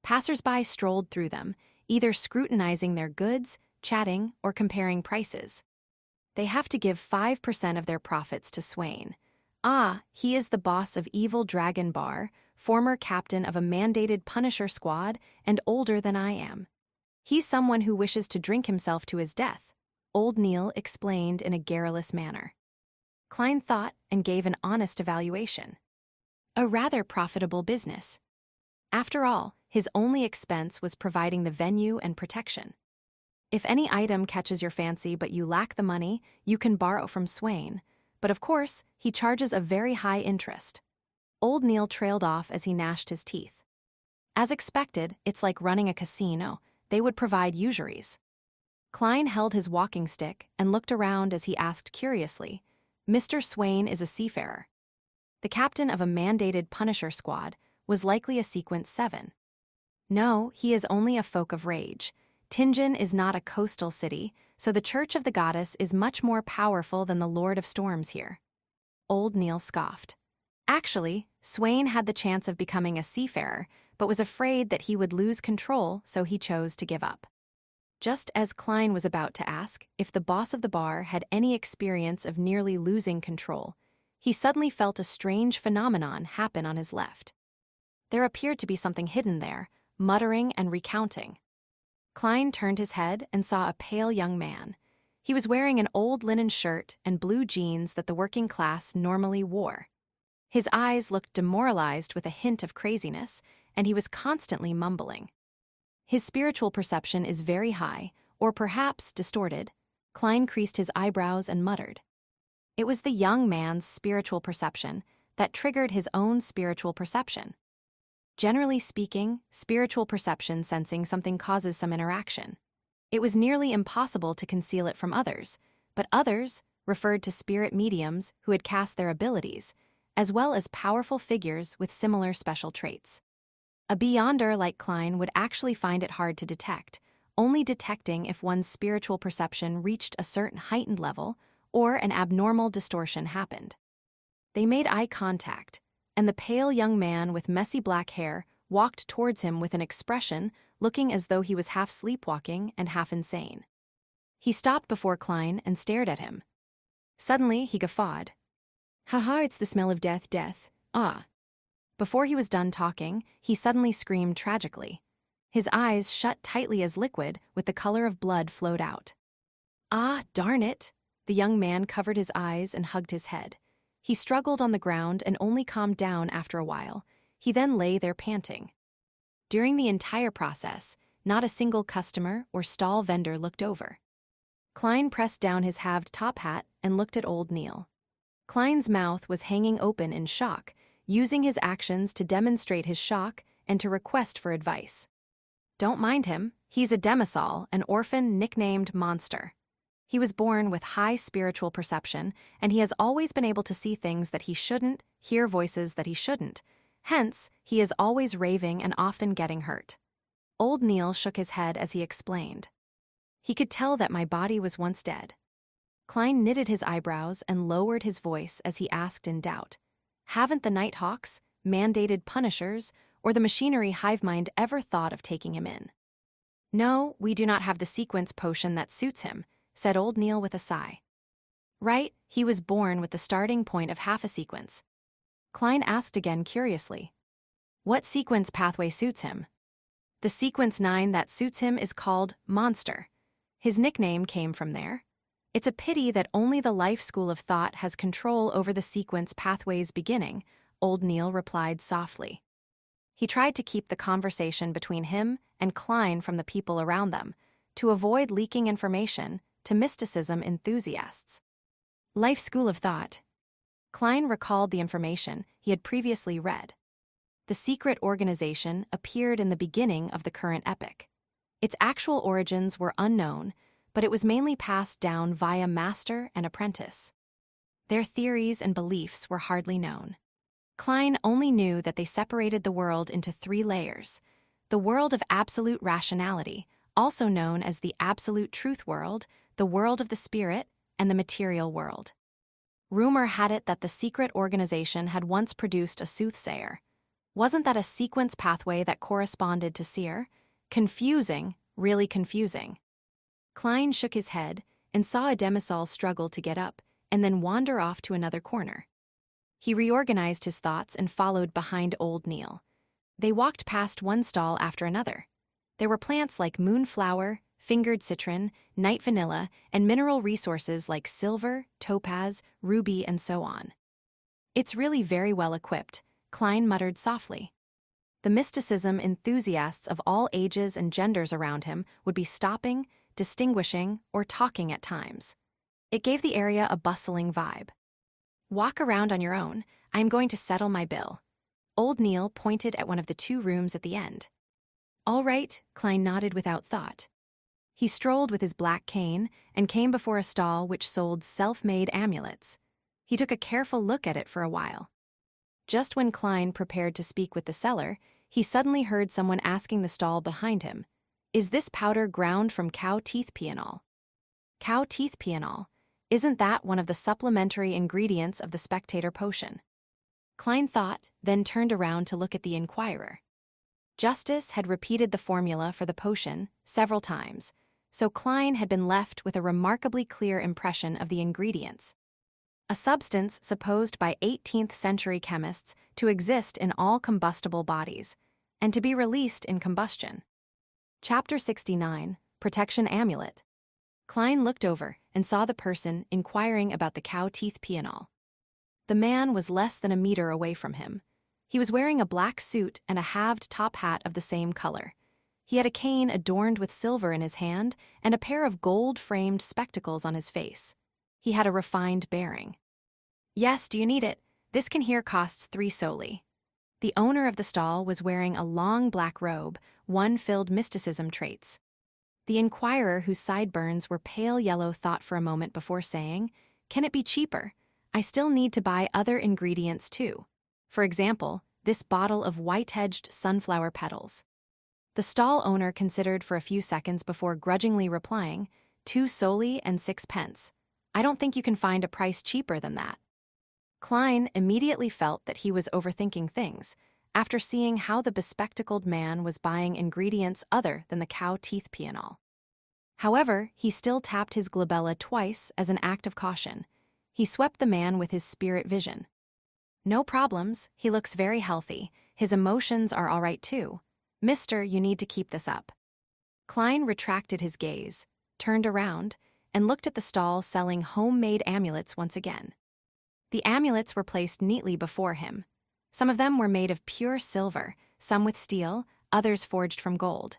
Passers-by strolled through them, either scrutinizing their goods, chatting, or comparing prices. They have to give 5% of their profits to Swain. Ah, he is the boss of Evil Dragon Bar, former captain of a mandated Punisher squad, and older than I am. He's someone who wishes to drink himself to his death, Old Neil explained in a garrulous manner. Klein thought and gave an honest evaluation. A rather profitable business. After all, his only expense was providing the venue and protection. If any item catches your fancy but you lack the money, you can borrow from Swain, but of course, he charges a very high interest. Old Neil trailed off as he gnashed his teeth. As expected, it's like running a casino. They would provide usuries. Klein held his walking stick and looked around as he asked curiously, Mr. Swain is a seafarer. The captain of a mandated Punisher squad was likely a Sequence 7. No, he is only a folk of rage. Tingen is not a coastal city, so the Church of the Goddess is much more powerful than the Lord of Storms here. Old Neil scoffed. Actually, Swain had the chance of becoming a seafarer, but was afraid that he would lose control, so he chose to give up. Just as Klein was about to ask if the boss of the bar had any experience of nearly losing control, he suddenly felt a strange phenomenon happen on his left. There appeared to be something hidden there, muttering and recounting. Klein turned his head and saw a pale young man. He was wearing an old linen shirt and blue jeans that the working class normally wore. His eyes looked demoralized with a hint of craziness, and he was constantly mumbling. His spiritual perception is very high, or perhaps distorted. Klein creased his eyebrows and muttered. It was the young man's spiritual perception that triggered his own spiritual perception. Generally speaking, spiritual perception sensing something causes some interaction. It was nearly impossible to conceal it from others, but others referred to spirit mediums who had cast their abilities, as well as powerful figures with similar special traits. A beyonder like Klein would actually find it hard to detect, only detecting if one's spiritual perception reached a certain heightened level or an abnormal distortion happened. They made eye contact, and the pale young man with messy black hair walked towards him with an expression looking as though he was half sleepwalking and half insane. He stopped before Klein and stared at him. Suddenly, he guffawed. "Ha-ha, it's the smell of death, death, ah." Before he was done talking, he suddenly screamed tragically. His eyes shut tightly as liquid with the color of blood flowed out. "Ah, darn it!" The young man covered his eyes and hugged his head. He struggled on the ground and only calmed down after a while. He then lay there panting. During the entire process, not a single customer or stall vendor looked over. Klein pressed down his halved top hat and looked at old Neil. Klein's mouth was hanging open in shock, using his actions to demonstrate his shock and to request for advice. "Don't mind him. He's a demisol, an orphan nicknamed Monster. He was born with high spiritual perception, and he has always been able to see things that he shouldn't, hear voices that he shouldn't. Hence, he is always raving and often getting hurt." Old Neil shook his head as he explained. "He could tell that my body was once dead." Klein knitted his eyebrows and lowered his voice as he asked in doubt, "Haven't the Nighthawks, mandated punishers, or the machinery hive mind ever thought of taking him in?" "No, we do not have the sequence potion that suits him," said old Neil with a sigh. "Right, he was born with the starting point of half a sequence." Klein asked again curiously, "What sequence pathway suits him?" "The sequence 9 that suits him is called Monster. His nickname came from there. It's a pity that only the life school of thought has control over the sequence pathway's beginning," old Neil replied softly. He tried to keep the conversation between him and Klein from the people around them, to avoid leaking information to mysticism enthusiasts. Life school of thought. Klein recalled the information he had previously read. The secret organization appeared in the beginning of the current epoch. Its actual origins were unknown, but it was mainly passed down via master and apprentice. Their theories and beliefs were hardly known. Klein only knew that they separated the world into 3 layers: the world of absolute rationality, also known as the absolute truth world, the world of the spirit, and the material world. Rumor had it that the secret organization had once produced a soothsayer. Wasn't that a sequence pathway that corresponded to seer? Confusing, really confusing. Klein shook his head and saw a demisol struggle to get up and then wander off to another corner. He reorganized his thoughts and followed behind old Neil. They walked past one stall after another. There were plants like moonflower, fingered citron, night vanilla, and mineral resources like silver, topaz, ruby, and so on. "It's really very well equipped," Klein muttered softly. The mysticism enthusiasts of all ages and genders around him would be stopping, distinguishing, or talking at times. It gave the area a bustling vibe. "Walk around on your own. I am going to settle my bill." Old Neil pointed at one of the 2 rooms at the end. "All right," Klein nodded without thought. He strolled with his black cane and came before a stall which sold self-made amulets. He took a careful look at it for a while. Just when Klein prepared to speak with the seller, he suddenly heard someone asking the stall behind him, "Is this powder ground from cow teeth pianol?" Cow teeth pianol. Isn't that one of the supplementary ingredients of the spectator potion? Klein thought, then turned around to look at the inquirer. Justice had repeated the formula for the potion several times, so Klein had been left with a remarkably clear impression of the ingredients. A substance supposed by 18th century chemists to exist in all combustible bodies, and to be released in combustion. Chapter 69, Protection Amulet. Klein looked over and saw the person inquiring about the cow teeth pianol. The man was less than a meter away from him. He was wearing a black suit and a halved top hat of the same color. He had a cane adorned with silver in his hand and a pair of gold-framed spectacles on his face. He had a refined bearing. "Yes, do you need it? This can here costs 3 soldi." The owner of the stall was wearing a long black robe, one filled mysticism traits. The inquirer, whose sideburns were pale yellow, thought for a moment before saying, "Can it be cheaper? I still need to buy other ingredients too. For example, this bottle of white-edged sunflower petals." The stall owner considered for a few seconds before grudgingly replying, 2 soldi and 6 pence. "I don't think you can find a price cheaper than that." Klein immediately felt that he was overthinking things, after seeing how the bespectacled man was buying ingredients other than the cow teeth pianol. However, he still tapped his glabella twice as an act of caution. He swept the man with his spirit vision. "No problems, he looks very healthy. His emotions are all right too. Mister, you need to keep this up." Klein retracted his gaze, turned around, and looked at the stall selling homemade amulets once again. The amulets were placed neatly before him. Some of them were made of pure silver, some with steel, others forged from gold.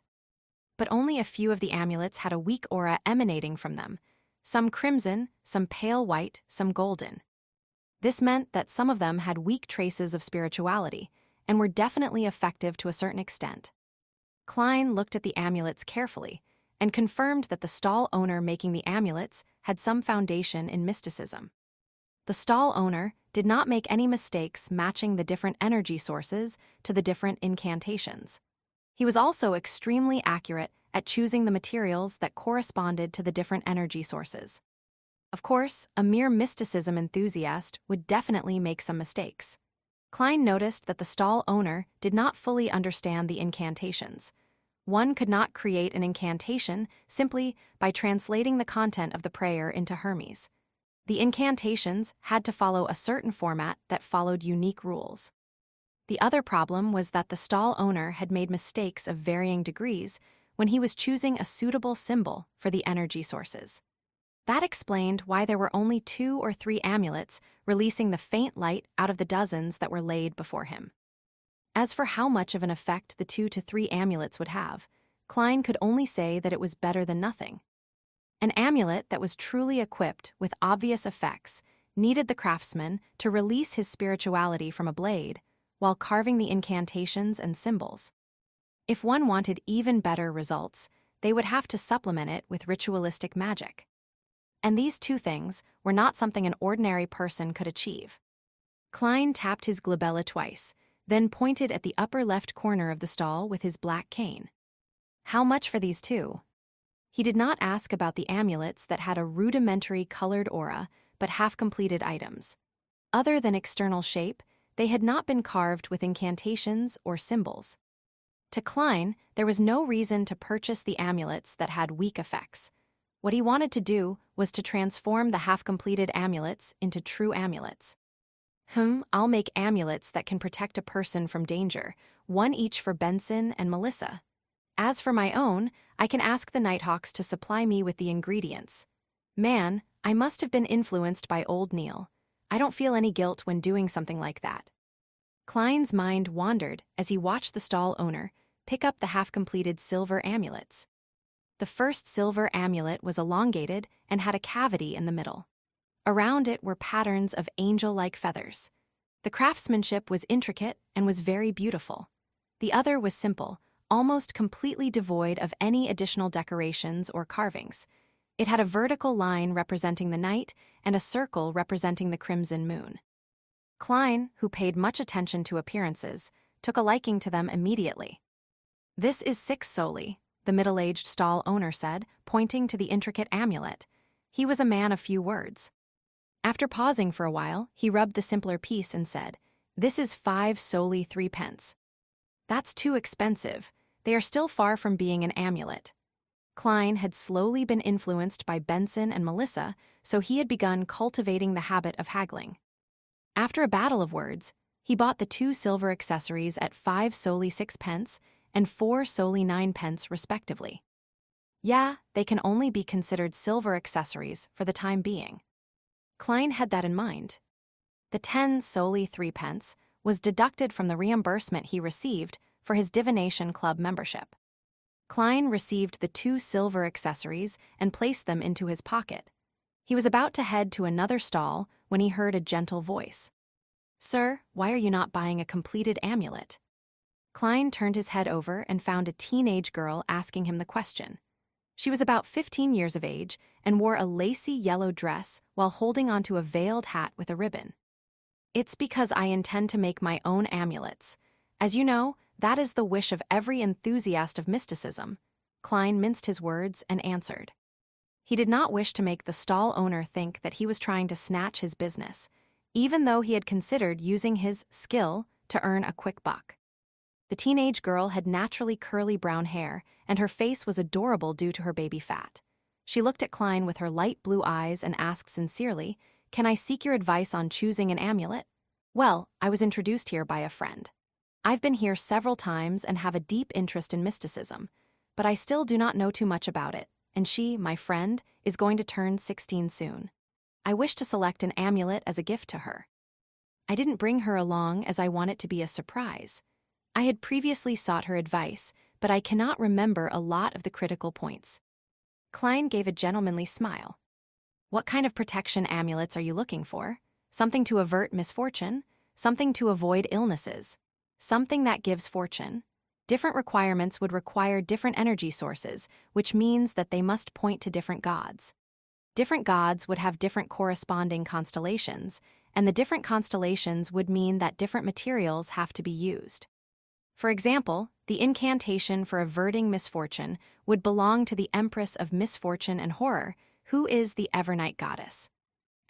But only a few of the amulets had a weak aura emanating from them, some crimson, some pale white, some golden. This meant that some of them had weak traces of spirituality, and were definitely effective to a certain extent. Klein looked at the amulets carefully, and confirmed that the stall owner making the amulets had some foundation in mysticism. The stall owner did not make any mistakes matching the different energy sources to the different incantations. He was also extremely accurate at choosing the materials that corresponded to the different energy sources. Of course, a mere mysticism enthusiast would definitely make some mistakes. Klein noticed that the stall owner did not fully understand the incantations. One could not create an incantation simply by translating the content of the prayer into Hermes. The incantations had to follow a certain format that followed unique rules. The other problem was that the stall owner had made mistakes of varying degrees when he was choosing a suitable symbol for the energy sources. That explained why there were only 2 or 3 amulets releasing the faint light out of the dozens that were laid before him. As for how much of an effect the 2 to 3 amulets would have, Klein could only say that it was better than nothing. An amulet that was truly equipped with obvious effects needed the craftsman to release his spirituality from a blade while carving the incantations and symbols. If one wanted even better results, they would have to supplement it with ritualistic magic. And these 2 things were not something an ordinary person could achieve. Klein tapped his glabella twice, then pointed at the upper left corner of the stall with his black cane. "How much for these 2? He did not ask about the amulets that had a rudimentary colored aura, but half-completed items. Other than external shape, they had not been carved with incantations or symbols. To Klein, there was no reason to purchase the amulets that had weak effects. What he wanted to do was to transform the half-completed amulets into true amulets. I'll make amulets that can protect a person from danger, 1 each for Benson and Melissa. As for my own, I can ask the Nighthawks to supply me with the ingredients. Man, I must have been influenced by old Neil. I don't feel any guilt when doing something like that." Klein's mind wandered as he watched the stall owner pick up the half-completed silver amulets. The first silver amulet was elongated and had a cavity in the middle. Around it were patterns of angel-like feathers. The craftsmanship was intricate and was very beautiful. The other was simple, almost completely devoid of any additional decorations or carvings. It had a vertical line representing the night and a circle representing the crimson moon. Klein, who paid much attention to appearances, took a liking to them immediately. "This is 6 soldi," the middle-aged stall owner said, pointing to the intricate amulet. He was a man of few words. After pausing for a while, he rubbed the simpler piece and said, "This is 5 soldi 3 pence." That's too expensive. They are still far from being an amulet. Klein had slowly been influenced by Benson and Melissa, so he had begun cultivating the habit of haggling. After a battle of words, he bought the 2 silver accessories at 5 solely 6 pence and 4 solely 9 pence respectively. Yeah, they can only be considered silver accessories for the time being. Klein had that in mind. The 10 solely 3 pence was deducted from the reimbursement he received for his divination club membership. Klein received the 2 silver accessories and placed them into his pocket. He was about to head to another stall when he heard a gentle voice. "Sir, why are you not buying a completed amulet?" Klein turned his head over and found a teenage girl asking him the question. She was about 15 years of age and wore a lacy yellow dress while holding onto a veiled hat with a ribbon. "It's because I intend to make my own amulets. As you know, that is the wish of every enthusiast of mysticism." Klein minced his words and answered. He did not wish to make the stall owner think that he was trying to snatch his business, even though he had considered using his skill to earn a quick buck. The teenage girl had naturally curly brown hair, and her face was adorable due to her baby fat. She looked at Klein with her light blue eyes and asked sincerely, "Can I seek your advice on choosing an amulet?" "Well, I was introduced here by a friend. I've been here several times and have a deep interest in mysticism, but I still do not know too much about it, and she, my friend, is going to turn 16 soon. I wish to select an amulet as a gift to her. I didn't bring her along as I want it to be a surprise. I had previously sought her advice, but I cannot remember a lot of the critical points." Klein gave a gentlemanly smile. "What kind of protection amulets are you looking for? Something to avert misfortune? Something to avoid illnesses? Something that gives fortune? Different requirements would require different energy sources, which means that they must point to different gods. Different gods would have different corresponding constellations, and the different constellations would mean that different materials have to be used. For example, the incantation for averting misfortune would belong to the Empress of Misfortune and Horror, who is the Evernight goddess.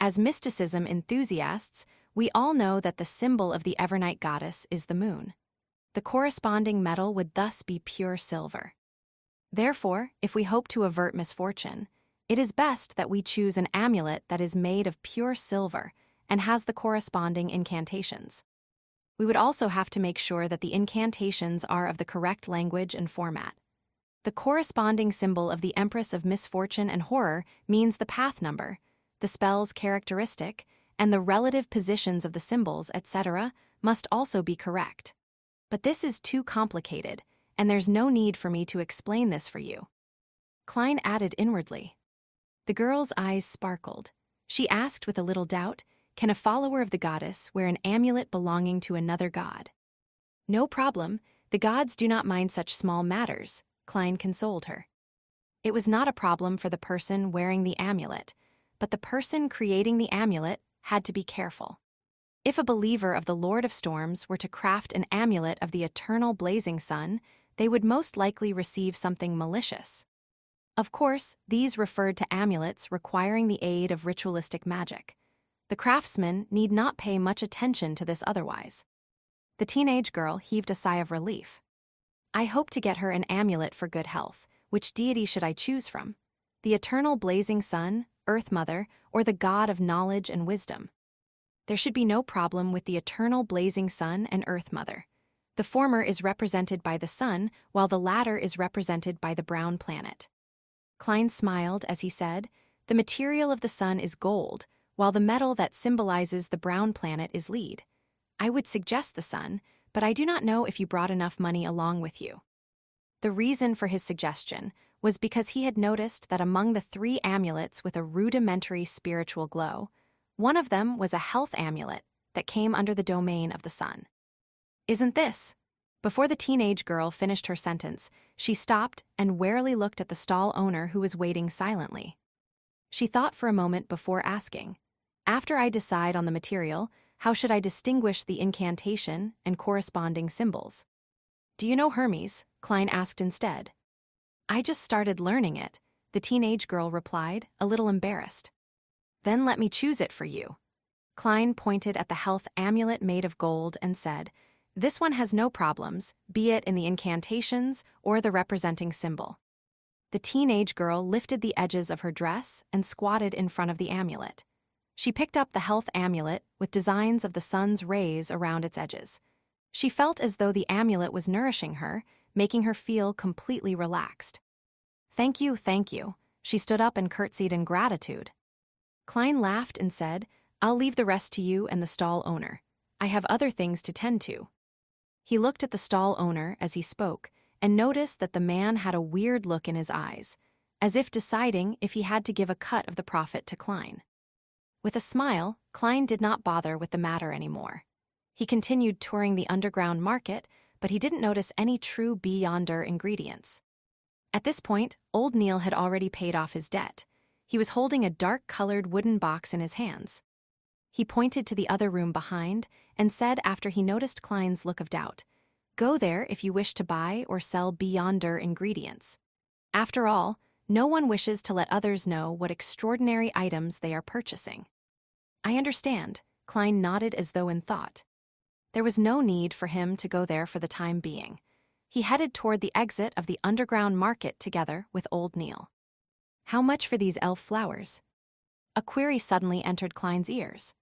As mysticism enthusiasts, we all know that the symbol of the Evernight goddess is the moon. The corresponding metal would thus be pure silver. Therefore, if we hope to avert misfortune, it is best that we choose an amulet that is made of pure silver and has the corresponding incantations. We would also have to make sure that the incantations are of the correct language and format. The corresponding symbol of the Empress of Misfortune and Horror means the path number, the spell's characteristic, and the relative positions of the symbols, etc., must also be correct. But this is too complicated, and there's no need for me to explain this for you." Klein added inwardly. The girl's eyes sparkled. She asked with a little doubt, "Can a follower of the goddess wear an amulet belonging to another god?" "No problem. The gods do not mind such small matters," Klein consoled her. It was not a problem for the person wearing the amulet, but the person creating the amulet had to be careful. If a believer of the Lord of Storms were to craft an amulet of the eternal blazing sun, they would most likely receive something malicious. Of course, these referred to amulets requiring the aid of ritualistic magic. The craftsman need not pay much attention to this otherwise. The teenage girl heaved a sigh of relief. "I hope to get her an amulet for good health. Which deity should I choose from? The eternal blazing sun, Earth Mother, or the god of knowledge and wisdom?" "There should be no problem with the eternal blazing sun and Earth Mother. The former is represented by the sun, while the latter is represented by the brown planet." Klein smiled as he said, "The material of the sun is gold, while the metal that symbolizes the brown planet is lead. I would suggest the sun, but I do not know if you brought enough money along with you." The reason for his suggestion was because he had noticed that among the 3 amulets with a rudimentary spiritual glow, one of them was a health amulet that came under the domain of the sun. "Isn't this?" Before the teenage girl finished her sentence, she stopped and warily looked at the stall owner who was waiting silently. She thought for a moment before asking, "After I decide on the material, how should I distinguish the incantation and corresponding symbols?" "Do you know Hermes?" Klein asked instead. "I just started learning it," the teenage girl replied, a little embarrassed. "Then let me choose it for you." Klein pointed at the health amulet made of gold and said, This one has no problems, be it in the incantations or the representing symbol. The teenage girl lifted the edges of her dress and squatted in front of the amulet. She picked up the health amulet with designs of the sun's rays around its edges. She felt as though the amulet was nourishing her, making her feel completely relaxed. Thank you, thank you. She stood up and curtsied in gratitude. Klein laughed and said, I'll leave the rest to you and the stall owner. I have other things to tend to. He looked at the stall owner as he spoke and noticed that the man had a weird look in his eyes, as if deciding if he had to give a cut of the profit to Klein. With a smile, Klein did not bother with the matter anymore. He continued touring the underground market, but he didn't notice any true beyonder ingredients. At this point, old Neil had already paid off his debt. He was holding a dark-colored wooden box in his hands. He pointed to the other room behind and said after he noticed Klein's look of doubt, Go there if you wish to buy or sell beyonder ingredients. After all, no one wishes to let others know what extraordinary items they are purchasing. I understand, Klein nodded as though in thought. There was no need for him to go there for the time being. He headed toward the exit of the underground market together with old Neil. How much for these elf flowers? A query suddenly entered Klein's ears.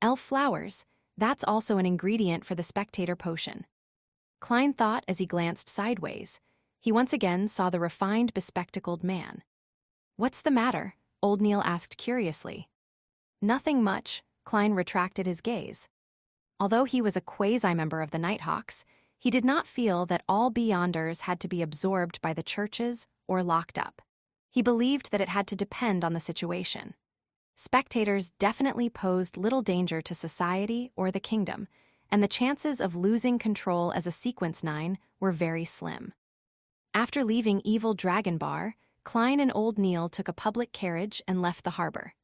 Elf flowers, that's also an ingredient for the spectator potion. Klein thought as he glanced sideways. He once again saw the refined, bespectacled man. What's the matter? Old Neil asked curiously. Nothing much, Klein retracted his gaze. Although he was a quasi-member of the Nighthawks, he did not feel that all beyonders had to be absorbed by the churches or locked up. He believed that it had to depend on the situation. Spectators definitely posed little danger to society or the kingdom, and the chances of losing control as a Sequence 9 were very slim. After leaving Evil Dragon Bar, Klein and old Neil took a public carriage and left the harbor.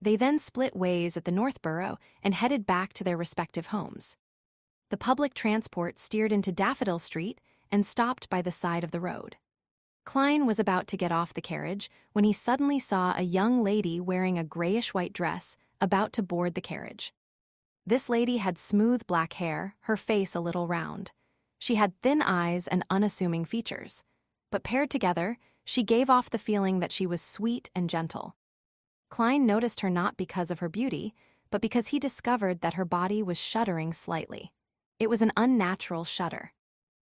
They then split ways at the Northborough and headed back to their respective homes. The public transport steered into Daffodil Street and stopped by the side of the road. Klein was about to get off the carriage when he suddenly saw a young lady wearing a grayish-white dress about to board the carriage. This lady had smooth black hair, her face a little round. She had thin eyes and unassuming features, but paired together, she gave off the feeling that she was sweet and gentle. Klein noticed her not because of her beauty, but because he discovered that her body was shuddering slightly. It was an unnatural shudder.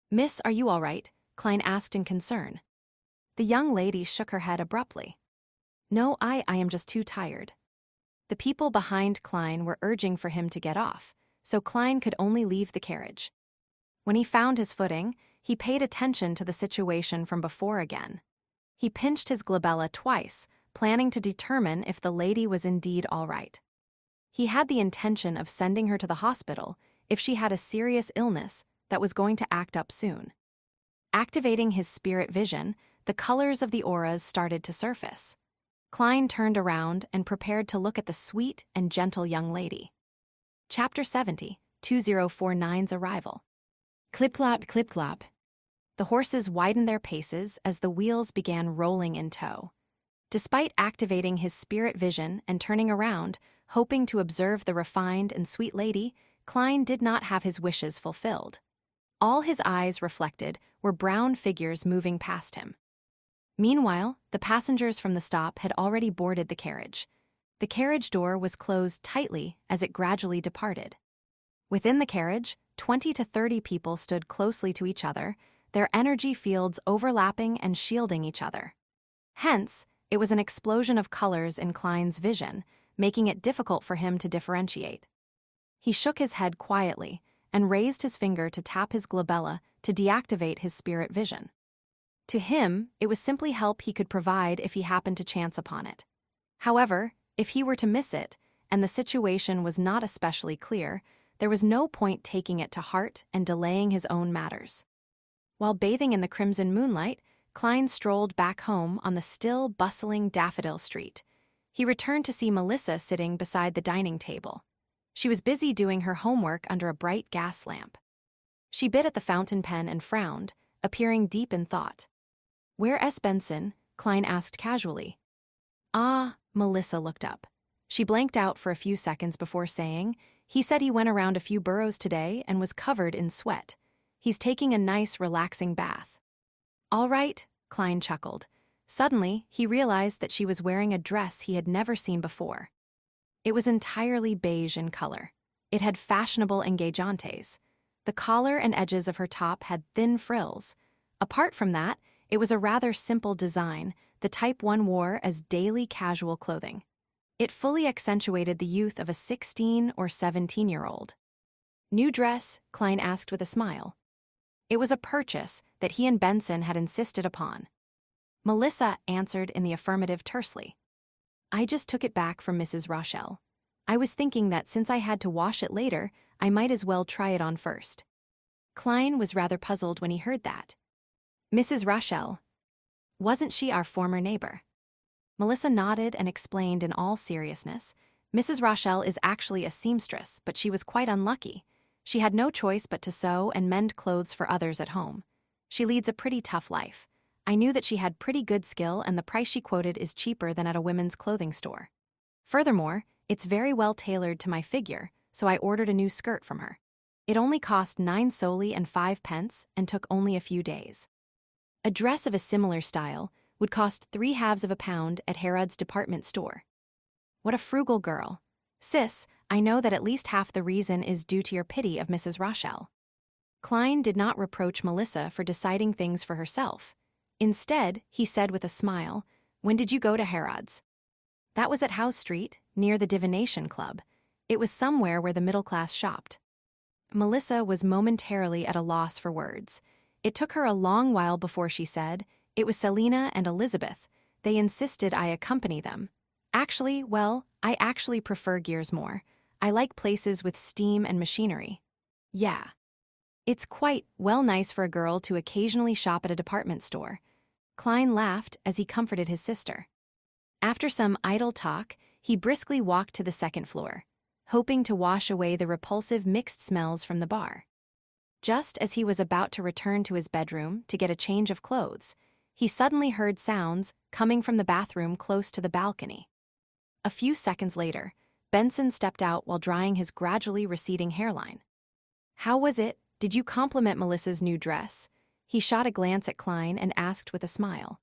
Miss, are you all right? Klein asked in concern. The young lady shook her head abruptly. No, I am just too tired. The people behind Klein were urging for him to get off, so Klein could only leave the carriage. When he found his footing, he paid attention to the situation from before again. He pinched his glabella twice, planning to determine if the lady was indeed all right. He had the intention of sending her to the hospital if she had a serious illness that was going to act up soon. Activating his spirit vision, the colors of the auras started to surface. Klein turned around and prepared to look at the sweet and gentle young lady. Chapter 70, 2049's Arrival. Clip-clop, clip-clop. The horses widened their paces as the wheels began rolling in tow. Despite activating his spirit vision and turning around, hoping to observe the refined and sweet lady, Klein did not have his wishes fulfilled. All his eyes reflected were brown figures moving past him. Meanwhile, the passengers from the stop had already boarded the carriage. The carriage door was closed tightly as it gradually departed. Within the carriage, 20 to 30 people stood closely to each other, their energy fields overlapping and shielding each other. Hence, it was an explosion of colors in Klein's vision, making it difficult for him to differentiate. He shook his head quietly and raised his finger to tap his glabella to deactivate his spirit vision. To him, it was simply help he could provide if he happened to chance upon it. However, if he were to miss it, and the situation was not especially clear, there was no point taking it to heart and delaying his own matters. While bathing in the crimson moonlight, Klein strolled back home on the still, bustling Daffodil Street. He returned to see Melissa sitting beside the dining table. She was busy doing her homework under a bright gas lamp. She bit at the fountain pen and frowned, appearing deep in thought. Where S. Benson? Klein asked casually. Ah, Melissa looked up. She blanked out for a few seconds before saying, "He said he went around a few boroughs today and was covered in sweat. He's taking a nice, relaxing bath." "All right," Klein chuckled. Suddenly, he realized that she was wearing a dress he had never seen before. It was entirely beige in color. It had fashionable engageantes. The collar and edges of her top had thin frills. Apart from that, it was a rather simple design, the type one wore as daily casual clothing. It fully accentuated the youth of a 16 or 17-year-old. "New dress?" Klein asked with a smile. It was a purchase that he and Benson had insisted upon. Melissa answered in the affirmative tersely. "I just took it back from Mrs. Rochelle. I was thinking that since I had to wash it later, I might as well try it on first." Klein was rather puzzled when he heard that. "Mrs. Rochelle, wasn't she our former neighbor?" Melissa nodded and explained in all seriousness. "Mrs. Rochelle is actually a seamstress, but she was quite unlucky. She had no choice but to sew and mend clothes for others at home. She leads a pretty tough life. I knew that she had pretty good skill, and the price she quoted is cheaper than at a women's clothing store. Furthermore, it's very well tailored to my figure, so I ordered a new skirt from her. It only cost 9 soldi and 5 pence and took only a few days. A dress of a similar style would cost 3/2 of a pound at Harrod's department store." "What a frugal girl. Sis, I know that at least half the reason is due to your pity of Mrs. Rochelle." Klein did not reproach Melissa for deciding things for herself. Instead, he said with a smile, "When did you go to Harrod's?" "That was at House Street, near the Divination Club. It was somewhere where the middle class shopped." Melissa was momentarily at a loss for words. It took her a long while before she said, "It was Selina and Elizabeth. They insisted I accompany them. Actually, well, I actually prefer Gears more. I like places with steam and machinery. Yeah. It's quite, well, nice for a girl to occasionally shop at a department store." Klein laughed as he comforted his sister. After some idle talk, he briskly walked to the second floor, hoping to wash away the repulsive mixed smells from the bar. Just as he was about to return to his bedroom to get a change of clothes, he suddenly heard sounds coming from the bathroom close to the balcony. A few seconds later, Benson stepped out while drying his gradually receding hairline. "How was it? Did you compliment Melissa's new dress?" He shot a glance at Klein and asked with a smile.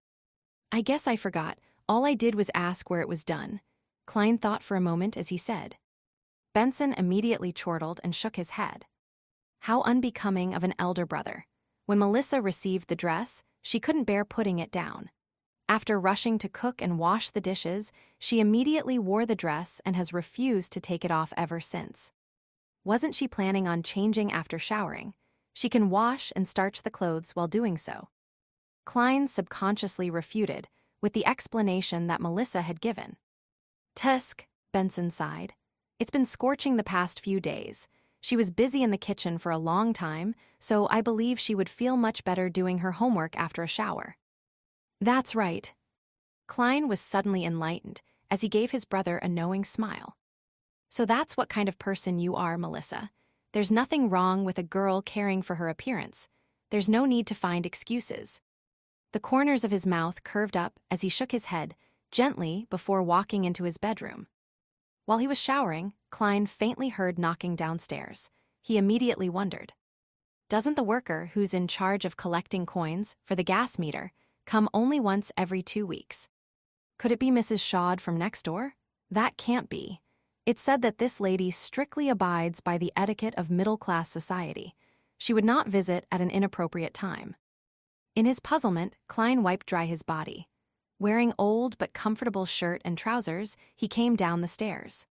"I guess I forgot. All I did was ask where it was done." Klein thought for a moment as he said. Benson immediately chortled and shook his head. How unbecoming of an elder brother. When Melissa received the dress, she couldn't bear putting it down. After rushing to cook and wash the dishes, she immediately wore the dress and has refused to take it off ever since. Wasn't she planning on changing after showering? She can wash and starch the clothes while doing so. Klein subconsciously refuted, with the explanation that Melissa had given. "Tusk," Benson sighed. "It's been scorching the past few days. She was busy in the kitchen for a long time, so I believe she would feel much better doing her homework after a shower." "That's right." Klein was suddenly enlightened as he gave his brother a knowing smile. "So that's what kind of person you are, Melissa. There's nothing wrong with a girl caring for her appearance. There's no need to find excuses." The corners of his mouth curved up as he shook his head, gently, before walking into his bedroom. While he was showering, Klein faintly heard knocking downstairs. He immediately wondered. Doesn't the worker who's in charge of collecting coins for the gas meter come only once every 2 weeks? Could it be Mrs. Shawd from next door? That can't be. It's said that this lady strictly abides by the etiquette of middle-class society. She would not visit at an inappropriate time. In his puzzlement, Klein wiped dry his body. Wearing old but comfortable shirt and trousers, he came down the stairs.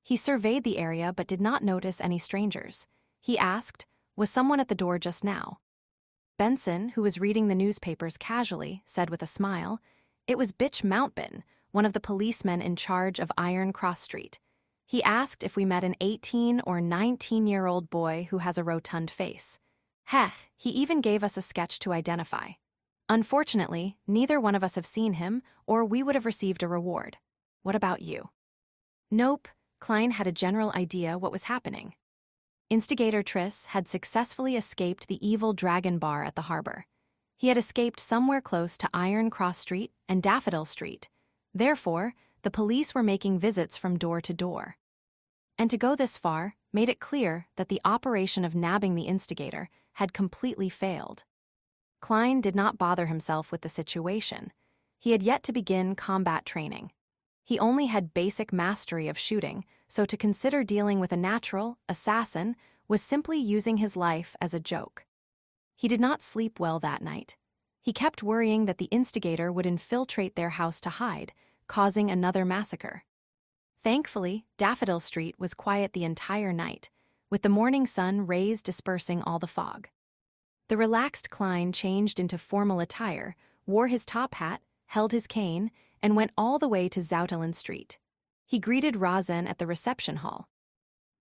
He surveyed the area but did not notice any strangers. He asked, "Was someone at the door just now?" Benson, who was reading the newspapers casually, said with a smile, "It was Bitch Mountbin, one of the policemen in charge of Iron Cross Street. He asked if we met an 18 or 19-year-old boy who has a rotund face. Heh, he even gave us a sketch to identify. Unfortunately, neither one of us have seen him, or we would have received a reward. What about you?" Nope, Klein had a general idea what was happening. Instigator Triss had successfully escaped the evil Dragon Bar at the harbor. He had escaped somewhere close to Iron Cross Street and Daffodil Street. Therefore, the police were making visits from door to door. And to go this far made it clear that the operation of nabbing the instigator had completely failed. Klein did not bother himself with the situation. He had yet to begin combat training. He only had basic mastery of shooting, so to consider dealing with a natural assassin was simply using his life as a joke. He did not sleep well that night. He kept worrying that the instigator would infiltrate their house to hide, causing another massacre. Thankfully, Daffodil Street was quiet the entire night, with the morning sun rays dispersing all the fog. The relaxed Klein changed into formal attire, wore his top hat, held his cane, and went all the way to Zoutelen Street. He greeted Rosen at the reception hall.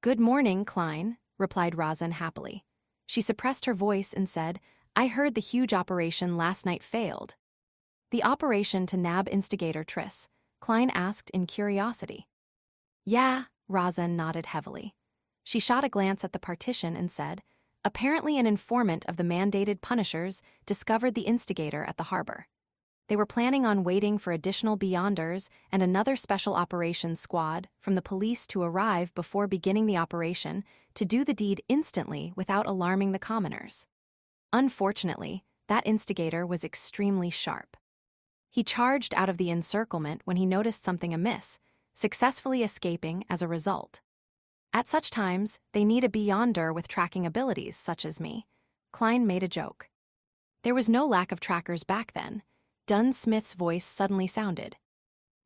"Good morning, Klein," replied Rosen happily. She suppressed her voice and said, "I heard the huge operation last night failed." "The operation to nab instigator Triss?" Klein asked in curiosity. "Yeah," Rosen nodded heavily. She shot a glance at the partition and said, "Apparently an informant of the mandated punishers discovered the instigator at the harbor. They were planning on waiting for additional Beyonders and another special operations squad from the police to arrive before beginning the operation to do the deed instantly without alarming the commoners. Unfortunately, that instigator was extremely sharp. He charged out of the encirclement when he noticed something amiss, successfully escaping as a result. At such times, they need a Beyonder with tracking abilities such as me." Klein made a joke. There was no lack of trackers back then. Dunn Smith's voice suddenly sounded.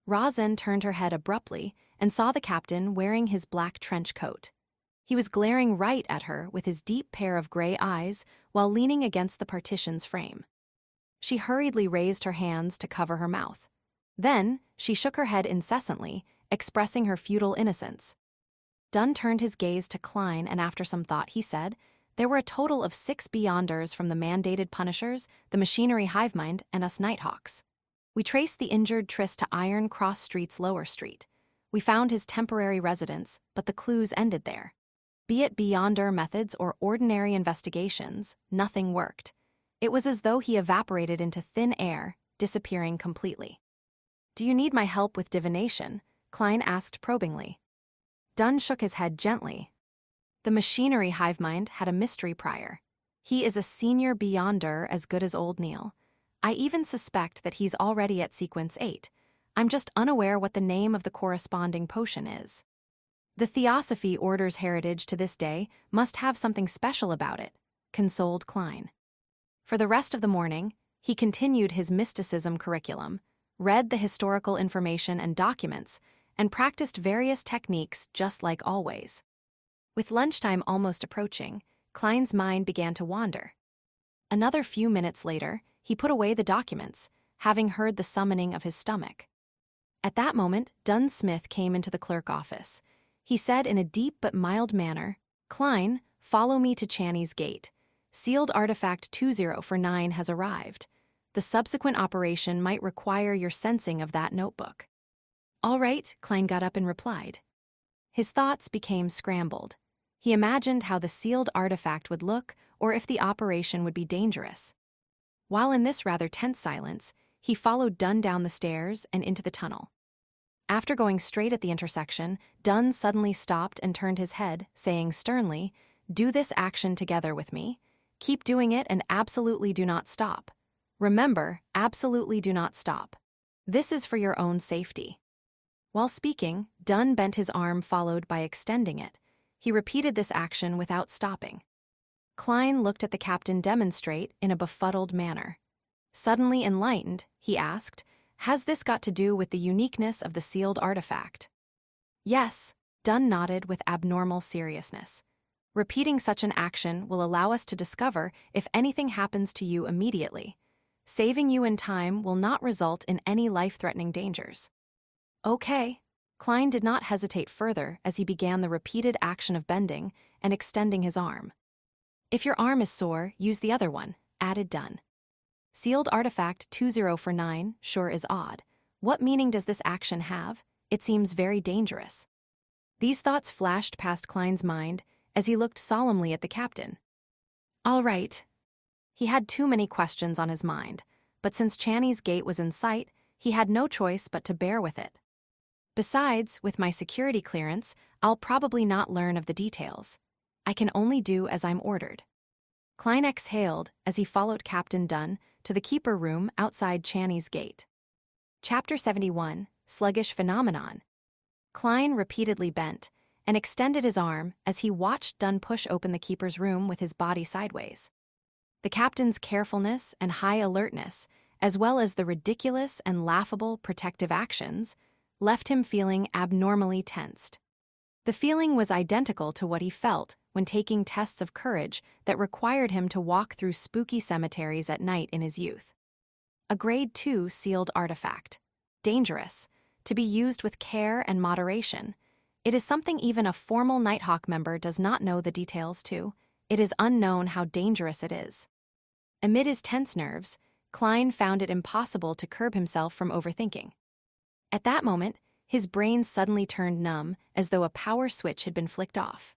Rosen turned her head abruptly and saw the captain wearing his black trench coat. He was glaring right at her with his deep pair of gray eyes while leaning against the partition's frame. She hurriedly raised her hands to cover her mouth. Then, she shook her head incessantly, expressing her futile innocence. Dunn turned his gaze to Klein and after some thought he said, "There were a total of 6 Beyonders from the mandated punishers, the machinery hivemind, and us Nighthawks. We traced the injured Triss to Iron Cross Street's lower street. We found his temporary residence, but the clues ended there. Be it Beyonder methods or ordinary investigations, nothing worked. It was as though he evaporated into thin air, disappearing completely." "Do you need my help with divination?" Klein asked probingly. Dunn shook his head gently. "The machinery hivemind had a mystery prior. He is a senior Beyonder as good as old Neil. I even suspect that he's already at Sequence 8. I'm just unaware what the name of the corresponding potion is. The Theosophy Order's heritage to this day must have something special about it," consoled Klein. For the rest of the morning, he continued his mysticism curriculum, read the historical information and documents, and practiced various techniques just like always. With lunchtime almost approaching, Klein's mind began to wander. Another few minutes later, he put away the documents, having heard the summoning of his stomach. At that moment, Dunn Smith came into the clerk office. He said in a deep but mild manner, "Klein, follow me to Channy's gate. Sealed artifact 2049 has arrived. The subsequent operation might require your sensing of that notebook." "All right," Klein got up and replied. His thoughts became scrambled. He imagined how the sealed artifact would look or if the operation would be dangerous. While in this rather tense silence, he followed Dunn down the stairs and into the tunnel. After going straight at the intersection, Dunn suddenly stopped and turned his head, saying sternly, "Do this action together with me. Keep doing it and absolutely do not stop. Remember, absolutely do not stop. This is for your own safety." While speaking, Dunn bent his arm followed by extending it. He repeated this action without stopping. Klein looked at the captain demonstrate in a befuddled manner. Suddenly enlightened, he asked, "Has this got to do with the uniqueness of the sealed artifact?" "Yes," Dunn nodded with abnormal seriousness. "Repeating such an action will allow us to discover if anything happens to you immediately. Saving you in time will not result in any life-threatening dangers." "Okay." Klein did not hesitate further as he began the repeated action of bending and extending his arm. "If your arm is sore, use the other one," added Dunn. "Sealed artifact 2049 sure is odd. What meaning does this action have? It seems very dangerous." These thoughts flashed past Klein's mind as he looked solemnly at the captain. "All right." He had too many questions on his mind, but since Channy's gate was in sight, he had no choice but to bear with it. Besides, with my security clearance, I'll probably not learn of the details. I can only do as I'm ordered. Klein exhaled as he followed Captain Dunn to the keeper room outside Channy's gate. Chapter 71, Sluggish Phenomenon. Klein repeatedly bent and extended his arm as he watched Dunn push open the keeper's room with his body sideways. The captain's carefulness and high alertness, as well as the ridiculous and laughable protective actions, left him feeling abnormally tensed. The feeling was identical to what he felt when taking tests of courage that required him to walk through spooky cemeteries at night in his youth. A Grade 2 sealed artifact. Dangerous. To be used with care and moderation. It is something even a formal Nighthawk member does not know the details to. It is unknown how dangerous it is. Amid his tense nerves, Klein found it impossible to curb himself from overthinking. At that moment, his brain suddenly turned numb as though a power switch had been flicked off.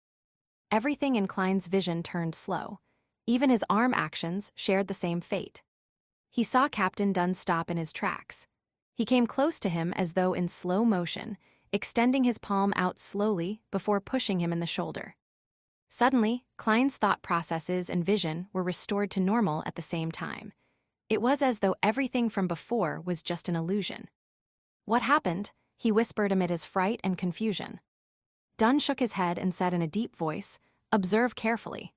Everything in Klein's vision turned slow. Even his arm actions shared the same fate. He saw Captain Dunn stop in his tracks. He came close to him as though in slow motion, extending his palm out slowly before pushing him in the shoulder. Suddenly, Klein's thought processes and vision were restored to normal at the same time. It was as though everything from before was just an illusion. "What happened?" he whispered amid his fright and confusion. Dunn shook his head and said in a deep voice, "Observe carefully."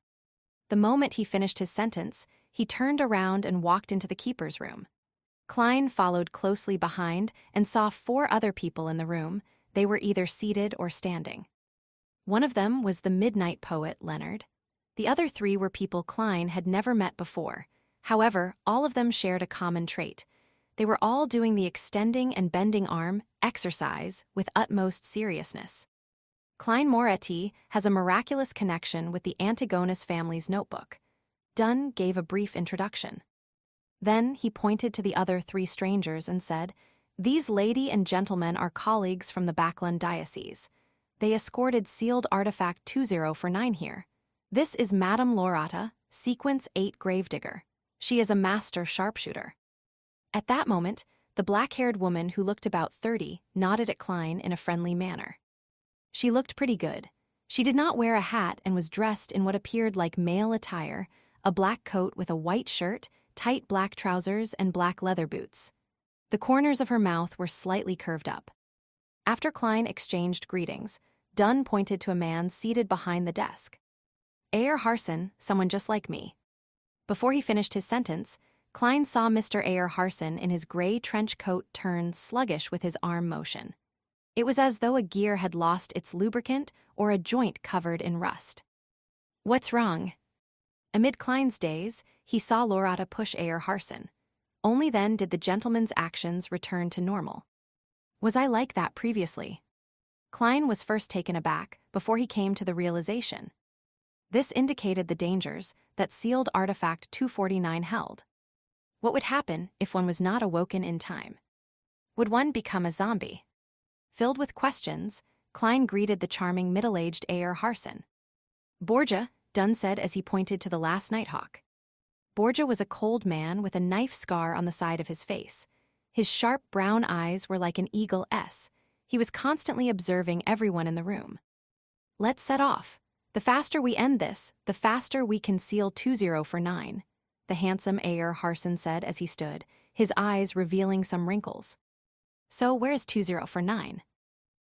The moment he finished his sentence, he turned around and walked into the keeper's room. Klein followed closely behind and saw 4 other people in the room. They were either seated or standing. One of them was the midnight poet, Leonard. The other 3 were people Klein had never met before. However, all of them shared a common trait. They were all doing the extending and bending arm exercise with utmost seriousness. Klein Moretti has a miraculous connection with the Antigonus family's notebook. Dunn gave a brief introduction. Then he pointed to the other 3 strangers and said, "These lady and gentlemen are colleagues from the Backland Diocese. They escorted sealed artifact 2049 here. This is Madame Lorata, Sequence 8 Gravedigger. She is a master sharpshooter." At that moment, the black-haired woman who looked about 30 nodded at Klein in a friendly manner. She looked pretty good. She did not wear a hat and was dressed in what appeared like male attire, a black coat with a white shirt, tight black trousers, and black leather boots. The corners of her mouth were slightly curved up. After Klein exchanged greetings, Dunn pointed to a man seated behind the desk. "Ayer Harson, someone just like me." Before he finished his sentence, Klein saw Mr. Ayer Harson in his gray trench coat turn sluggish with his arm motion. It was as though a gear had lost its lubricant or a joint covered in rust. "What's wrong?" Amid Klein's daze, he saw Lorata push Ayer Harson. Only then did the gentleman's actions return to normal. "Was I like that previously?" Klein was first taken aback before he came to the realization. This indicated the dangers that sealed artifact 249 held. What would happen if one was not awoken in time? Would one become a zombie? Filled with questions, Klein greeted the charming middle-aged Ayer Harson. "Borgia," Dunn said as he pointed to the last Nighthawk. Borgia was a cold man with a knife scar on the side of his face. His sharp brown eyes were like an eagle S. He was constantly observing everyone in the room. "Let's set off. The faster we end this, the faster we can seal 2049, the handsome Ayer Harson said as he stood, his eyes revealing some wrinkles. "So where's 2049?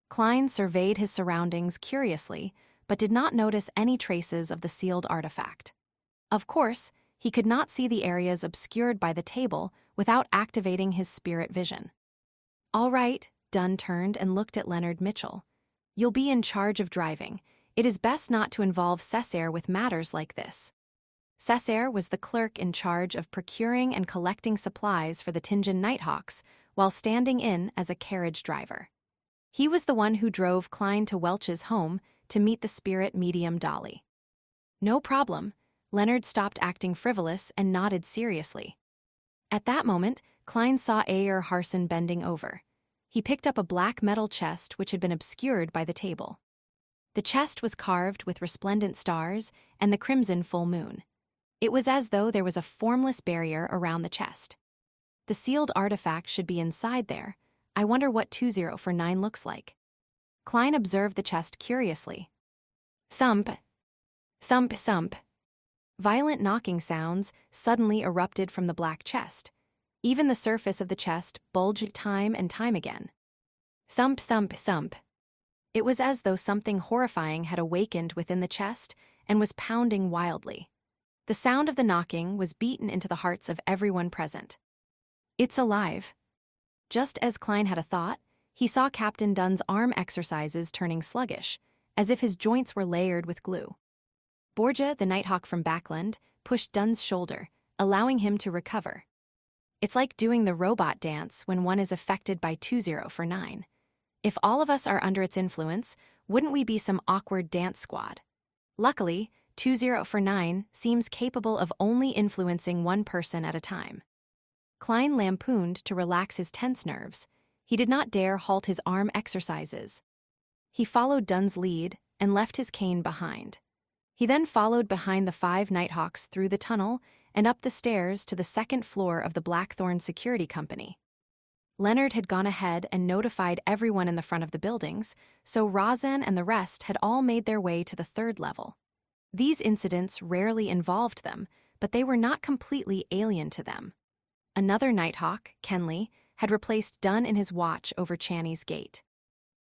Klein surveyed his surroundings curiously, but did not notice any traces of the sealed artifact. Of course, he could not see the areas obscured by the table without activating his spirit vision. "All right," Dunn turned and looked at Leonard Mitchell. "You'll be in charge of driving. It is best not to involve Cessair with matters like this." Cessair was the clerk in charge of procuring and collecting supplies for the Tingen Nighthawks while standing in as a carriage driver. He was the one who drove Klein to Welch's home to meet the spirit medium Dolly. "No problem." Leonard stopped acting frivolous and nodded seriously. At that moment, Klein saw Ayer Harson bending over. He picked up a black metal chest which had been obscured by the table. The chest was carved with resplendent stars and the crimson full moon. It was as though there was a formless barrier around the chest. The sealed artifact should be inside there. I wonder what 2049 looks like. Klein observed the chest curiously. Thump. Thump, thump. Violent knocking sounds suddenly erupted from the black chest. Even the surface of the chest bulged time and time again. Thump, thump, thump. It was as though something horrifying had awakened within the chest and was pounding wildly. The sound of the knocking was beaten into the hearts of everyone present. It's alive. Just as Klein had a thought, he saw Captain Dunn's arm exercises turning sluggish, as if his joints were layered with glue. Borgia, the Nighthawk from Backland, pushed Dunn's shoulder, allowing him to recover. It's like doing the robot dance when one is affected by 2049. If all of us are under its influence, wouldn't we be some awkward dance squad? Luckily, 2049 seems capable of only influencing one person at a time. Klein lampooned to relax his tense nerves. He did not dare halt his arm exercises. He followed Dunn's lead and left his cane behind. He then followed behind the 5 Nighthawks through the tunnel and up the stairs to the second floor of the Blackthorn Security Company. Leonard had gone ahead and notified everyone in the front of the buildings, so Razan and the rest had all made their way to the 3rd level. These incidents rarely involved them, but they were not completely alien to them. Another Nighthawk, Kenley, had replaced Dunn in his watch over Channy's gate.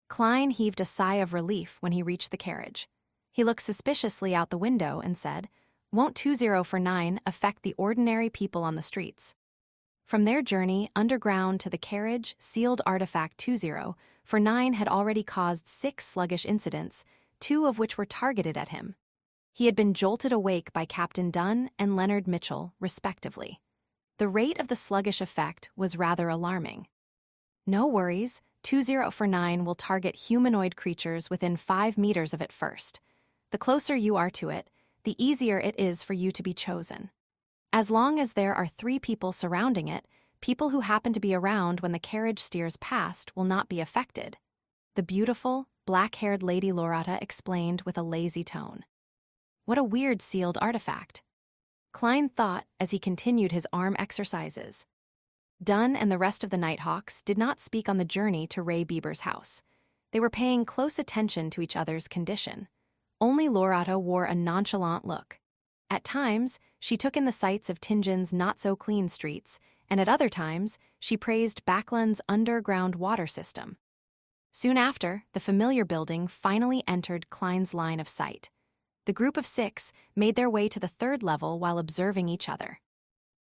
Klein heaved a sigh of relief when he reached the carriage. He looked suspiciously out the window and said, "Won't 2049 affect the ordinary people on the streets?" From their journey underground to the carriage, sealed artifact 2049 had already caused 6 sluggish incidents, 2 of which were targeted at him. He had been jolted awake by Captain Dunn and Leonard Mitchell, respectively. The rate of the sluggish effect was rather alarming. No worries, 2049 will target humanoid creatures within 5 meters of it first. The closer you are to it, the easier it is for you to be chosen. As long as there are 3 people surrounding it, people who happen to be around when the carriage steers past will not be affected. The beautiful, black-haired Lady Lorata explained with a lazy tone. What a weird sealed artifact. Klein thought as he continued his arm exercises. Dunn and the rest of the Nighthawks did not speak on the journey to Ray Bieber's house. They were paying close attention to each other's condition. Only Lorata wore a nonchalant look. At times, she took in the sights of Tingin's not-so-clean streets, and at other times, she praised Backland's underground water system. Soon after, the familiar building finally entered Klein's line of sight. The group of 6 made their way to the 3rd level while observing each other.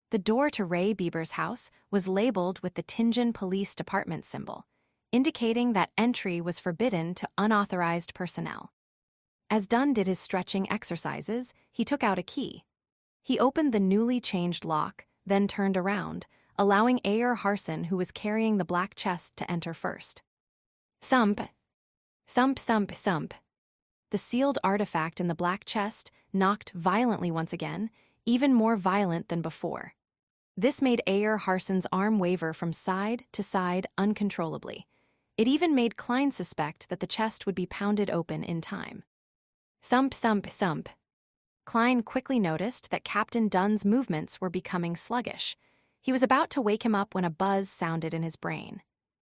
The door to Ray Bieber's house was labeled with the Tingen Police Department symbol, indicating that entry was forbidden to unauthorized personnel. As Dunn did his stretching exercises, he took out a key. He opened the newly changed lock, then turned around, allowing Ayer Harson, who was carrying the black chest, to enter first. Thump. Thump, thump, thump. The sealed artifact in the black chest knocked violently once again, even more violent than before. This made Ayer Harson's arm waver from side to side uncontrollably. It even made Klein suspect that the chest would be pounded open in time. Thump, thump, thump. Klein quickly noticed that Captain Dunn's movements were becoming sluggish. He was about to wake him up when a buzz sounded in his brain.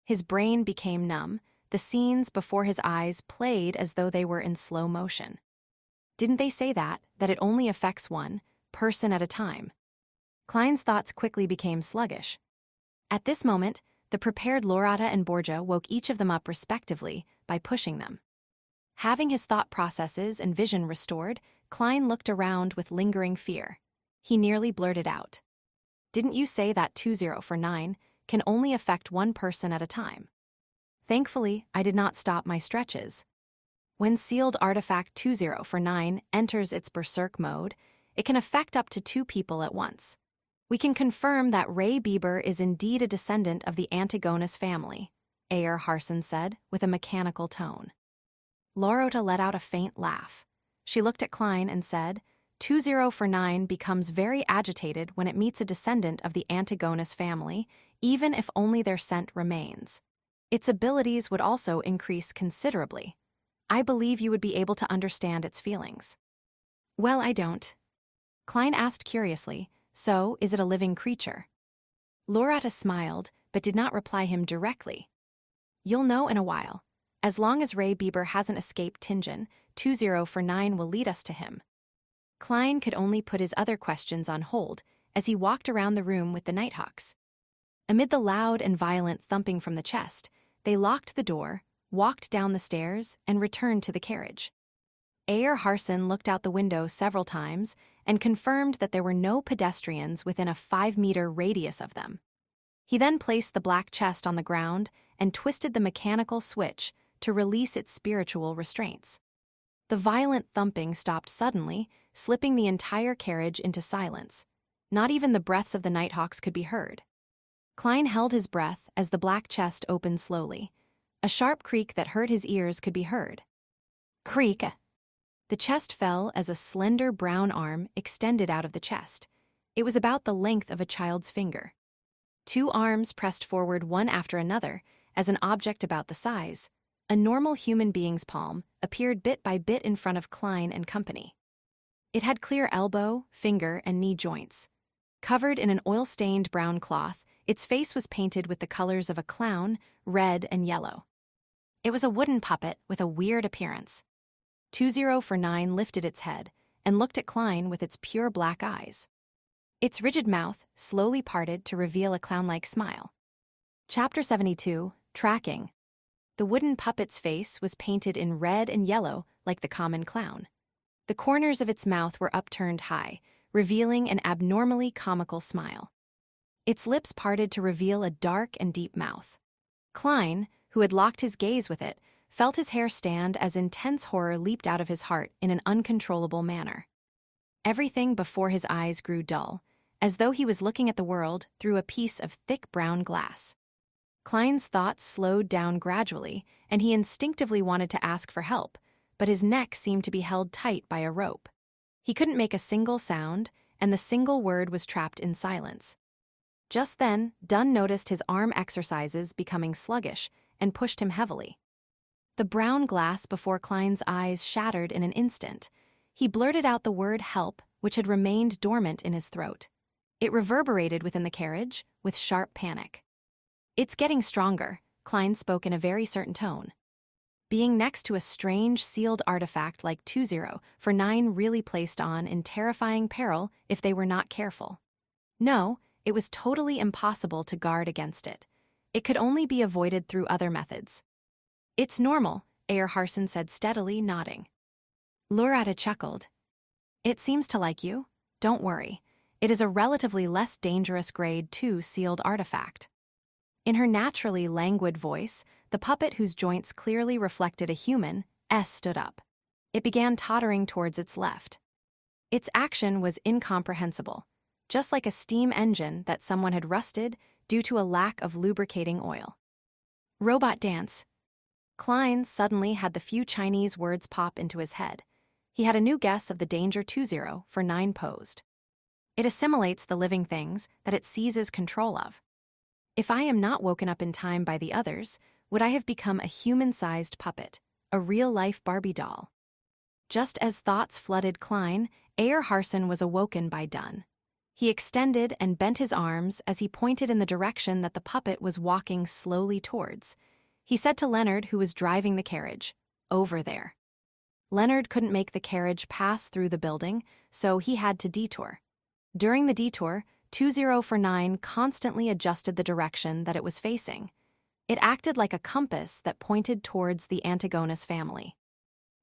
His brain became numb. The scenes before his eyes played as though they were in slow motion. Didn't they say that it only affects one person at a time? Klein's thoughts quickly became sluggish. At this moment, the prepared Lorata and Borgia woke each of them up respectively by pushing them. Having his thought processes and vision restored, Klein looked around with lingering fear. He nearly blurted out, "Didn't you say that 2049 can only affect one person at a time?" Thankfully, I did not stop my stretches. When sealed artifact 2049 enters its berserk mode, it can affect up to 2 people at once. We can confirm that Ray Bieber is indeed a descendant of the Antigonus family, Ayer Harson said with a mechanical tone. Lorota let out a faint laugh. She looked at Klein and said, 2049 becomes very agitated when it meets a descendant of the Antigonus family, even if only their scent remains. Its abilities would also increase considerably. I believe you would be able to understand its feelings. Well, I don't. Klein asked curiously, so is it a living creature? Loretta smiled, but did not reply him directly. You'll know in a while. As long as Ray Bieber hasn't escaped Tingen, 2049 will lead us to him. Klein could only put his other questions on hold as he walked around the room with the Nighthawks. Amid the loud and violent thumping from the chest, they locked the door, walked down the stairs, and returned to the carriage. Ayer Harson looked out the window several times and confirmed that there were no pedestrians within a 5-meter radius of them. He then placed the black chest on the ground and twisted the mechanical switch to release its spiritual restraints. The violent thumping stopped suddenly, slipping the entire carriage into silence. Not even the breaths of the Nighthawks could be heard. Klein held his breath as the black chest opened slowly. A sharp creak that hurt his ears could be heard. Creak! The chest fell as a slender brown arm extended out of the chest. It was about the length of a child's finger. 2 arms pressed forward one after another as an object about the size, a normal human being's palm, appeared bit by bit in front of Klein and company. It had clear elbow, finger, and knee joints. Covered in an oil-stained brown cloth, its face was painted with the colors of a clown, red and yellow. It was a wooden puppet with a weird appearance. 2049 lifted its head and looked at Klein with its pure black eyes. Its rigid mouth slowly parted to reveal a clown-like smile. Chapter 72, Tracking. The wooden puppet's face was painted in red and yellow like the common clown. The corners of its mouth were upturned high, revealing an abnormally comical smile. Its lips parted to reveal a dark and deep mouth. Klein, who had locked his gaze with it, felt his hair stand as intense horror leaped out of his heart in an uncontrollable manner. Everything before his eyes grew dull, as though he was looking at the world through a piece of thick brown glass. Klein's thoughts slowed down gradually, and he instinctively wanted to ask for help, but his neck seemed to be held tight by a rope. He couldn't make a single sound, and the single word was trapped in silence. Just then, Dunn noticed his arm exercises becoming sluggish and pushed him heavily. The brown glass before Klein's eyes shattered in an instant. He blurted out the word help, which had remained dormant in his throat. It reverberated within the carriage with sharp panic. It's getting stronger, Klein spoke in a very certain tone. Being next to a strange sealed artifact like 2049 really placed on in terrifying peril if they were not careful. No, it was totally impossible to guard against it. It could only be avoided through other methods. It's normal, Ayer Harson said steadily, nodding. Loretta chuckled. It seems to like you. Don't worry. It is a relatively less dangerous grade 2 sealed artifact. In her naturally languid voice, the puppet whose joints clearly reflected a human, stood up. It began tottering towards its left. Its action was incomprehensible, just like a steam engine that someone had rusted due to a lack of lubricating oil. Robot dance. Klein suddenly had the few Chinese words pop into his head. He had a new guess of the danger 2049 posed. It assimilates the living things that it seizes control of. If I am not woken up in time by the others, would I have become a human-sized puppet, a real-life Barbie doll? Just as thoughts flooded Klein, Ayer Harson was awoken by Dunn. He extended and bent his arms as he pointed in the direction that the puppet was walking slowly towards. He said to Leonard, who was driving the carriage, "Over there." Leonard couldn't make the carriage pass through the building, so he had to detour. During the detour, 2049 constantly adjusted the direction that it was facing. It acted like a compass that pointed towards the Antigonus family.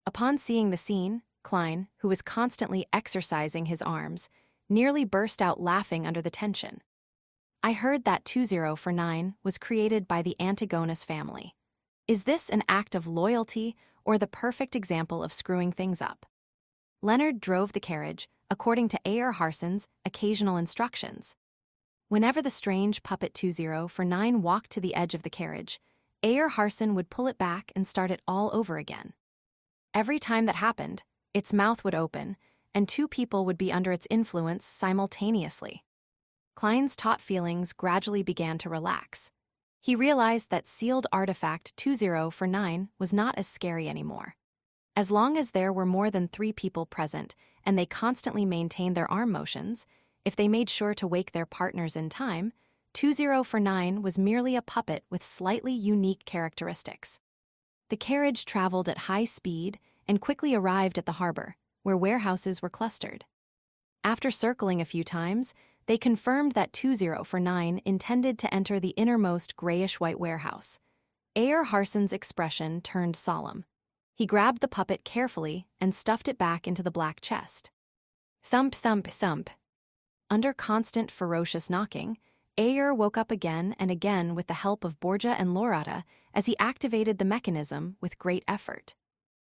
Upon seeing the scene, Klein, who was constantly exercising his arms, nearly burst out laughing under the tension. I heard that 2049 was created by the Antigonus family. Is this an act of loyalty or the perfect example of screwing things up? Leonard drove the carriage according to Ayer Harson's occasional instructions. Whenever the strange puppet 2049 walked to the edge of the carriage, Ayer Harson would pull it back and start it all over again. Every time that happened, its mouth would open, and 2 people would be under its influence simultaneously. Klein's taut feelings gradually began to relax. He realized that sealed artifact 2049 was not as scary anymore. As long as there were more than 3 people present and they constantly maintained their arm motions, if they made sure to wake their partners in time, 2049 was merely a puppet with slightly unique characteristics. The carriage traveled at high speed and quickly arrived at the harbor, where warehouses were clustered. After circling a few times, they confirmed that 2049 intended to enter the innermost grayish-white warehouse. Ayer Harson's expression turned solemn. He grabbed the puppet carefully and stuffed it back into the black chest. Thump, thump, thump. Under constant ferocious knocking, Ayer woke up again and again with the help of Borgia and Lorata as he activated the mechanism with great effort.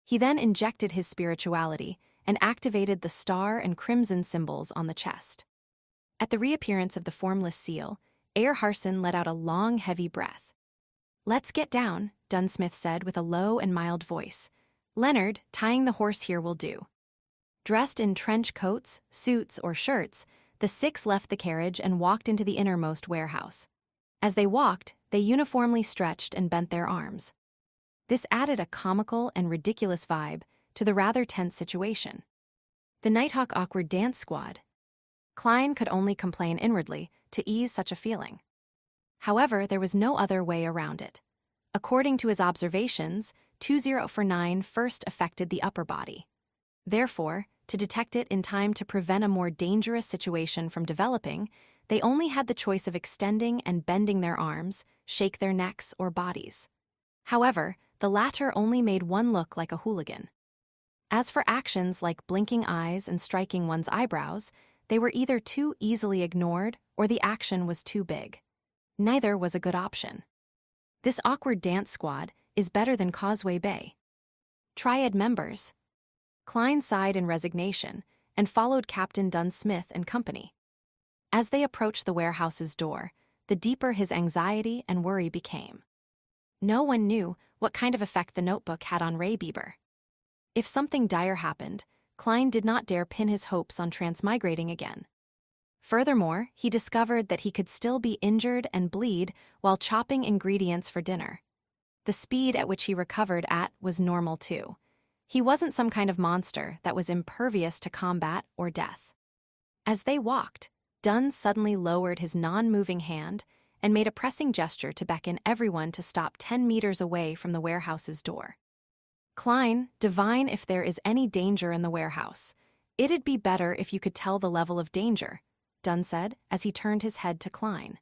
He then injected his spirituality and activated the star and crimson symbols on the chest. At the reappearance of the formless seal, Ayer Harson let out a long, heavy breath. "Let's get down," Dunsmith said with a low and mild voice. "Leonard, tying the horse here will do." Dressed in trench coats, suits, or shirts, the six left the carriage and walked into the innermost warehouse. As they walked, they uniformly stretched and bent their arms. This added a comical and ridiculous vibe to the rather tense situation. The Nighthawk awkward dance squad. Klein could only complain inwardly to ease such a feeling. However, there was no other way around it. According to his observations, 2049 first affected the upper body. Therefore, to detect it in time to prevent a more dangerous situation from developing, they only had the choice of extending and bending their arms, shake their necks or bodies. However, the latter only made one look like a hooligan. As for actions like blinking eyes and striking one's eyebrows, they were either too easily ignored or the action was too big. Neither was a good option. This awkward dance squad is better than Causeway Bay. Triad members. Klein sighed in resignation and followed Captain Dunsmith and company. As they approached the warehouse's door, the deeper his anxiety and worry became. No one knew what kind of effect the notebook had on Ray Bieber. If something dire happened, Klein did not dare pin his hopes on transmigrating again. Furthermore, he discovered that he could still be injured and bleed while chopping ingredients for dinner. The speed at which he recovered was normal too. He wasn't some kind of monster that was impervious to combat or death. As they walked, Dunn suddenly lowered his non-moving hand and made a pressing gesture to beckon everyone to stop 10 meters away from the warehouse's door. "Klein, divine if there is any danger in the warehouse. It'd be better if you could tell the level of danger," Dunn said as he turned his head to Klein.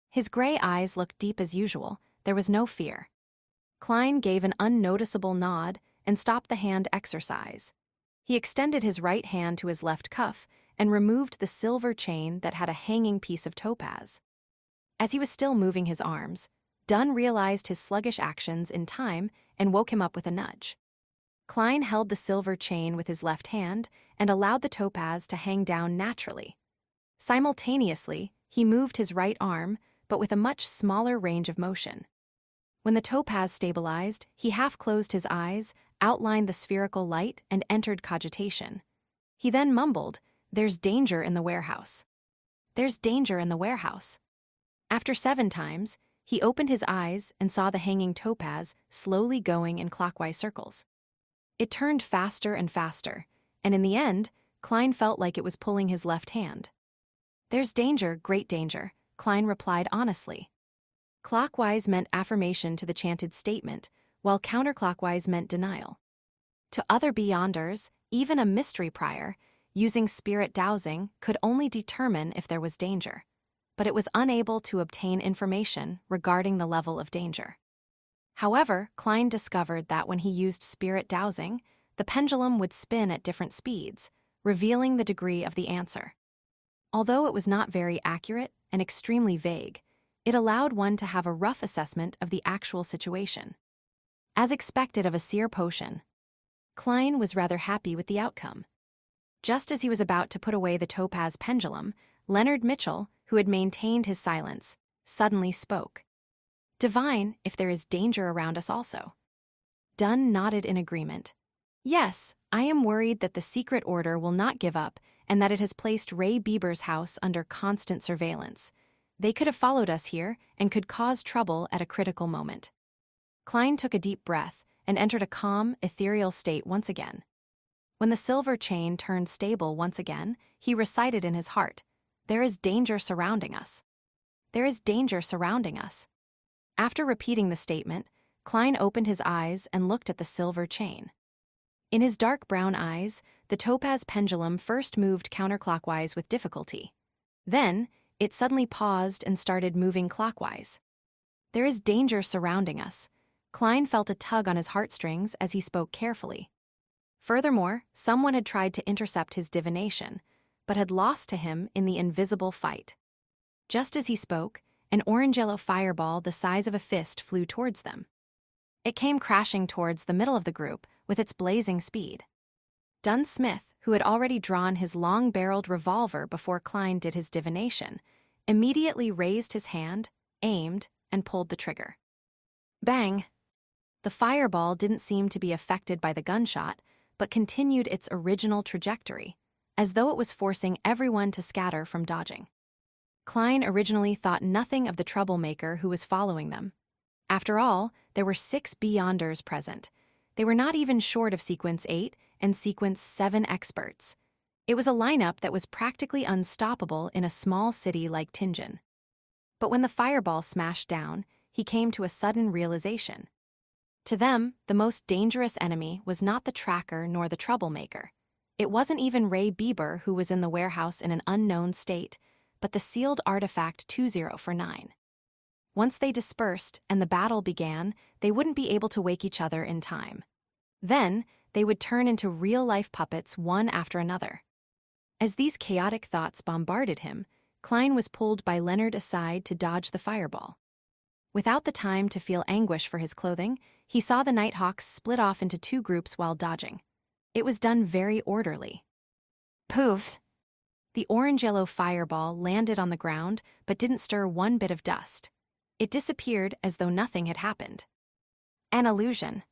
His gray eyes looked deep as usual. There was no fear. Klein gave an unnoticeable nod and stopped the hand exercise. He extended his right hand to his left cuff and removed the silver chain that had a hanging piece of topaz. As he was still moving his arms, Dunn realized his sluggish actions in time and woke him up with a nudge. Klein held the silver chain with his left hand and allowed the topaz to hang down naturally. Simultaneously, he moved his right arm, but with a much smaller range of motion. When the topaz stabilized, he half closed his eyes, outlined the spherical light, and entered cogitation. He then mumbled, "There's danger in the warehouse. There's danger in the warehouse." After 7 times, he opened his eyes and saw the hanging topaz slowly going in clockwise circles. It turned faster and faster, and in the end, Klein felt like it was pulling his left hand. "There's danger, great danger," Klein replied honestly. Clockwise meant affirmation to the chanted statement, while counterclockwise meant denial. To other beyonders, even a mystery prior, using spirit dowsing could only determine if there was danger, but it was unable to obtain information regarding the level of danger. However, Klein discovered that when he used spirit dowsing, the pendulum would spin at different speeds, revealing the degree of the answer. Although it was not very accurate and extremely vague, it allowed one to have a rough assessment of the actual situation. As expected of a seer potion, Klein was rather happy with the outcome. Just as he was about to put away the topaz pendulum, Leonard Mitchell, who had maintained his silence, suddenly spoke. "Divine, if there is danger around us also." Dunn nodded in agreement. "Yes, I am worried that the secret order will not give up and that it has placed Ray Bieber's house under constant surveillance. They could have followed us here and could cause trouble at a critical moment." Klein took a deep breath and entered a calm, ethereal state once again. When the silver chain turned stable once again, he recited in his heart, "There is danger surrounding us." There is danger surrounding us. After repeating the statement, Klein opened his eyes and looked at the silver chain. In his dark brown eyes, the topaz pendulum first moved counterclockwise with difficulty. Then, it suddenly paused and started moving clockwise. There is danger surrounding us. Klein felt a tug on his heartstrings as he spoke carefully. Furthermore, someone had tried to intercept his divination, but had lost to him in the invisible fight. Just as he spoke, an orange-yellow fireball the size of a fist flew towards them. It came crashing towards the middle of the group with its blazing speed. Dunn Smith, who had already drawn his long-barreled revolver before Klein did his divination, immediately raised his hand, aimed, and pulled the trigger. Bang! The fireball didn't seem to be affected by the gunshot, but continued its original trajectory, as though it was forcing everyone to scatter from dodging. Klein originally thought nothing of the troublemaker who was following them. After all, there were 6 Beyonders present. They were not even short of Sequence 8 and Sequence 7 experts. It was a lineup that was practically unstoppable in a small city like Tingen. But when the fireball smashed down, he came to a sudden realization. To them, the most dangerous enemy was not the tracker nor the troublemaker. It wasn't even Ray Bieber who was in the warehouse in an unknown state, but the sealed artifact 2049. Once they dispersed and the battle began, they wouldn't be able to wake each other in time. Then, they would turn into real-life puppets one after another. As these chaotic thoughts bombarded him, Klein was pulled by Leonard aside to dodge the fireball. Without the time to feel anguish for his clothing, he saw the Nighthawks split off into 2 groups while dodging. It was done very orderly. Poof! The orange-yellow fireball landed on the ground but didn't stir one bit of dust. It disappeared as though nothing had happened. An illusion.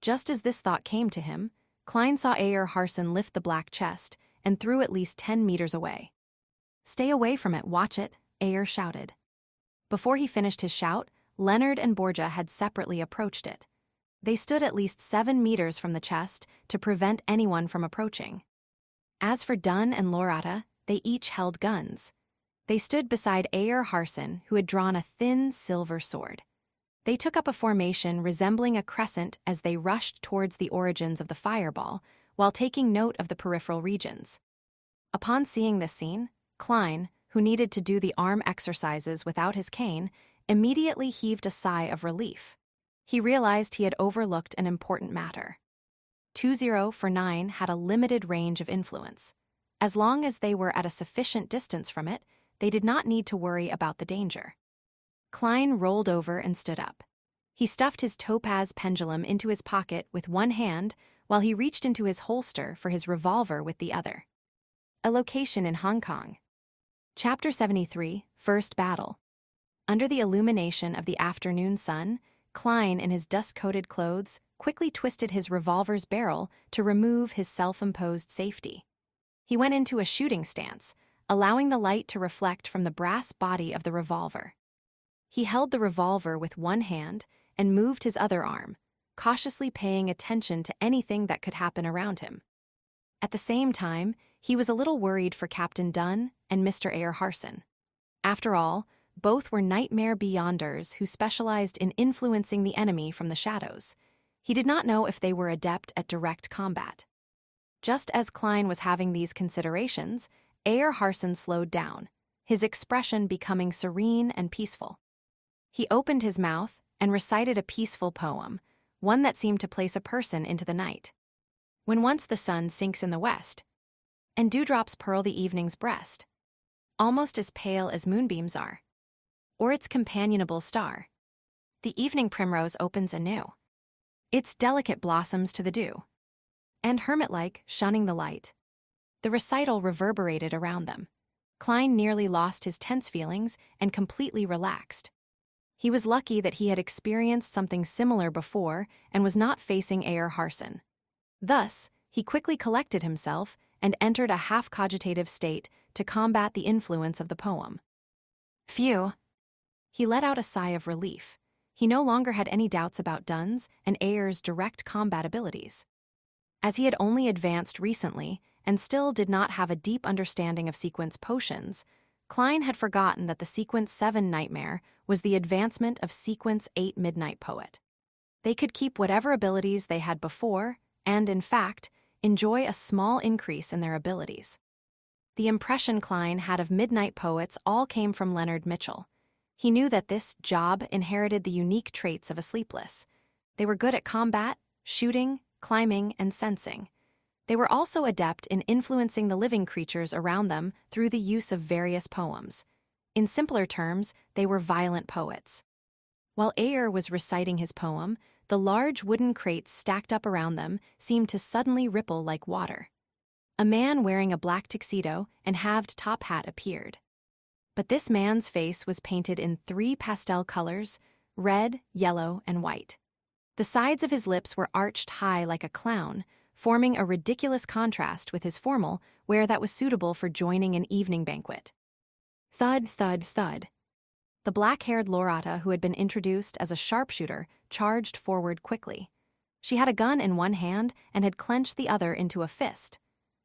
Just as this thought came to him, Klein saw Ayer Harson lift the black chest and threw at least 10 meters away. "Stay away from it, watch it," Ayer shouted. Before he finished his shout, Leonard and Borgia had separately approached it. They stood at least 7 meters from the chest to prevent anyone from approaching. As for Dunn and Lorata, they each held guns. They stood beside Ayer Harson, who had drawn a thin silver sword. They took up a formation resembling a crescent as they rushed towards the origins of the fireball, while taking note of the peripheral regions. Upon seeing this scene, Klein, who needed to do the arm exercises without his cane, immediately heaved a sigh of relief. He realized he had overlooked an important matter. 2049 had a limited range of influence. As long as they were at a sufficient distance from it, they did not need to worry about the danger. Klein rolled over and stood up. He stuffed his topaz pendulum into his pocket with one hand while he reached into his holster for his revolver with the other. A location in Hong Kong. Chapter 73, First Battle. Under the illumination of the afternoon sun, Klein, in his dust-coated clothes, quickly twisted his revolver's barrel to remove his self-imposed safety. He went into a shooting stance, allowing the light to reflect from the brass body of the revolver. He held the revolver with one hand and moved his other arm, cautiously paying attention to anything that could happen around him. At the same time, he was a little worried for Captain Dunn and Mr. Ayer Harson. After all, both were nightmare beyonders who specialized in influencing the enemy from the shadows. He did not know if they were adept at direct combat. Just as Klein was having these considerations, Ayer Harson slowed down, his expression becoming serene and peaceful. He opened his mouth and recited a peaceful poem, one that seemed to place a person into the night. When once the sun sinks in the west, and dewdrops pearl the evening's breast, almost as pale as moonbeams are, or its companionable star, the evening primrose opens anew, its delicate blossoms to the dew, and hermit-like shunning the light. The recital reverberated around them. Klein nearly lost his tense feelings and completely relaxed. He was lucky that he had experienced something similar before and was not facing Ayer Harson. Thus, he quickly collected himself and entered a half-cogitative state to combat the influence of the poem. Phew! He let out a sigh of relief. He no longer had any doubts about Dunn's and Ayer's direct combat abilities. As he had only advanced recently and still did not have a deep understanding of sequence potions, Klein had forgotten that the Sequence 7 nightmare was the advancement of Sequence 8 Midnight Poet. They could keep whatever abilities they had before and, in fact, enjoy a small increase in their abilities. The impression Klein had of Midnight Poets all came from Leonard Mitchell. He knew that this job inherited the unique traits of a Sleepless. They were good at combat, shooting, climbing, and sensing. They were also adept in influencing the living creatures around them through the use of various poems. In simpler terms, they were violent poets. While Ayer was reciting his poem, the large wooden crates stacked up around them seemed to suddenly ripple like water. A man wearing a black tuxedo and halved top hat appeared. But this man's face was painted in 3 pastel colors: red, yellow, and white. The sides of his lips were arched high like a clown, forming a ridiculous contrast with his formal wear that was suitable for joining an evening banquet. Thud, thud, thud. The black-haired Lorata, who had been introduced as a sharpshooter, charged forward quickly. She had a gun in one hand and had clenched the other into a fist.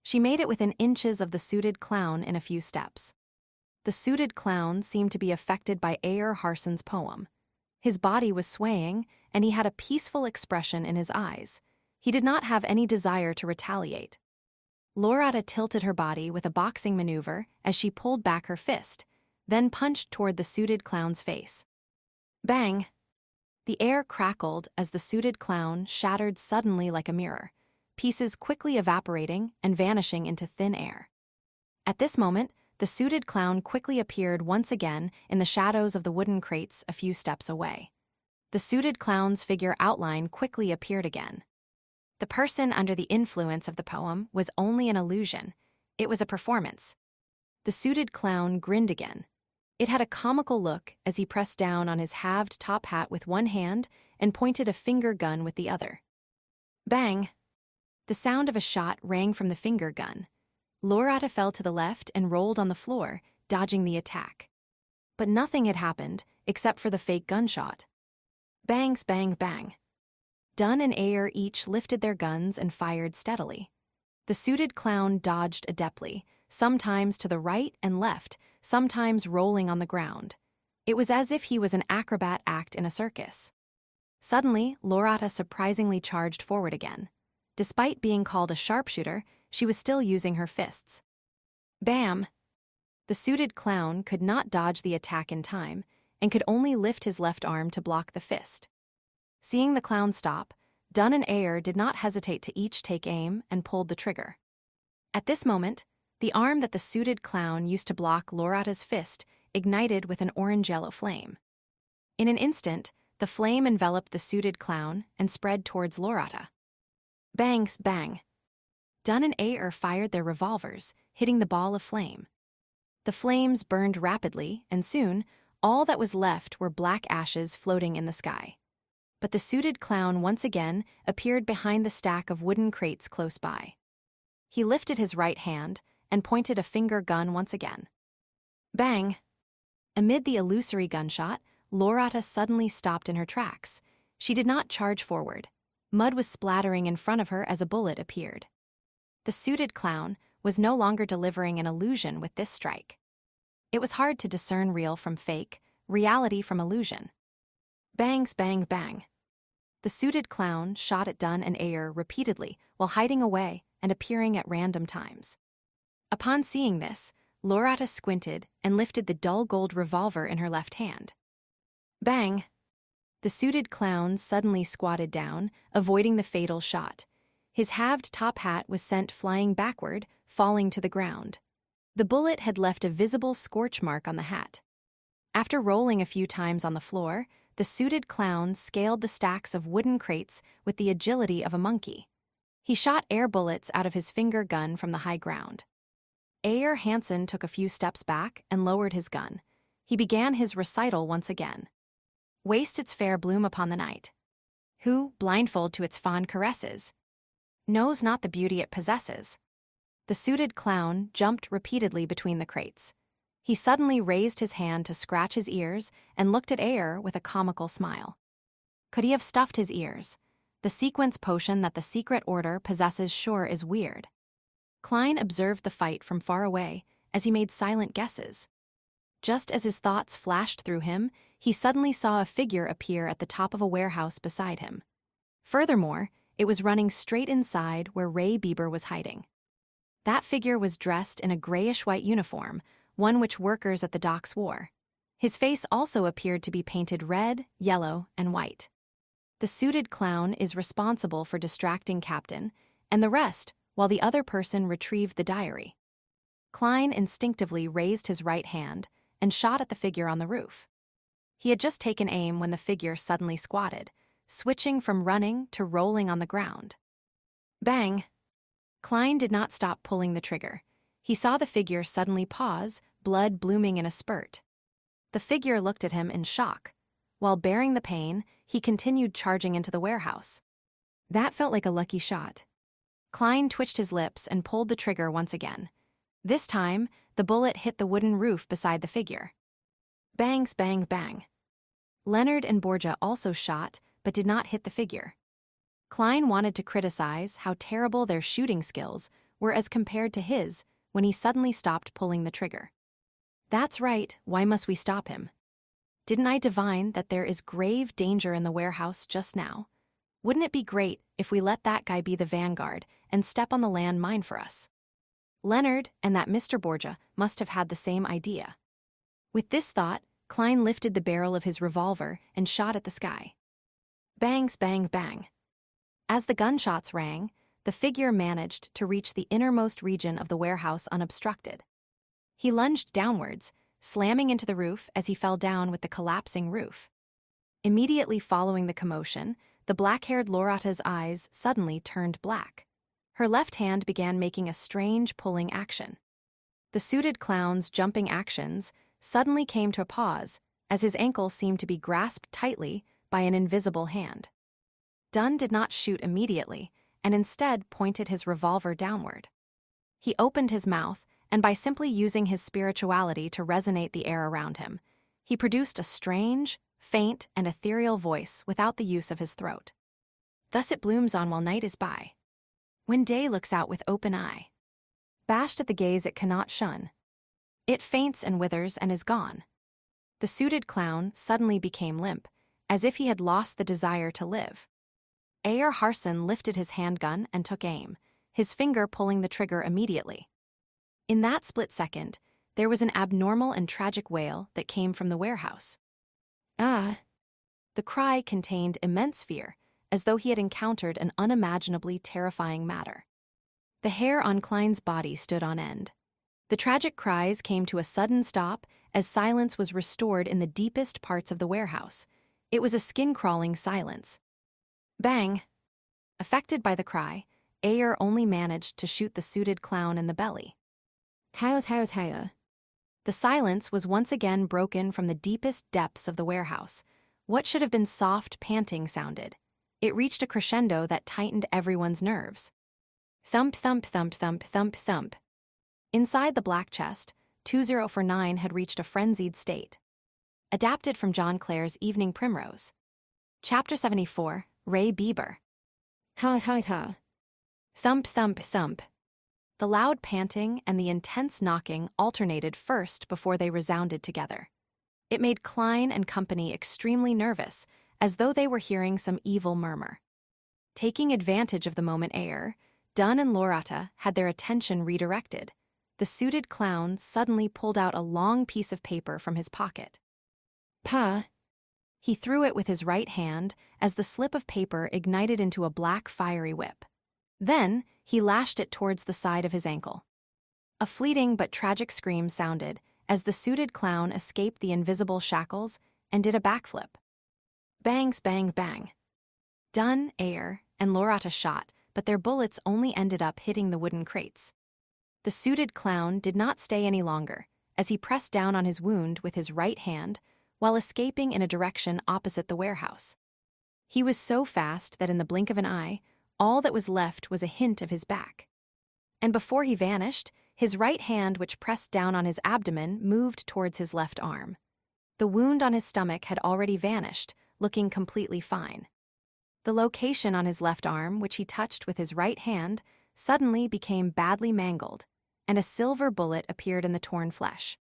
She made it within inches of the suited clown in a few steps. The suited clown seemed to be affected by Ayer Harson's poem. His body was swaying, and he had a peaceful expression in his eyes. He did not have any desire to retaliate. Lorata tilted her body with a boxing maneuver as she pulled back her fist, then punched toward the suited clown's face. Bang! The air crackled as the suited clown shattered suddenly like a mirror, pieces quickly evaporating and vanishing into thin air. At this moment, the suited clown quickly appeared once again in the shadows of the wooden crates a few steps away. The suited clown's figure outline quickly appeared again. The person under the influence of the poem was only an illusion. It was a performance. The suited clown grinned again. It had a comical look as he pressed down on his halved top hat with one hand and pointed a finger gun with the other. Bang! The sound of a shot rang from the finger gun. Lorata fell to the left and rolled on the floor, dodging the attack. But nothing had happened except for the fake gunshot. Bangs, bangs, bang. Dunn and Ayer each lifted their guns and fired steadily. The suited clown dodged adeptly, sometimes to the right and left, sometimes rolling on the ground. It was as if he was an acrobat act in a circus. Suddenly, Lorata surprisingly charged forward again. Despite being called a sharpshooter, she was still using her fists. Bam! The suited clown could not dodge the attack in time and could only lift his left arm to block the fist. Seeing the clown stop, Dunn and Ayer did not hesitate to each take aim and pulled the trigger. At this moment, the arm that the suited clown used to block Lorata's fist ignited with an orange-yellow flame. In an instant, the flame enveloped the suited clown and spread towards Lorata. Bangs, bang! Dunn and Ayer fired their revolvers, hitting the ball of flame. The flames burned rapidly, and soon, all that was left were black ashes floating in the sky. But the suited clown once again appeared behind the stack of wooden crates close by. He lifted his right hand and pointed a finger gun once again. Bang! Amid the illusory gunshot, Lorata suddenly stopped in her tracks. She did not charge forward. Mud was splattering in front of her as a bullet appeared. The suited clown was no longer delivering an illusion with this strike. It was hard to discern real from fake, reality from illusion. Bangs, bangs, bang! The suited clown shot at Dunn and Ayer repeatedly while hiding away and appearing at random times. Upon seeing this, Lorata squinted and lifted the dull gold revolver in her left hand. Bang! The suited clown suddenly squatted down, avoiding the fatal shot. His halved top hat was sent flying backward, falling to the ground. The bullet had left a visible scorch mark on the hat. After rolling a few times on the floor, the suited clown scaled the stacks of wooden crates with the agility of a monkey. He shot air bullets out of his finger gun from the high ground. Ayer Hansen took a few steps back and lowered his gun. He began his recital once again. Waste its fair bloom upon the night. Who, blindfold to its fond caresses, knows not the beauty it possesses. The suited clown jumped repeatedly between the crates. He suddenly raised his hand to scratch his ears and looked at Ayer with a comical smile. Could he have stuffed his ears? The sequence potion that the secret order possesses sure is weird. Klein observed the fight from far away as he made silent guesses. Just as his thoughts flashed through him, he suddenly saw a figure appear at the top of a warehouse beside him. Furthermore, it was running straight inside where Ray Bieber was hiding. That figure was dressed in a grayish-white uniform, one which workers at the docks wore. His face also appeared to be painted red, yellow, and white. The suited clown is responsible for distracting Captain, and the rest, while the other person retrieved the diary. Klein instinctively raised his right hand and shot at the figure on the roof. He had just taken aim when the figure suddenly squatted, switching from running to rolling on the ground. Bang! Klein did not stop pulling the trigger. He saw the figure suddenly pause, blood blooming in a spurt. The figure looked at him in shock. While bearing the pain, he continued charging into the warehouse. That felt like a lucky shot. Klein twitched his lips and pulled the trigger once again. This time, the bullet hit the wooden roof beside the figure. Bangs, bangs, bang. Leonard and Borgia also shot, but did not hit the figure. Klein wanted to criticize how terrible their shooting skills were as compared to his when he suddenly stopped pulling the trigger. That's right, why must we stop him? Didn't I divine that there is grave danger in the warehouse just now? Wouldn't it be great if we let that guy be the vanguard and step on the landmine for us? Leonard and that Mr. Borgia must have had the same idea. With this thought, Klein lifted the barrel of his revolver and shot at the sky. Bangs, bangs, bang. As the gunshots rang, the figure managed to reach the innermost region of the warehouse unobstructed. He lunged downwards, slamming into the roof as he fell down with the collapsing roof. Immediately following the commotion, the black-haired Lorata's eyes suddenly turned black. Her left hand began making a strange pulling action. The suited clown's jumping actions suddenly came to a pause as his ankle seemed to be grasped tightly by an invisible hand. Dunn did not shoot immediately and instead pointed his revolver downward. He opened his mouth, and by simply using his spirituality to resonate the air around him, he produced a strange, faint, and ethereal voice without the use of his throat. Thus it blooms on while night is by, when day looks out with open eye. Bashed at the gaze it cannot shun. It faints and withers and is gone. The suited clown suddenly became limp, as if he had lost the desire to live. Ayer Harson lifted his handgun and took aim, his finger pulling the trigger immediately. In that split second, there was an abnormal and tragic wail that came from the warehouse. Ah! The cry contained immense fear, as though he had encountered an unimaginably terrifying matter. The hair on Klein's body stood on end. The tragic cries came to a sudden stop as silence was restored in the deepest parts of the warehouse. It was a skin-crawling silence. Bang! Affected by the cry, Ayer only managed to shoot the suited clown in the belly. House. The silence was once again broken from the deepest depths of the warehouse. What should have been soft panting sounded. It reached a crescendo that tightened everyone's nerves. Thump, thump, thump, thump, thump, thump. Inside the black chest, 2049 had reached a frenzied state. Adapted from John Clare's Evening Primrose. Chapter 74, Ray Bieber. Ha ha ha. Thump, thump, thump. The loud panting and the intense knocking alternated first before they resounded together. It made Klein and company extremely nervous, as though they were hearing some evil murmur. Taking advantage of the moment Ayer, Dunn and Lorata had their attention redirected. The suited clown suddenly pulled out a long piece of paper from his pocket. Pa! He threw it with his right hand as the slip of paper ignited into a black fiery whip. Then, he lashed it towards the side of his ankle. A fleeting but tragic scream sounded as the suited clown escaped the invisible shackles and did a backflip. Bangs, bangs, bang. Dunn, Ayer, and Lorata shot, but their bullets only ended up hitting the wooden crates. The suited clown did not stay any longer, as he pressed down on his wound with his right hand while escaping in a direction opposite the warehouse. He was so fast that in the blink of an eye, all that was left was a hint of his back. And before he vanished, his right hand which pressed down on his abdomen moved towards his left arm. The wound on his stomach had already vanished, looking completely fine. The location on his left arm, which he touched with his right hand, suddenly became badly mangled, and a silver bullet appeared in the torn flesh.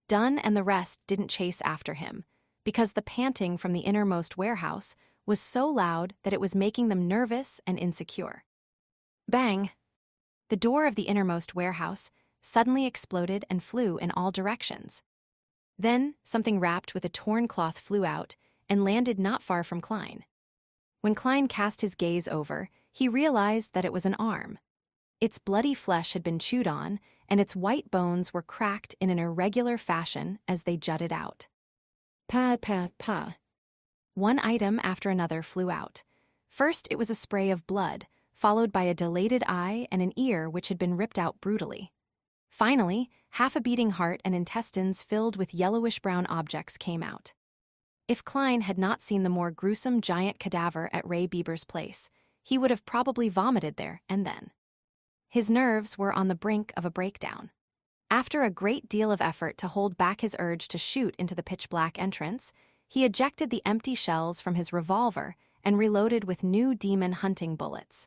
Dunn and the rest didn't chase after him, because the panting from the innermost warehouse was so loud that it was making them nervous and insecure. Bang! The door of the innermost warehouse suddenly exploded and flew in all directions. Then, something wrapped with a torn cloth flew out and landed not far from Klein. When Klein cast his gaze over, he realized that it was an arm. Its bloody flesh had been chewed on, and its white bones were cracked in an irregular fashion as they jutted out. Pa, pa, pa. One item after another flew out. First, it was a spray of blood, followed by a dilated eye and an ear which had been ripped out brutally. Finally, half a beating heart and intestines filled with yellowish-brown objects came out. If Klein had not seen the more gruesome giant cadaver at Ray Bieber's place, he would have probably vomited there and then. His nerves were on the brink of a breakdown. After a great deal of effort to hold back his urge to shoot into the pitch-black entrance, he ejected the empty shells from his revolver and reloaded with new demon hunting bullets.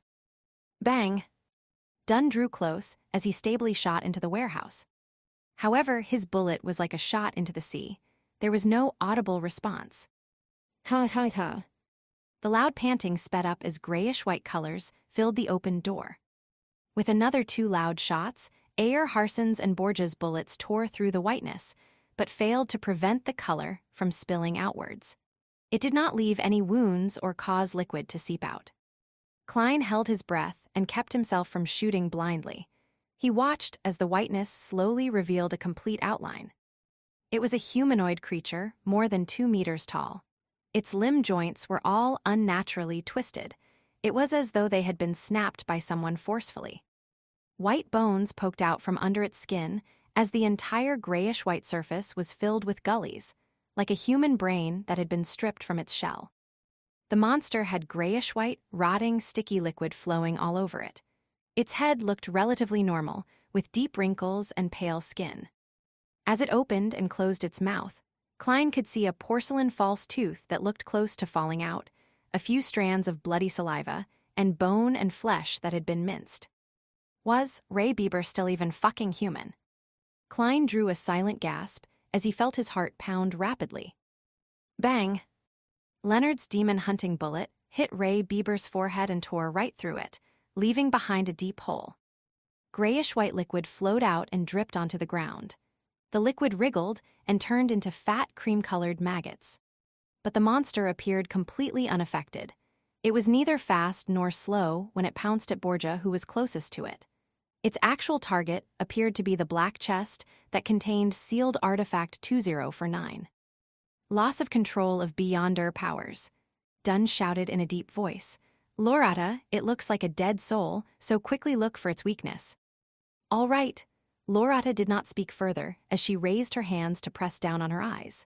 Bang! Dunn drew close as he stably shot into the warehouse. However, his bullet was like a shot into the sea. There was no audible response. Ha ha ha. The loud panting sped up as grayish-white colors filled the open door. With another 2 loud shots, Ayer, Harson's, and Borgia's bullets tore through the whiteness, but failed to prevent the color from spilling outwards. It did not leave any wounds or cause liquid to seep out. Klein held his breath and kept himself from shooting blindly. He watched as the whiteness slowly revealed a complete outline. It was a humanoid creature more than 2 meters tall. Its limb joints were all unnaturally twisted. It was as though they had been snapped by someone forcefully. White bones poked out from under its skin as the entire grayish-white surface was filled with gullies, like a human brain that had been stripped from its shell. The monster had grayish-white, rotting, sticky liquid flowing all over it. Its head looked relatively normal, with deep wrinkles and pale skin. As it opened and closed its mouth, Klein could see a porcelain false tooth that looked close to falling out, a few strands of bloody saliva, and bone and flesh that had been minced. Was Ray Bieber still even fucking human? Klein drew a silent gasp as he felt his heart pound rapidly. Bang! Leonard's demon hunting bullet hit Ray Bieber's forehead and tore right through it, leaving behind a deep hole. Grayish-white liquid flowed out and dripped onto the ground. The liquid wriggled and turned into fat, cream-colored maggots. But the monster appeared completely unaffected. It was neither fast nor slow when it pounced at Borgia, who was closest to it. Its actual target appeared to be the black chest that contained sealed artifact 2049. Loss of control of Beyonder powers. Dunn shouted in a deep voice. Lorata, it looks like a dead soul, so quickly look for its weakness. All right. Lorata did not speak further as she raised her hands to press down on her eyes.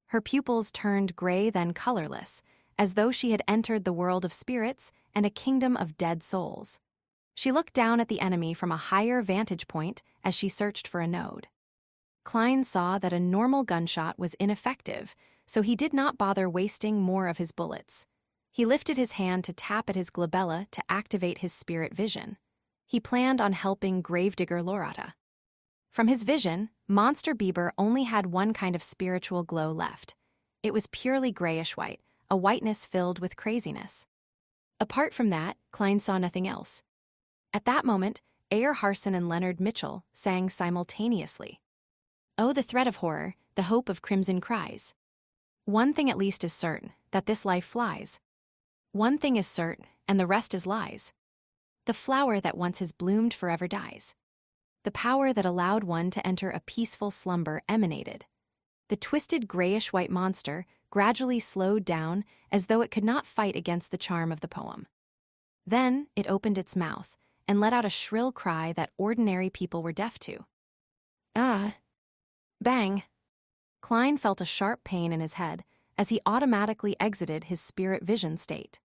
Her pupils turned gray, then colorless, as though she had entered the world of spirits and a kingdom of dead souls. She looked down at the enemy from a higher vantage point as she searched for a node. Klein saw that a normal gunshot was ineffective, so he did not bother wasting more of his bullets. He lifted his hand to tap at his glabella to activate his spirit vision. He planned on helping gravedigger Lorata. From his vision, Monster Bieber only had one kind of spiritual glow left. It was purely grayish-white, a whiteness filled with craziness. Apart from that, Klein saw nothing else. At that moment, Ayer Harson and Leonard Mitchell sang simultaneously. Oh, the threat of horror, the hope of crimson cries. One thing at least is certain, that this life flies. One thing is certain, and the rest is lies. The flower that once has bloomed forever dies. The power that allowed one to enter a peaceful slumber emanated. The twisted grayish-white monster gradually slowed down as though it could not fight against the charm of the poem. Then it opened its mouth and let out a shrill cry that ordinary people were deaf to. Ah! Bang! Klein felt a sharp pain in his head as he automatically exited his spirit vision state.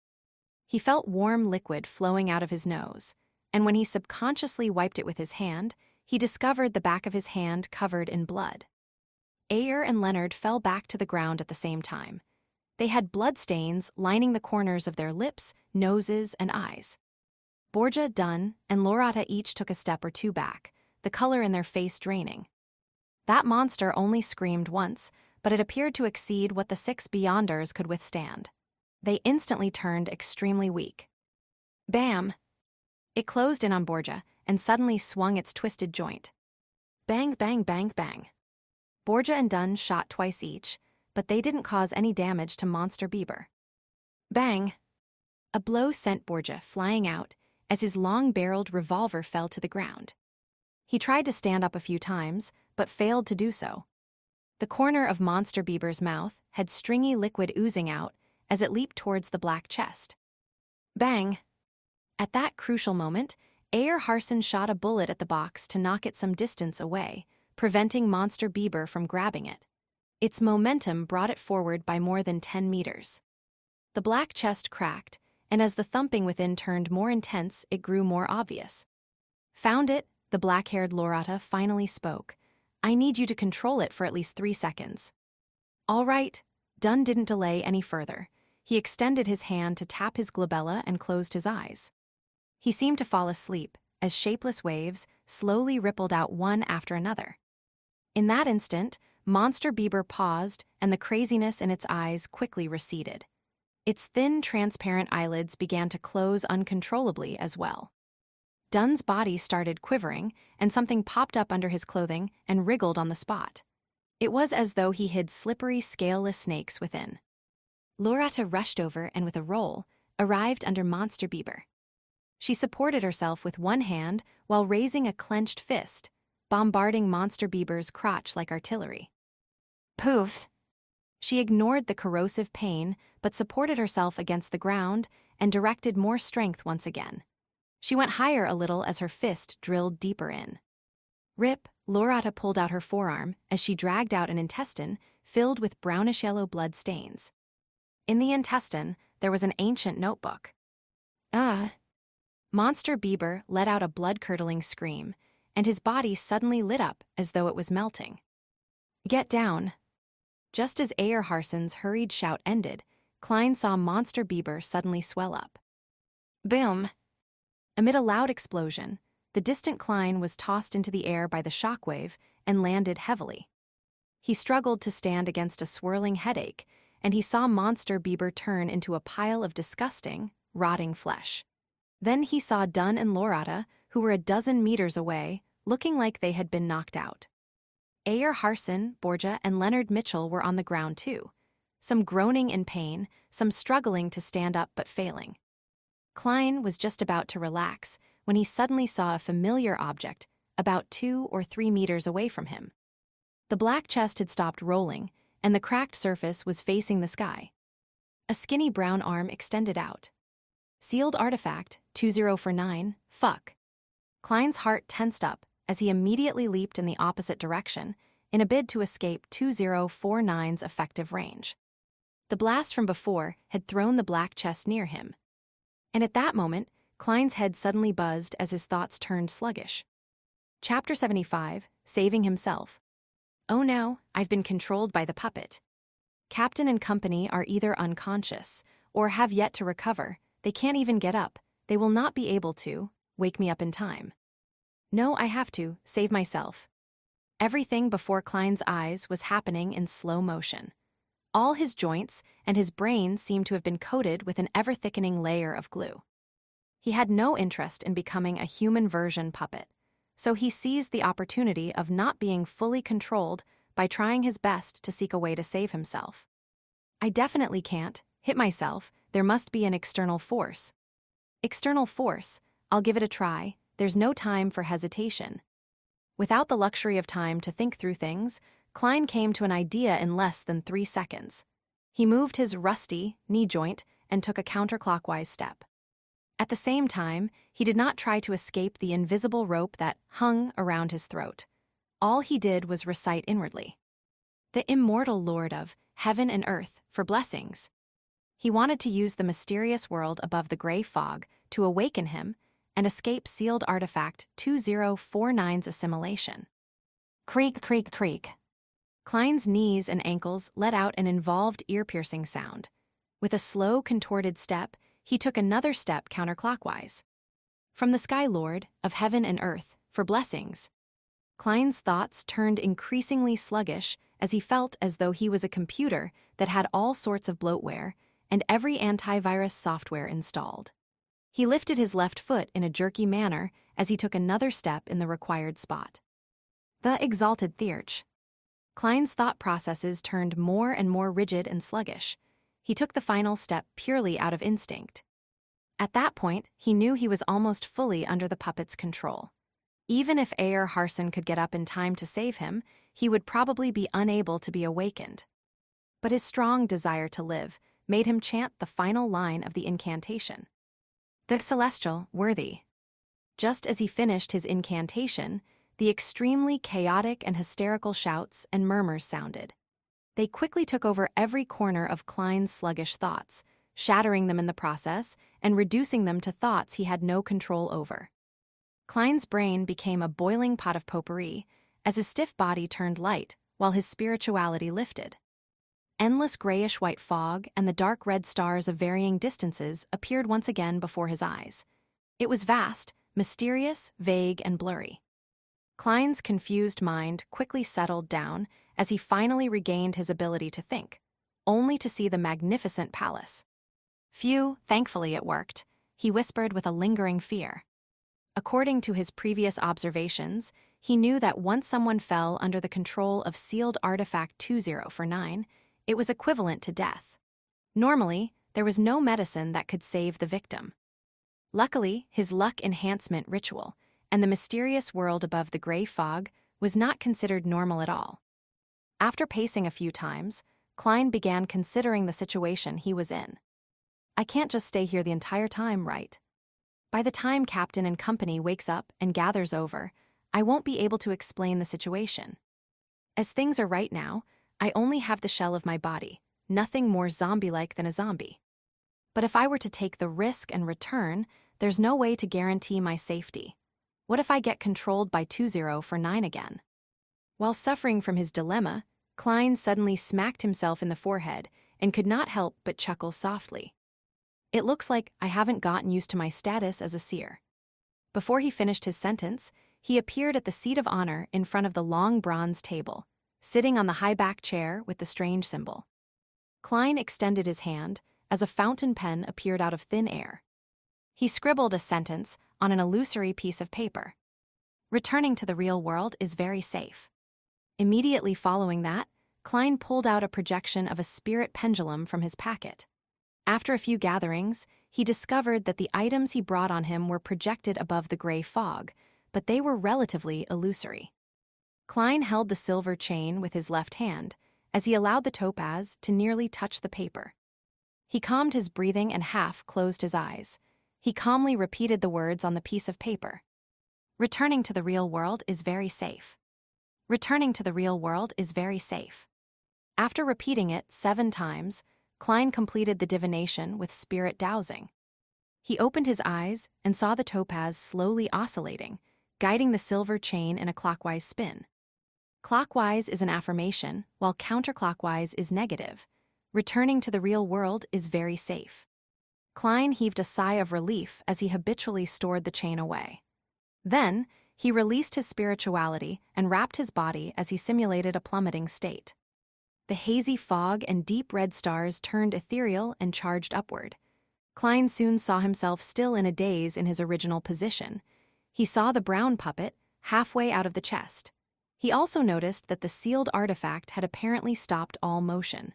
He felt warm liquid flowing out of his nose, and when he subconsciously wiped it with his hand, he discovered the back of his hand covered in blood. Ayer and Leonard fell back to the ground at the same time. They had blood stains lining the corners of their lips, noses, and eyes. Borgia, Dunn, and Lorata each took a step or two back, the color in their face draining. That monster only screamed once, but it appeared to exceed what the 6 Beyonders could withstand. They instantly turned extremely weak. Bam! It closed in on Borgia and suddenly swung its twisted joint. Bangs, bang, bangs, bang. Borgia and Dunn shot twice each, but they didn't cause any damage to Monster Bieber. Bang! A blow sent Borgia flying out as his long-barreled revolver fell to the ground. He tried to stand up a few times, but failed to do so. The corner of Monster Bieber's mouth had stringy liquid oozing out as it leaped towards the black chest. Bang! At that crucial moment, Ayer Harson shot a bullet at the box to knock it some distance away, preventing Monster Bieber from grabbing it. Its momentum brought it forward by more than 10 meters. The black chest cracked, and as the thumping within turned more intense, it grew more obvious. Found it, the black-haired Lorata finally spoke. I need you to control it for at least 3 seconds. All right. Dunn didn't delay any further. He extended his hand to tap his glabella and closed his eyes. He seemed to fall asleep as shapeless waves slowly rippled out one after another. In that instant, Monster Bieber paused and the craziness in its eyes quickly receded. Its thin, transparent eyelids began to close uncontrollably as well. Dunn's body started quivering, and something popped up under his clothing and wriggled on the spot. It was as though he hid slippery, scaleless snakes within. Lorata rushed over and with a roll, arrived under Monster Bieber. She supported herself with one hand while raising a clenched fist, bombarding Monster Bieber's crotch like artillery. Poof! She ignored the corrosive pain but supported herself against the ground and directed more strength once again. She went higher a little as her fist drilled deeper in. Rip, Lorata pulled out her forearm as she dragged out an intestine filled with brownish-yellow blood stains. In the intestine, there was an ancient notebook. Monster Bieber let out a blood-curdling scream, and his body suddenly lit up as though it was melting. Get down! Just as Ayer Harson's hurried shout ended, Klein saw Monster Bieber suddenly swell up. Boom! Amid a loud explosion, the distant Klein was tossed into the air by the shockwave and landed heavily. He struggled to stand against a swirling headache, and he saw Monster Bieber turn into a pile of disgusting, rotting flesh. Then he saw Dunn and Lorata, who were a dozen meters away, looking like they had been knocked out. Ayer Harson, Borgia, and Leonard Mitchell were on the ground too, some groaning in pain, some struggling to stand up but failing. Klein was just about to relax when he suddenly saw a familiar object about 2 or 3 meters away from him. The black chest had stopped rolling, and the cracked surface was facing the sky. A skinny brown arm extended out. Sealed artifact, 2049, fuck. Klein's heart tensed up as he immediately leaped in the opposite direction in a bid to escape 2049's effective range. The blast from before had thrown the black chest near him. And at that moment, Klein's head suddenly buzzed as his thoughts turned sluggish. Chapter 75, Saving Himself. Oh no, I've been controlled by the puppet. Captain and company are either unconscious or have yet to recover. They can't even get up. They will not be able to wake me up in time. No, I have to save myself. Everything before Klein's eyes was happening in slow motion. All his joints and his brain seemed to have been coated with an ever-thickening layer of glue. He had no interest in becoming a human version puppet, so he seized the opportunity of not being fully controlled by trying his best to seek a way to save himself. I definitely can't hit myself. There must be an external force. External force, I'll give it a try. There's no time for hesitation. Without the luxury of time to think through things, Klein came to an idea in less than 3 seconds. He moved his rusty knee joint and took a counterclockwise step. At the same time, he did not try to escape the invisible rope that hung around his throat. All he did was recite inwardly. The immortal Lord of heaven and earth for blessings. He wanted to use the mysterious world above the gray fog to awaken him and escape sealed artifact 2049's assimilation. Creak, creak, creak. Klein's knees and ankles let out an involved ear-piercing sound. With a slow, contorted step, he took another step counterclockwise. From the Sky Lord of heaven and earth for blessings. Klein's thoughts turned increasingly sluggish as he felt as though he was a computer that had all sorts of bloatware and every antivirus software installed. He lifted his left foot in a jerky manner as he took another step in the required spot. The exalted theurge. Klein's thought processes turned more and more rigid and sluggish. He took the final step purely out of instinct. At that point, he knew he was almost fully under the puppet's control. Even if Ayer Harson could get up in time to save him, he would probably be unable to be awakened. But his strong desire to live made him chant the final line of the incantation. The celestial, worthy. Just as he finished his incantation, the extremely chaotic and hysterical shouts and murmurs sounded. They quickly took over every corner of Klein's sluggish thoughts, shattering them in the process and reducing them to thoughts he had no control over. Klein's brain became a boiling pot of potpourri as his stiff body turned light while his spirituality lifted. Endless grayish-white fog and the dark red stars of varying distances appeared once again before his eyes. It was vast, mysterious, vague, and blurry. Klein's confused mind quickly settled down as he finally regained his ability to think, only to see the magnificent palace. Phew, thankfully it worked, he whispered with a lingering fear. According to his previous observations, he knew that once someone fell under the control of sealed artifact 2049, it was equivalent to death. Normally, there was no medicine that could save the victim. Luckily, his luck enhancement ritual and the mysterious world above the gray fog was not considered normal at all. After pacing a few times, Klein began considering the situation he was in. I can't just stay here the entire time, right? By the time Captain and company wakes up and gathers over, I won't be able to explain the situation. As things are right now, I only have the shell of my body, nothing more zombie-like than a zombie. But if I were to take the risk and return, there's no way to guarantee my safety. What if I get controlled by 2049 again? While suffering from his dilemma, Klein suddenly smacked himself in the forehead and could not help but chuckle softly. It looks like I haven't gotten used to my status as a seer. Before he finished his sentence, he appeared at the seat of honor in front of the long bronze table, sitting on the high-back chair with the strange symbol. Klein extended his hand as a fountain pen appeared out of thin air. He scribbled a sentence on an illusory piece of paper. Returning to the real world is very safe. Immediately following that, Klein pulled out a projection of a spirit pendulum from his packet. After a few gatherings, he discovered that the items he brought on him were projected above the gray fog, but they were relatively illusory. Klein held the silver chain with his left hand as he allowed the topaz to nearly touch the paper. He calmed his breathing and half-closed his eyes. He calmly repeated the words on the piece of paper. Returning to the real world is very safe. Returning to the real world is very safe. After repeating it 7 times, Klein completed the divination with spirit dowsing. He opened his eyes and saw the topaz slowly oscillating, guiding the silver chain in a clockwise spin. Clockwise is an affirmation, while counterclockwise is negative. Returning to the real world is very safe. Klein heaved a sigh of relief as he habitually stored the chain away. Then, he released his spirituality and wrapped his body as he simulated a plummeting state. The hazy fog and deep red stars turned ethereal and charged upward. Klein soon saw himself still in a daze in his original position. He saw the brown puppet halfway out of the chest. He also noticed that the sealed artifact had apparently stopped all motion.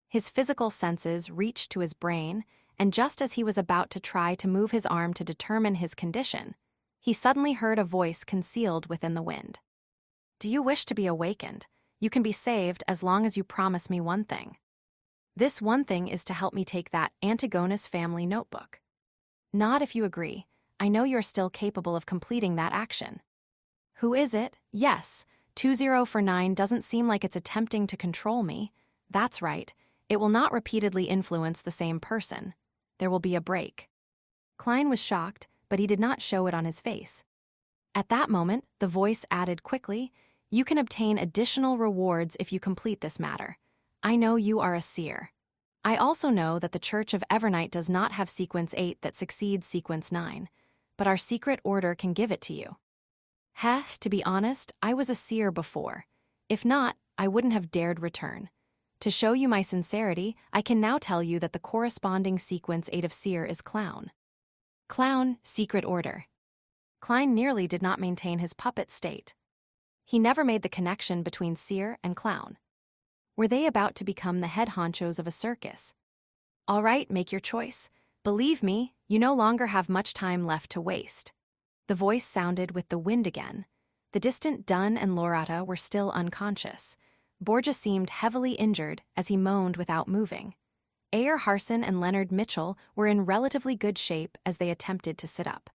His physical senses reached to his brain, and just as he was about to try to move his arm to determine his condition, he suddenly heard a voice concealed within the wind. "Do you wish to be awakened? You can be saved as long as you promise me one thing. This one thing is to help me take that Antigonus family notebook. Nod if you agree. I know you're still capable of completing that action." "Who is it? Yes, 2049 doesn't seem like it's attempting to control me. That's right. It will not repeatedly influence the same person. There will be a break." Klein was shocked, but he did not show it on his face. At that moment, the voice added quickly, "You can obtain additional rewards if you complete this matter. I know you are a seer. I also know that the Church of Evernight does not have Sequence 8 that succeeds Sequence 9, but our secret order can give it to you." Heh, to be honest, I was a seer before. If not, I wouldn't have dared return. To show you my sincerity, I can now tell you that the corresponding sequence 8 of seer is clown. Clown, secret order. Klein nearly did not maintain his puppet state. He never made the connection between seer and clown. Were they about to become the head honchos of a circus? All right, make your choice. Believe me, you no longer have much time left to waste. The voice sounded with the wind again. The distant Dunn and Lorata were still unconscious. Borgia seemed heavily injured as he moaned without moving. Ayer Harson and Leonard Mitchell were in relatively good shape as they attempted to sit up.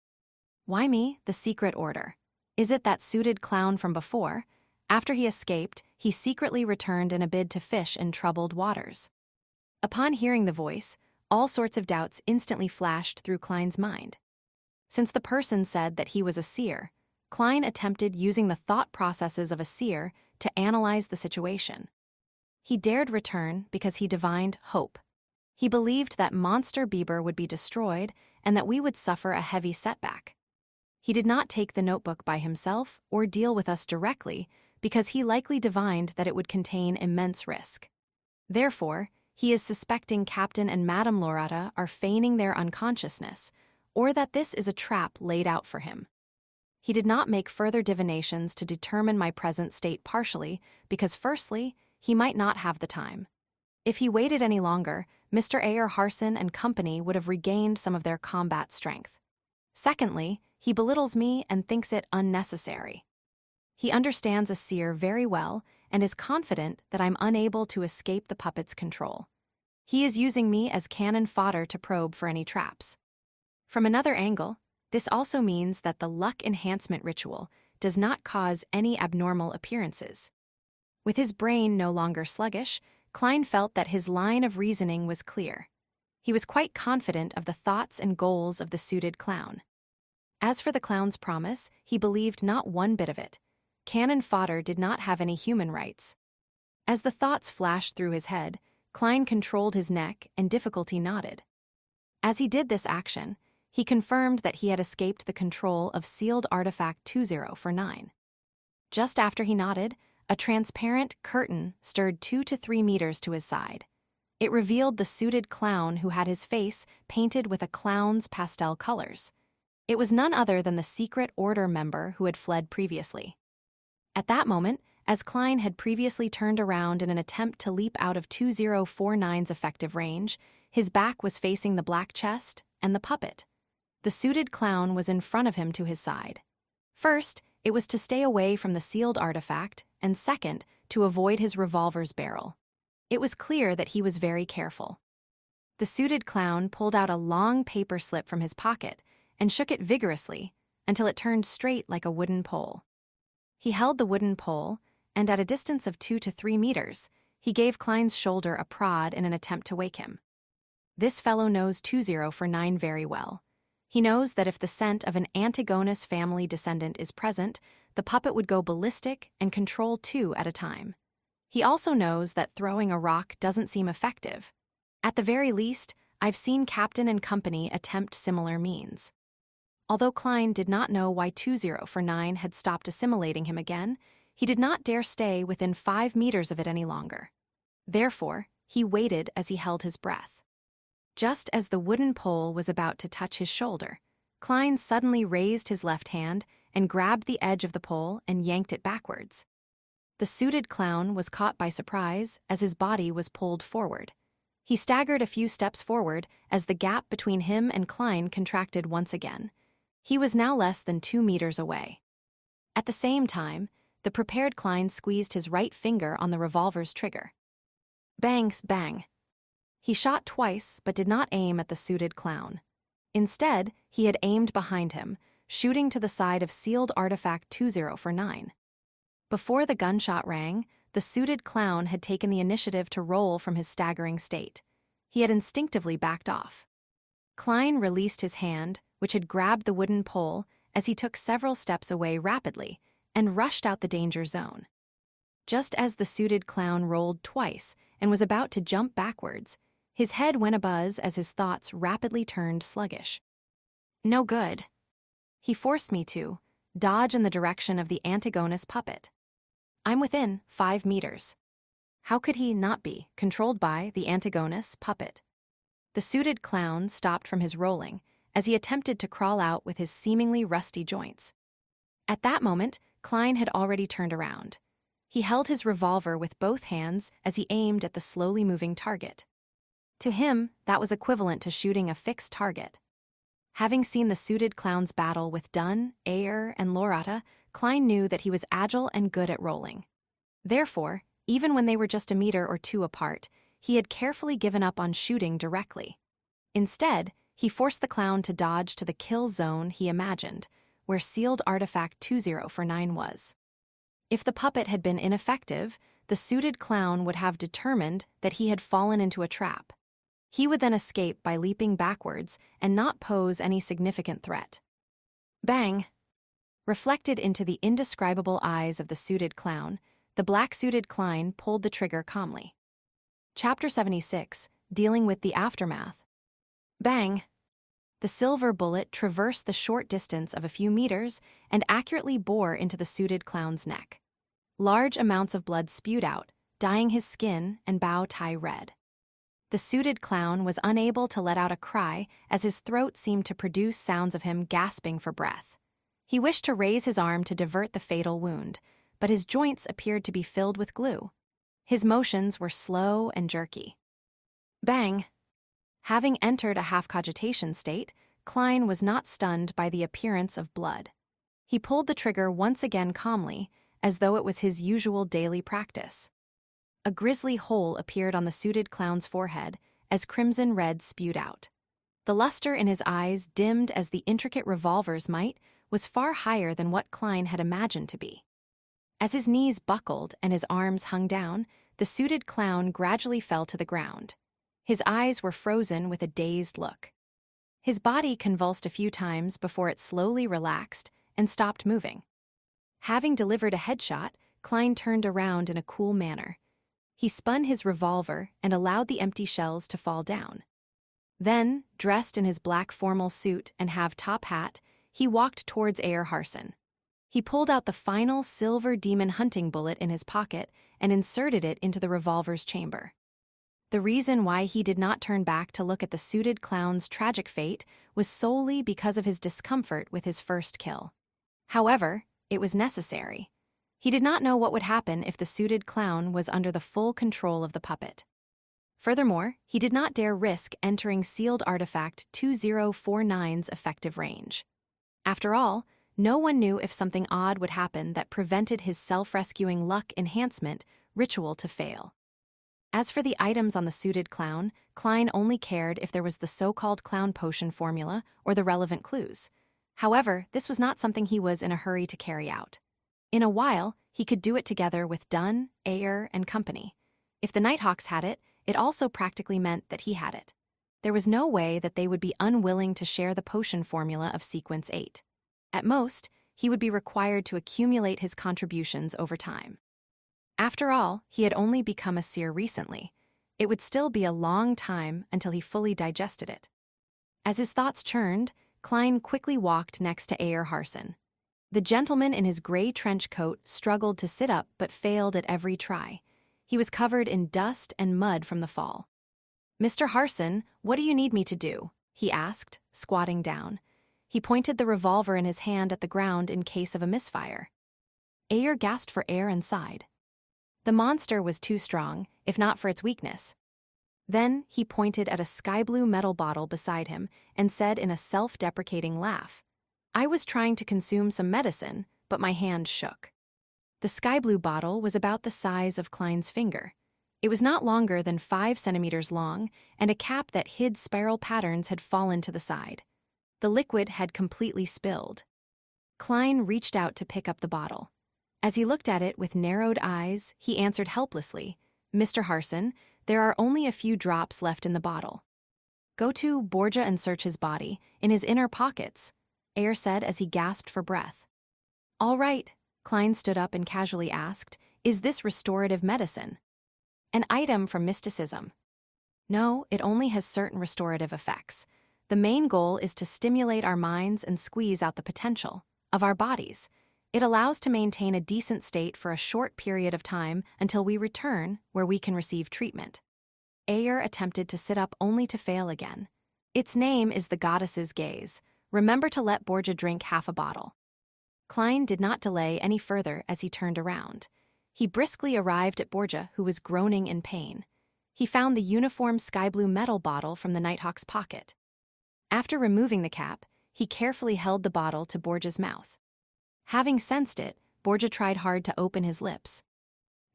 Why me, the secret order? Is it that suited clown from before? After he escaped, he secretly returned in a bid to fish in troubled waters. Upon hearing the voice, all sorts of doubts instantly flashed through Klein's mind. Since the person said that he was a seer, Klein attempted using the thought processes of a seer to analyze the situation. He dared return because he divined hope. He believed that Monster Bieber would be destroyed and that we would suffer a heavy setback. He did not take the notebook by himself or deal with us directly because he likely divined that it would contain immense risk. Therefore, he is suspecting Captain and Madame Lorata are feigning their unconsciousness, or that this is a trap laid out for him. He did not make further divinations to determine my present state partially because, firstly, he might not have the time. If he waited any longer, Mr. Ayer Harson and company would have regained some of their combat strength. Secondly, he belittles me and thinks it unnecessary. He understands a seer very well and is confident that I'm unable to escape the puppet's control. He is using me as cannon fodder to probe for any traps. From another angle, this also means that the luck enhancement ritual does not cause any abnormal appearances. With his brain no longer sluggish, Klein felt that his line of reasoning was clear. He was quite confident of the thoughts and goals of the suited clown. As for the clown's promise, he believed not one bit of it. Cannon fodder did not have any human rights. As the thoughts flashed through his head, Klein controlled his neck and difficulty nodded. As he did this action, he confirmed that he had escaped the control of sealed artifact 2049. Just after he nodded, a transparent curtain stirred 2 to 3 meters to his side. It revealed the suited clown who had his face painted with a clown's pastel colors. It was none other than the secret order member who had fled previously. At that moment, as Klein had previously turned around in an attempt to leap out of 2049's effective range, his back was facing the black chest and the puppet. The suited clown was in front of him to his side. First, it was to stay away from the sealed artifact, and second, to avoid his revolver's barrel. It was clear that he was very careful. The suited clown pulled out a long paper slip from his pocket and shook it vigorously until it turned straight like a wooden pole. He held the wooden pole, and at a distance of 2 to 3 meters, he gave Klein's shoulder a prod in an attempt to wake him. This fellow knows 2049 very well. He knows that if the scent of an Antigonus family descendant is present, the puppet would go ballistic and control 2 at a time. He also knows that throwing a rock doesn't seem effective. At the very least, I've seen Captain and company attempt similar means. Although Klein did not know why 2049 had stopped assimilating him again, he did not dare stay within 5 meters of it any longer. Therefore, he waited as he held his breath. Just as the wooden pole was about to touch his shoulder, Klein suddenly raised his left hand and grabbed the edge of the pole and yanked it backwards. The suited clown was caught by surprise as his body was pulled forward. He staggered a few steps forward as the gap between him and Klein contracted once again. He was now less than 2 meters away. At the same time, the prepared Klein squeezed his right finger on the revolver's trigger. Bangs, bang. He shot twice but did not aim at the suited clown. Instead, he had aimed behind him, shooting to the side of sealed artifact 2049. Before the gunshot rang, the suited clown had taken the initiative to roll from his staggering state. He had instinctively backed off. Klein released his hand, which had grabbed the wooden pole, as he took several steps away rapidly and rushed out the danger zone. Just as the suited clown rolled twice and was about to jump backwards, his head went abuzz as his thoughts rapidly turned sluggish. No good. He forced me to, dodge in the direction of the antagonist puppet. I'm within 5 meters. How could he not be controlled by the antagonist puppet? The suited clown stopped from his rolling as he attempted to crawl out with his seemingly rusty joints. At that moment, Klein had already turned around. He held his revolver with both hands as he aimed at the slowly moving target. To him, that was equivalent to shooting a fixed target. Having seen the suited clown's battle with Dunn, Ayer, and Lorata, Klein knew that he was agile and good at rolling. Therefore, even when they were just a meter or two apart, he had carefully given up on shooting directly. Instead, he forced the clown to dodge to the kill zone he imagined, where sealed artifact 2049 was. If the puppet had been ineffective, the suited clown would have determined that he had fallen into a trap. He would then escape by leaping backwards and not pose any significant threat. Bang! Reflected into the indescribable eyes of the suited clown, the black-suited Klein pulled the trigger calmly. Chapter 76, Dealing with the Aftermath. Bang! The silver bullet traversed the short distance of a few meters and accurately bore into the suited clown's neck. Large amounts of blood spewed out, dyeing his skin and bow tie red. The suited clown was unable to let out a cry as his throat seemed to produce sounds of him gasping for breath. He wished to raise his arm to divert the fatal wound, but his joints appeared to be filled with glue. His motions were slow and jerky. Bang! Having entered a half-cogitation state, Klein was not stunned by the appearance of blood. He pulled the trigger once again calmly, as though it was his usual daily practice. A grisly hole appeared on the suited clown's forehead as crimson red spewed out. The luster in his eyes, dimmed as the intricate revolver's might, was far higher than what Klein had imagined to be. As his knees buckled and his arms hung down, the suited clown gradually fell to the ground. His eyes were frozen with a dazed look. His body convulsed a few times before it slowly relaxed and stopped moving. Having delivered a headshot, Klein turned around in a cool manner. He spun his revolver and allowed the empty shells to fall down. Then, dressed in his black formal suit and half-top hat, he walked towards Ayer Harson. He pulled out the final silver demon hunting bullet in his pocket and inserted it into the revolver's chamber. The reason why he did not turn back to look at the suited clown's tragic fate was solely because of his discomfort with his first kill. However, it was necessary. He did not know what would happen if the suited clown was under the full control of the puppet. Furthermore, he did not dare risk entering sealed artifact 2049's effective range. After all, no one knew if something odd would happen that prevented his self-rescuing luck enhancement ritual to fail. As for the items on the suited clown, Klein only cared if there was the so-called clown potion formula or the relevant clues. However, this was not something he was in a hurry to carry out. In a while, he could do it together with Dunn, Ayer, and company. If the Nighthawks had it, it also practically meant that he had it. There was no way that they would be unwilling to share the potion formula of Sequence 8. At most, he would be required to accumulate his contributions over time. After all, he had only become a seer recently. It would still be a long time until he fully digested it. As his thoughts churned, Klein quickly walked next to Ayer Harson. The gentleman in his gray trench coat struggled to sit up but failed at every try. He was covered in dust and mud from the fall. "Mr. Harson, what do you need me to do?" he asked, squatting down. He pointed the revolver in his hand at the ground in case of a misfire. Ayer gasped for air and sighed. The monster was too strong, if not for its weakness. Then he pointed at a sky-blue metal bottle beside him and said in a self-deprecating laugh, "I was trying to consume some medicine, but my hand shook." The sky-blue bottle was about the size of Klein's finger. It was not longer than 5 centimeters long, and a cap that hid spiral patterns had fallen to the side. The liquid had completely spilled. Klein reached out to pick up the bottle. As he looked at it with narrowed eyes, he answered helplessly, "Mr. Harson, there are only a few drops left in the bottle." "Go to Borgia and search his body, in his inner pockets," Ayer said as he gasped for breath. "All right," Klein stood up and casually asked, "Is this restorative medicine?" "An item from mysticism." "No, it only has certain restorative effects. The main goal is to stimulate our minds and squeeze out the potential," of our bodies. It allows to maintain a decent state for a short period of time until we return where we can receive treatment. Ayer attempted to sit up only to fail again. Its name is the goddess's gaze. Remember to let Borgia drink half a bottle. Klein did not delay any further as he turned around. He briskly arrived at Borgia, who was groaning in pain. He found the uniform sky-blue metal bottle from the Nighthawk's pocket. After removing the cap, he carefully held the bottle to Borgia's mouth. Having sensed it, Borgia tried hard to open his lips.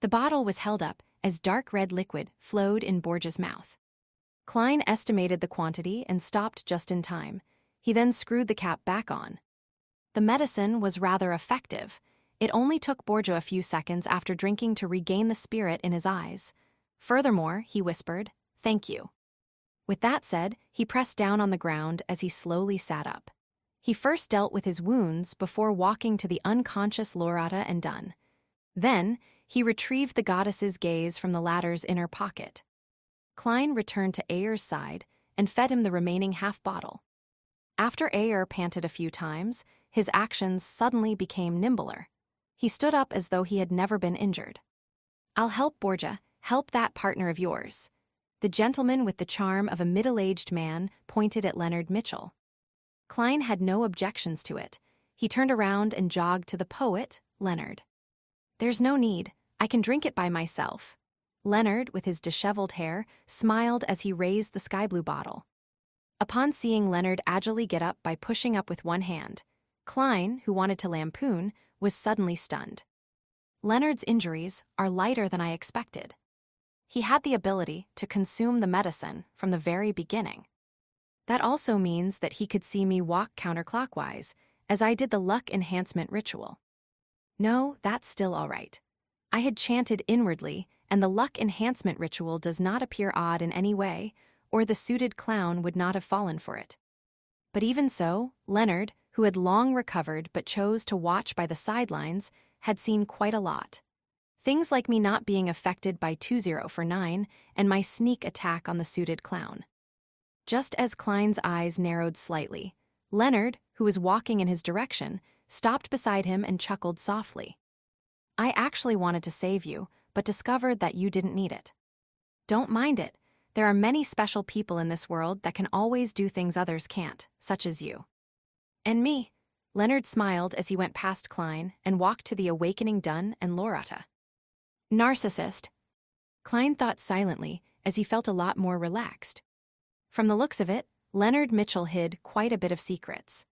The bottle was held up as dark red liquid flowed in Borgia's mouth. Klein estimated the quantity and stopped just in time. He then screwed the cap back on. The medicine was rather effective. It only took Borgia a few seconds after drinking to regain the spirit in his eyes. Furthermore, he whispered, "Thank you." With that said, he pressed down on the ground as he slowly sat up. He first dealt with his wounds before walking to the unconscious Lorata and Dunn. Then, he retrieved the goddess's gaze from the latter's inner pocket. Klein returned to Ayer's side and fed him the remaining half bottle. After Ayer panted a few times, his actions suddenly became nimbler. He stood up as though he had never been injured. "I'll help, Borgia. Help that partner of yours." The gentleman with the charm of a middle-aged man pointed at Leonard Mitchell. Klein had no objections to it. He turned around and jogged to the poet, Leonard. "There's no need. I can drink it by myself." Leonard, with his disheveled hair, smiled as he raised the sky-blue bottle. Upon seeing Leonard agilely get up by pushing up with one hand, Klein, who wanted to lampoon, was suddenly stunned. Leonard's injuries are lighter than I expected. He had the ability to consume the medicine from the very beginning. That also means that he could see me walk counterclockwise, as I did the luck enhancement ritual. No, that's still all right. I had chanted inwardly, and the luck enhancement ritual does not appear odd in any way, or the suited clown would not have fallen for it. But even so, Leonard, who had long recovered but chose to watch by the sidelines, had seen quite a lot. Things like me not being affected by 20 for 9 and my sneak attack on the suited clown. Just as Klein's eyes narrowed slightly, Leonard, who was walking in his direction, stopped beside him and chuckled softly. "I actually wanted to save you, but discovered that you didn't need it. Don't mind it. There are many special people in this world that can always do things others can't, such as you." "And me." Leonard smiled as he went past Klein and walked to the awakening Dunn and Lorata. "Narcissist." Klein thought silently as he felt a lot more relaxed. From the looks of it, Leonard Mitchell hid quite a bit of secrets.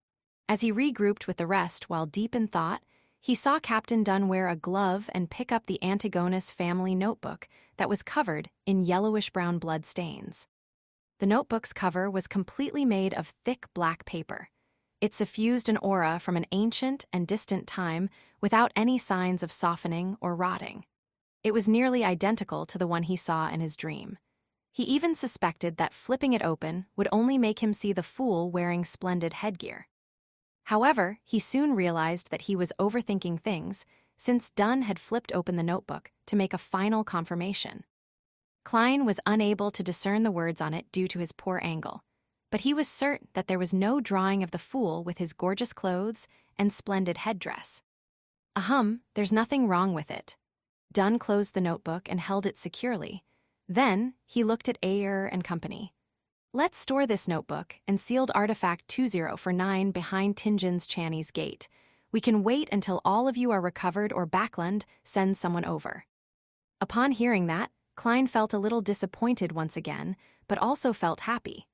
As he regrouped with the rest while deep in thought, he saw Captain Dunn wear a glove and pick up the Antigonus family notebook that was covered in yellowish-brown blood stains. The notebook's cover was completely made of thick black paper. It suffused an aura from an ancient and distant time without any signs of softening or rotting. It was nearly identical to the one he saw in his dream. He even suspected that flipping it open would only make him see the fool wearing splendid headgear. However, he soon realized that he was overthinking things, since Dunn had flipped open the notebook to make a final confirmation. Klein was unable to discern the words on it due to his poor angle, but he was certain that there was no drawing of the fool with his gorgeous clothes and splendid headdress. There's nothing wrong with it. Dunn closed the notebook and held it securely. Then, he looked at Ayer and company. "Let's store this notebook and sealed artifact 20 for 9 behind Tinjin's Channy's gate. We can wait until all of you are recovered or Backlund sends someone over." Upon hearing that, Klein felt a little disappointed once again, but also felt happy.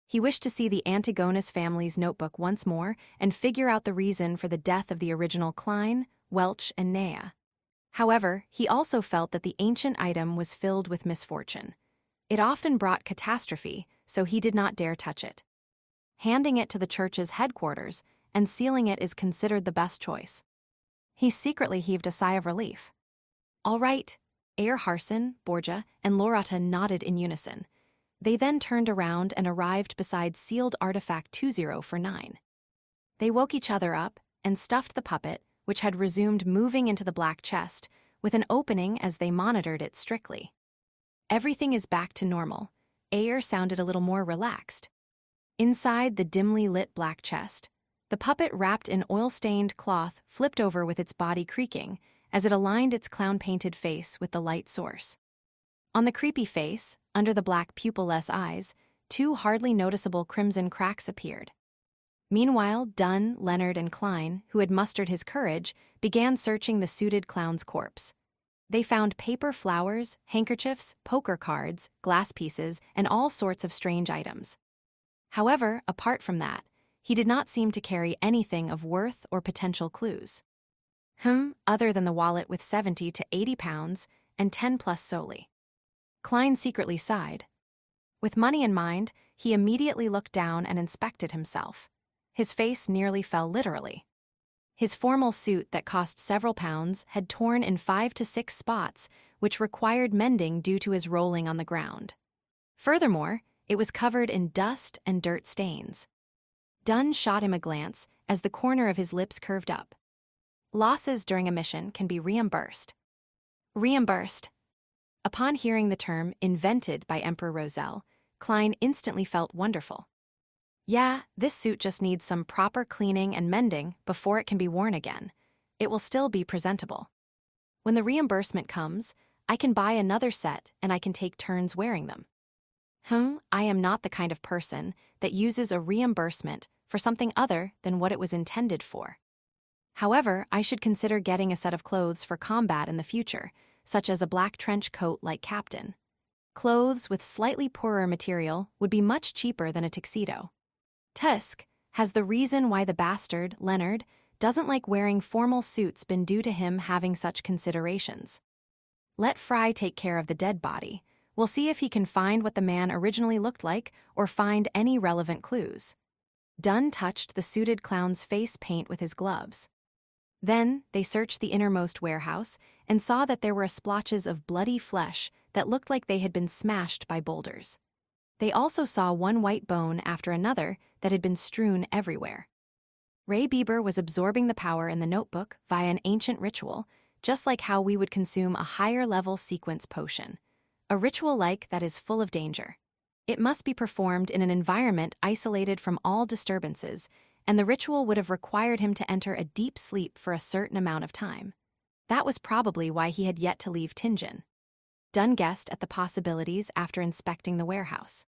He wished to see the Antigonus family's notebook once more and figure out the reason for the death of the original Klein, Welch, and Nea. However, he also felt that the ancient item was filled with misfortune. It often brought catastrophe, so he did not dare touch it. Handing it to the church's headquarters and sealing it is considered the best choice. He secretly heaved a sigh of relief. "All right." Ayer Harson, Borgia, and Lorata nodded in unison. They then turned around and arrived beside sealed artifact 20 for 9. They woke each other up and stuffed the puppet, which had resumed moving into the black chest, with an opening as they monitored it strictly. "Everything is back to normal." Ayer sounded a little more relaxed. Inside the dimly lit black chest, The puppet wrapped in oil-stained cloth flipped over with its body creaking as it aligned its clown-painted face with the light source. On the creepy face, under the black pupil-less eyes, two hardly noticeable crimson cracks appeared. Meanwhile, Dunn, Leonard, and Klein, who had mustered his courage, began searching the suited clown's corpse. They found paper flowers, handkerchiefs, poker cards, glass pieces, and all sorts of strange items. However, apart from that, he did not seem to carry anything of worth or potential clues. Other than the wallet with 70 to 80 pounds and 10 plus solely. Klein secretly sighed. With money in mind, he immediately looked down and inspected himself. His face nearly fell literally. His formal suit that cost several pounds had torn in 5 to 6 spots, which required mending due to his rolling on the ground. Furthermore, it was covered in dust and dirt stains. Dunn shot him a glance as the corner of his lips curved up. Losses during a mission can be reimbursed. Reimbursed. Upon hearing the term invented by Emperor Roselle, Klein instantly felt wonderful. Yeah, this suit just needs some proper cleaning and mending before it can be worn again. It will still be presentable. When the reimbursement comes, I can buy another set and I can take turns wearing them. I am not the kind of person that uses a reimbursement for something other than what it was intended for. However, I should consider getting a set of clothes for combat in the future, such as a black trench coat like Captain. Clothes with slightly poorer material would be much cheaper than a tuxedo. Tusk, has the reason why the bastard, Leonard, doesn't like wearing formal suits been due to him having such considerations? Let Fry take care of the dead body. We'll see if he can find what the man originally looked like or find any relevant clues. Dunn touched the suited clown's face paint with his gloves. Then they searched the innermost warehouse and saw that there were splotches of bloody flesh that looked like they had been smashed by boulders. They also saw one white bone after another that had been strewn everywhere. Ray Bieber was absorbing the power in the notebook via an ancient ritual, just like how we would consume a higher-level sequence potion. A ritual like that is full of danger. It must be performed in an environment isolated from all disturbances, and the ritual would have required him to enter a deep sleep for a certain amount of time. That was probably why he had yet to leave Tingen. Dunn guessed at the possibilities after inspecting the warehouse.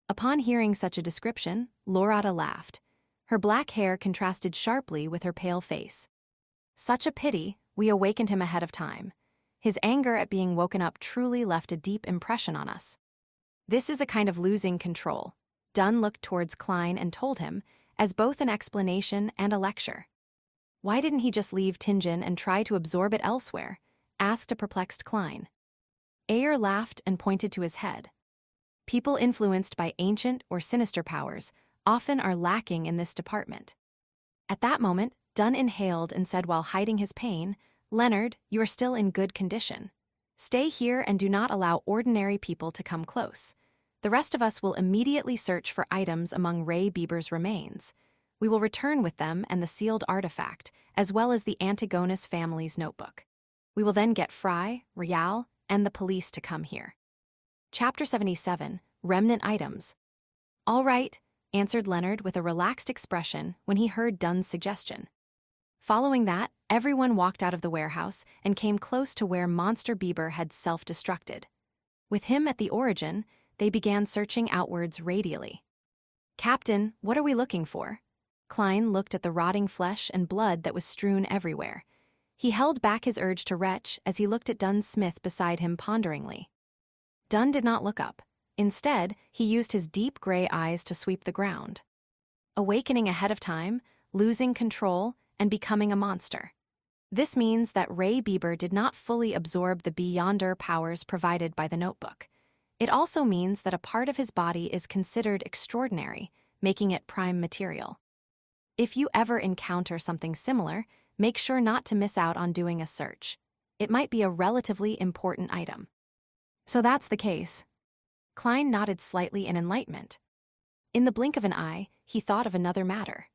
Upon hearing such a description, Lorata laughed. Her black hair contrasted sharply with her pale face. Such a pity, we awakened him ahead of time. His anger at being woken up truly left a deep impression on us. This is a kind of losing control. Dunn looked towards Klein and told him, as both an explanation and a lecture. Why didn't he just leave Tingen and try to absorb it elsewhere? Asked a perplexed Klein. Ayer laughed and pointed to his head. People influenced by ancient or sinister powers often are lacking in this department. At that moment, Dunn inhaled and said while hiding his pain, "Leonard, you are still in good condition. Stay here and do not allow ordinary people to come close. The rest of us will immediately search for items among Ray Bieber's remains. We will return with them and the sealed artifact, as well as the Antigonus family's notebook. We will then get Fry, Rial, and the police to come here." Chapter 77, Remnant Items. "All right," answered Leonard with a relaxed expression when he heard Dunn's suggestion. Following that, everyone walked out of the warehouse and came close to where Monster Bieber had self-destructed. With him at the origin, they began searching outwards radially. "Captain, what are we looking for?" Klein looked at the rotting flesh and blood that was strewn everywhere. He held back his urge to retch as he looked at Dunn Smith beside him ponderingly. Dunn did not look up. Instead, he used his deep gray eyes to sweep the ground. Awakening ahead of time, losing control, and becoming a monster. This means that Ray Bieber did not fully absorb the beyonder powers provided by the notebook. It also means that a part of his body is considered extraordinary, making it prime material. If you ever encounter something similar, make sure not to miss out on doing a search. It might be a relatively important item. So that's the case. Klein nodded slightly in enlightenment. In the blink of an eye, he thought of another matter.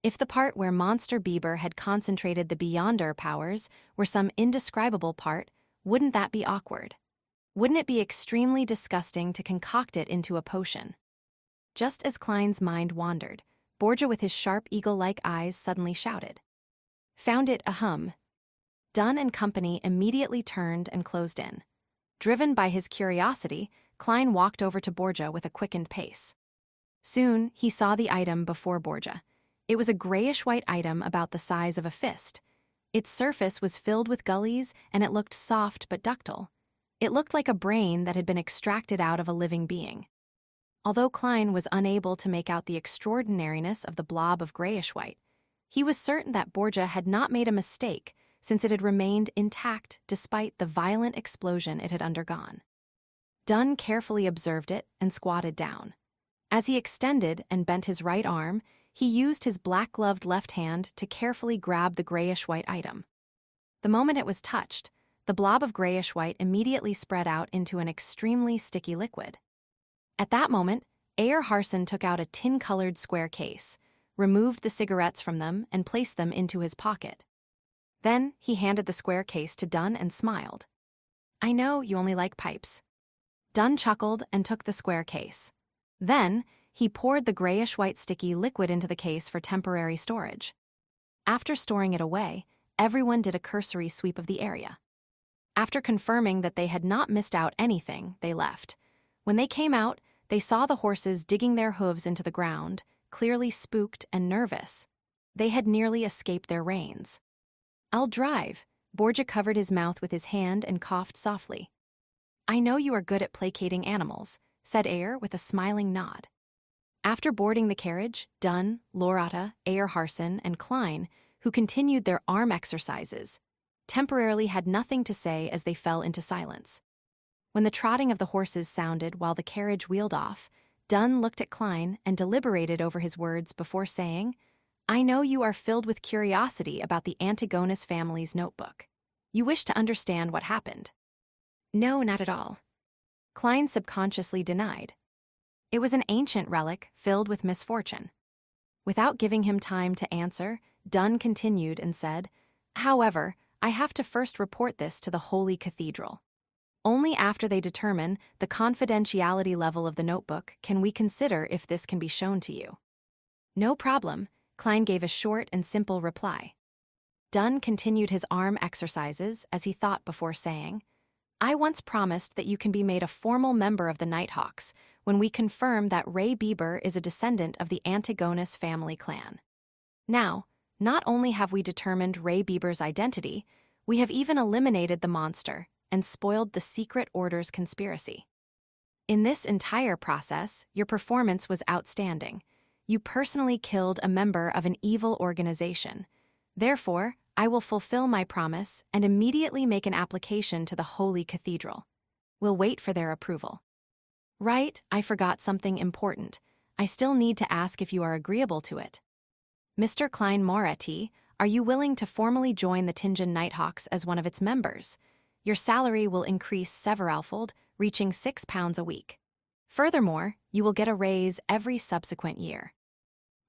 If the part where Monster Bieber had concentrated the Beyonder powers were some indescribable part, wouldn't that be awkward? Wouldn't it be extremely disgusting to concoct it into a potion? Just as Klein's mind wandered, Borgia, with his sharp eagle-like eyes, suddenly shouted. "Found it, ahem." Dunn and company immediately turned and closed in. Driven by his curiosity, Klein walked over to Borgia with a quickened pace. Soon, he saw the item before Borgia. It was a grayish-white item about the size of a fist. Its surface was filled with gullies, and it looked soft but ductile. It looked like a brain that had been extracted out of a living being. Although Klein was unable to make out the extraordinariness of the blob of grayish-white, he was certain that Borgia had not made a mistake, since it had remained intact despite the violent explosion it had undergone. Dunn carefully observed it and squatted down. As he extended and bent his right arm, he used his black-gloved left hand to carefully grab the grayish-white item. The moment it was touched, the blob of grayish-white immediately spread out into an extremely sticky liquid. At that moment, Ayer Harson took out a tin-colored square case, removed the cigarettes from them, and placed them into his pocket. Then he handed the square case to Dunn and smiled. "I know you only like pipes." Dunn chuckled and took the square case. Then, he poured the grayish-white sticky liquid into the case for temporary storage. After storing it away, everyone did a cursory sweep of the area. After confirming that they had not missed out anything, they left. When they came out, they saw the horses digging their hooves into the ground, clearly spooked and nervous. They had nearly escaped their reins. "I'll drive." Borgia covered his mouth with his hand and coughed softly. "I know you are good at placating animals," said Ayer with a smiling nod. After boarding the carriage, Dunn, Lorata, Ayer Harson, and Klein, who continued their arm exercises, temporarily had nothing to say as they fell into silence. When the trotting of the horses sounded while the carriage wheeled off, Dunn looked at Klein and deliberated over his words before saying, "I know you are filled with curiosity about the Antigonus family's notebook. You wish to understand what happened." "No, not at all," Klein subconsciously denied. It was an ancient relic filled with misfortune. Without giving him time to answer, Dunn continued and said, "However, I have to first report this to the Holy Cathedral. Only after they determine the confidentiality level of the notebook can we consider if this can be shown to you." "No problem," Klein gave a short and simple reply. Dunn continued his arm exercises as he thought before saying, "I once promised that you can be made a formal member of the Nighthawks when we confirm that Ray Bieber is a descendant of the Antigonus family clan. Now, not only have we determined Ray Bieber's identity, we have even eliminated the monster and spoiled the secret order's conspiracy. In this entire process, your performance was outstanding. You personally killed a member of an evil organization. Therefore, I will fulfill my promise and immediately make an application to the Holy Cathedral. We'll wait for their approval." "Right, I forgot something important. I still need to ask if you are agreeable to it. Mr. Klein Moretti, are you willing to formally join the Tingen Nighthawks as one of its members? Your salary will increase severalfold, reaching £6 a week. Furthermore, you will get a raise every subsequent year.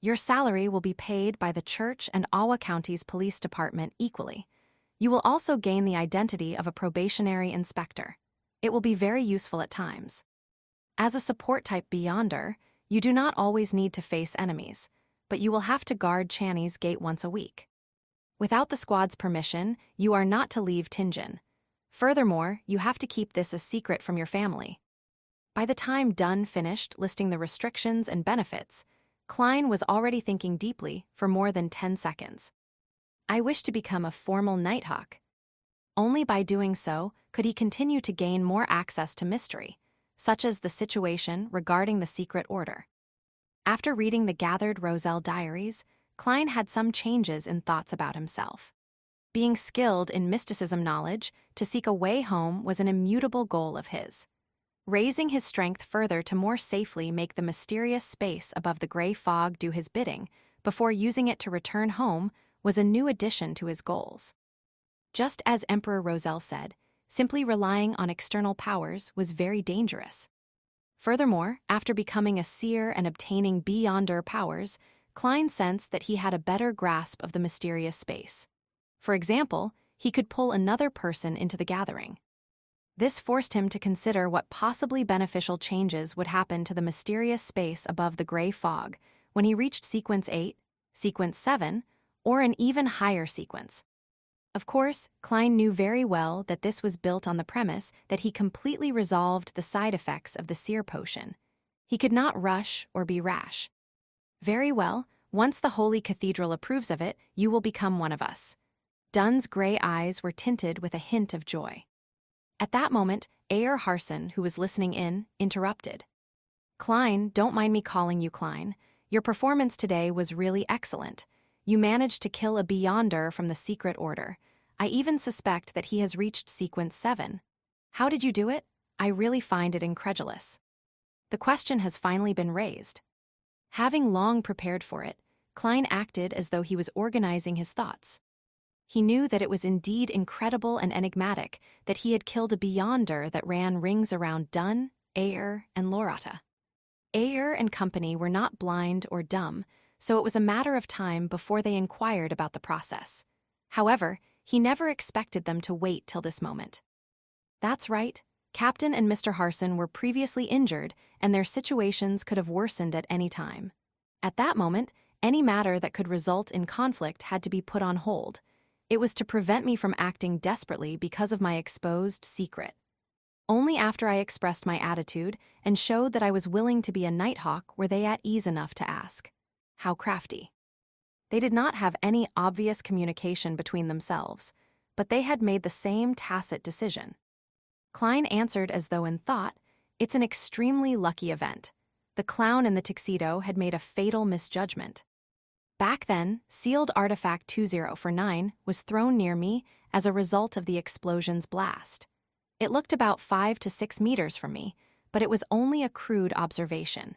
Your salary will be paid by the church and Awa County's police department equally. You will also gain the identity of a probationary inspector. It will be very useful at times. As a support-type Beyonder, you do not always need to face enemies, but you will have to guard Channy's gate once a week. Without the squad's permission, you are not to leave Tingen. Furthermore, you have to keep this a secret from your family." By the time Dunn finished listing the restrictions and benefits, Klein was already thinking deeply for more than 10 seconds. "I wish to become a formal Nighthawk." Only by doing so could he continue to gain more access to mystery, such as the situation regarding the secret order. After reading the gathered Roselle diaries, Klein had some changes in thoughts about himself. Being skilled in mysticism knowledge, to seek a way home was an immutable goal of his. Raising his strength further to more safely make the mysterious space above the gray fog do his bidding, before using it to return home, was a new addition to his goals. Just as Emperor Roselle said, simply relying on external powers was very dangerous. Furthermore, after becoming a seer and obtaining Beyonder powers, Klein sensed that he had a better grasp of the mysterious space. For example, he could pull another person into the gathering. This forced him to consider what possibly beneficial changes would happen to the mysterious space above the gray fog, when he reached sequence 8, sequence 7, or an even higher sequence. Of course, Klein knew very well that this was built on the premise that he completely resolved the side effects of the seer potion. He could not rush or be rash. Very well, once the Holy Cathedral approves of it, you will become one of us. Dunn's gray eyes were tinted with a hint of joy. At that moment, Ayer Harson, who was listening in, interrupted. Klein, don't mind me calling you Klein. Your performance today was really excellent. You managed to kill a Beyonder from the secret order. I even suspect that he has reached sequence 7. How did you do it? I really find it incredulous. The question has finally been raised. Having long prepared for it, Klein acted as though he was organizing his thoughts. He knew that it was indeed incredible and enigmatic that he had killed a Beyonder that ran rings around Dunn, Ayer, and Lorata. Ayer and company were not blind or dumb, so it was a matter of time before they inquired about the process. However, he never expected them to wait till this moment. That's right, Captain and Mr. Harson were previously injured, and their situations could have worsened at any time. At that moment, any matter that could result in conflict had to be put on hold. It was to prevent me from acting desperately because of my exposed secret. Only after I expressed my attitude and showed that I was willing to be a Nighthawk were they at ease enough to ask, "How crafty?" They did not have any obvious communication between themselves, but they had made the same tacit decision. Klein answered as though in thought, "It's an extremely lucky event. The clown in the tuxedo had made a fatal misjudgment. Back then, sealed artifact 2049 was thrown near me as a result of the explosion's blast. It looked about 5 to 6 meters from me, but it was only a crude observation.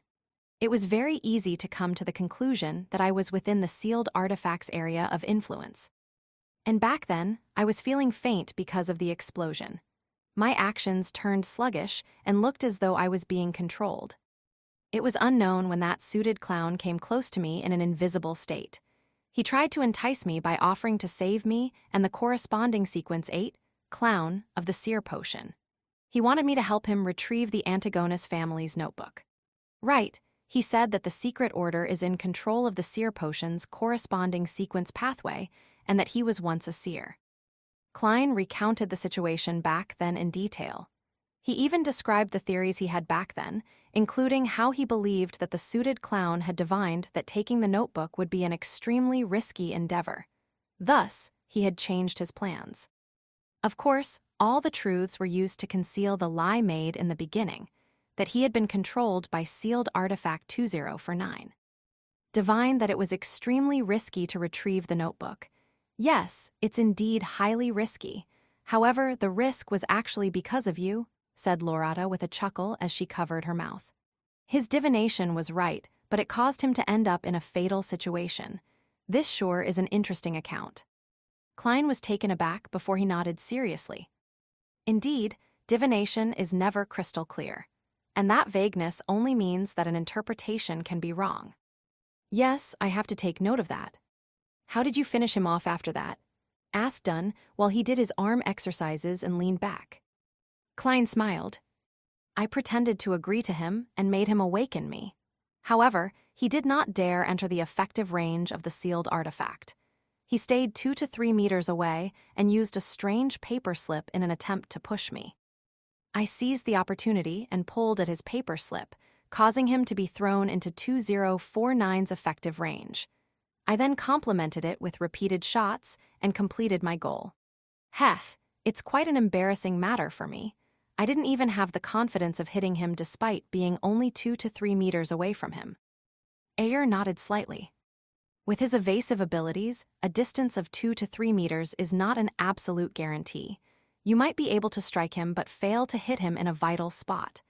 It was very easy to come to the conclusion that I was within the sealed artifact's area of influence. And back then, I was feeling faint because of the explosion. My actions turned sluggish and looked as though I was being controlled. It was unknown when that suited clown came close to me in an invisible state. He tried to entice me by offering to save me and the corresponding sequence 8, clown, of the seer potion. He wanted me to help him retrieve the Antigonus family's notebook. Right, he said that the secret order is in control of the seer potion's corresponding sequence pathway and that he was once a seer. Klein recounted the situation back then in detail. He even described the theories he had back then, including how he believed that the suited clown had divined that taking the notebook would be an extremely risky endeavor. Thus, he had changed his plans. Of course, all the truths were used to conceal the lie made in the beginning, that he had been controlled by sealed artifact 2049. Divine that it was extremely risky to retrieve the notebook. Yes, it's indeed highly risky. However, the risk was actually because of you, said Lorata with a chuckle as she covered her mouth. His divination was right, but it caused him to end up in a fatal situation. This sure is an interesting account. Klein was taken aback before he nodded seriously. Indeed, divination is never crystal clear, and that vagueness only means that an interpretation can be wrong. Yes, I have to take note of that. How did you finish him off after that? Asked Dunn while he did his arm exercises and leaned back. Klein smiled. I pretended to agree to him and made him awaken me. However, he did not dare enter the effective range of the sealed artifact. He stayed 2 to 3 meters away and used a strange paper slip in an attempt to push me. I seized the opportunity and pulled at his paper slip, causing him to be thrown into 2049's effective range. I then complemented it with repeated shots and completed my goal. Heth, it's quite an embarrassing matter for me. I didn't even have the confidence of hitting him despite being only 2 to 3 meters away from him. Ayer nodded slightly. With his evasive abilities, a distance of 2 to 3 meters is not an absolute guarantee. You might be able to strike him but fail to hit him in a vital spot.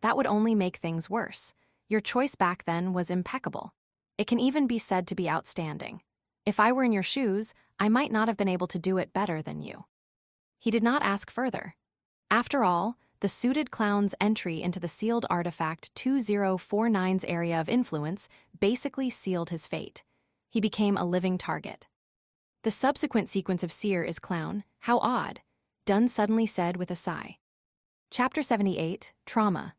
That would only make things worse. Your choice back then was impeccable. It can even be said to be outstanding. If I were in your shoes, I might not have been able to do it better than you. He did not ask further. After all, the suited clown's entry into the sealed artifact 2049's area of influence basically sealed his fate. He became a living target. The subsequent sequence of seer is clown. How odd, Dunn suddenly said with a sigh. Chapter 78, Trauma.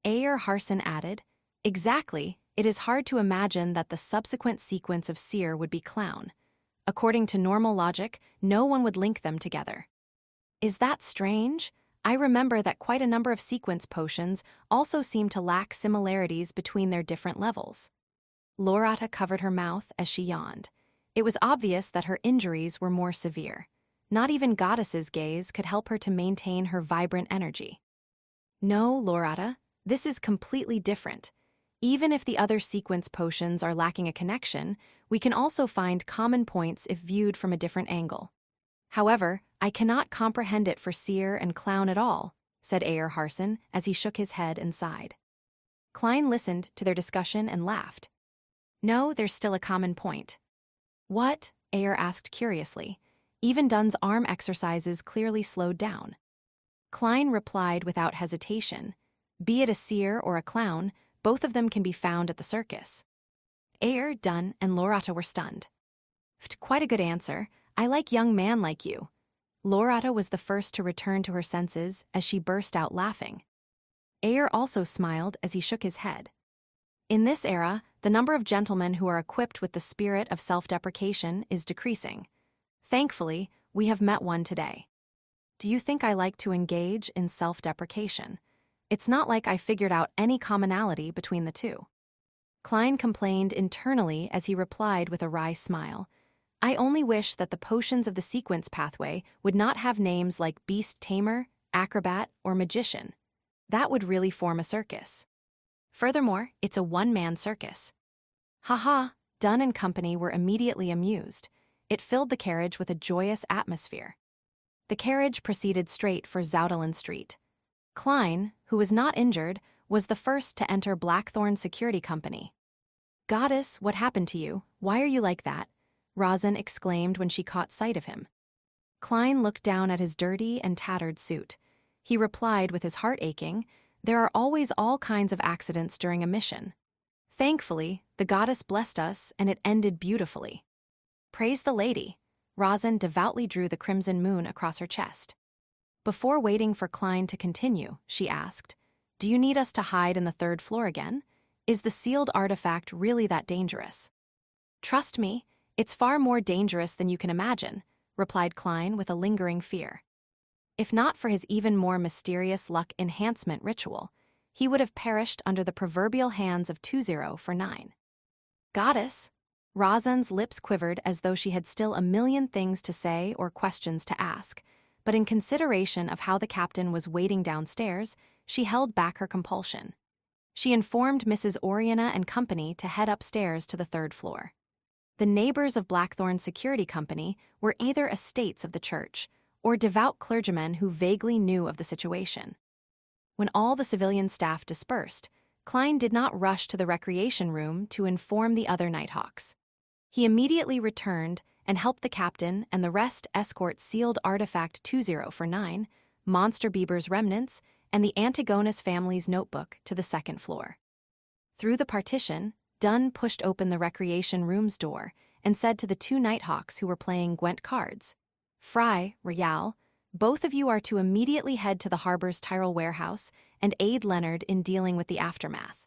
Ayer Harson added, Exactly, it is hard to imagine that the subsequent sequence of seer would be clown. According to normal logic, no one would link them together. Is that strange? I remember that quite a number of sequence potions also seem to lack similarities between their different levels. Lorata covered her mouth as she yawned. It was obvious that her injuries were more severe. Not even Goddess's gaze could help her to maintain her vibrant energy. No, Lorata, this is completely different. Even if the other sequence potions are lacking a connection, we can also find common points if viewed from a different angle. However, I cannot comprehend it for seer and clown at all, said Ayer Harson as he shook his head and sighed. Klein listened to their discussion and laughed. No, there's still a common point. What? Ayer asked curiously. Even Dunn's arm exercises clearly slowed down. Klein replied without hesitation. Be it a seer or a clown, both of them can be found at the circus. Ayer, Dunn, and Lorata were stunned. Quite a good answer. I like young man like you. Lorata was the first to return to her senses as she burst out laughing. Ayer also smiled as he shook his head. In this era, the number of gentlemen who are equipped with the spirit of self-deprecation is decreasing. Thankfully, we have met one today. Do you think I like to engage in self-deprecation? It's not like I figured out any commonality between the two. Klein complained internally as he replied with a wry smile. I only wish that the potions of the sequence pathway would not have names like beast tamer, acrobat, or magician. That would really form a circus. Furthermore, it's a one-man circus. Haha, Dunn and company were immediately amused. It filled the carriage with a joyous atmosphere. The carriage proceeded straight for Zoudeland Street. Klein, who was not injured, was the first to enter Blackthorn Security Company. Goddess, what happened to you? Why are you like that? Rosin exclaimed when she caught sight of him. Klein looked down at his dirty and tattered suit. He replied with his heart aching, there are always all kinds of accidents during a mission. Thankfully, the goddess blessed us and it ended beautifully. Praise the lady. Rosin devoutly drew the crimson moon across her chest. Before waiting for Klein to continue, she asked, do you need us to hide in the third floor again? Is the sealed artifact really that dangerous? Trust me, it's far more dangerous than you can imagine, replied Klein with a lingering fear. If not for his even more mysterious luck enhancement ritual, he would have perished under the proverbial hands of 2049. Goddess? Rosin's lips quivered as though she had still a million things to say or questions to ask, but in consideration of how the captain was waiting downstairs, she held back her compulsion. She informed Mrs. Oriana and company to head upstairs to the third floor. The neighbors of Blackthorn Security Company were either estates of the church or devout clergymen who vaguely knew of the situation. When all the civilian staff dispersed, Klein did not rush to the recreation room to inform the other Nighthawks. He immediately returned and helped the captain and the rest escort sealed artifact 2049, Monster Bieber's remnants, and the Antigonus family's notebook to the second floor. Through the partition, Dunn pushed open the recreation room's door and said to the two Nighthawks who were playing Gwent cards, Fry, Rial, both of you are to immediately head to the harbor's Tyrol warehouse and aid Leonard in dealing with the aftermath.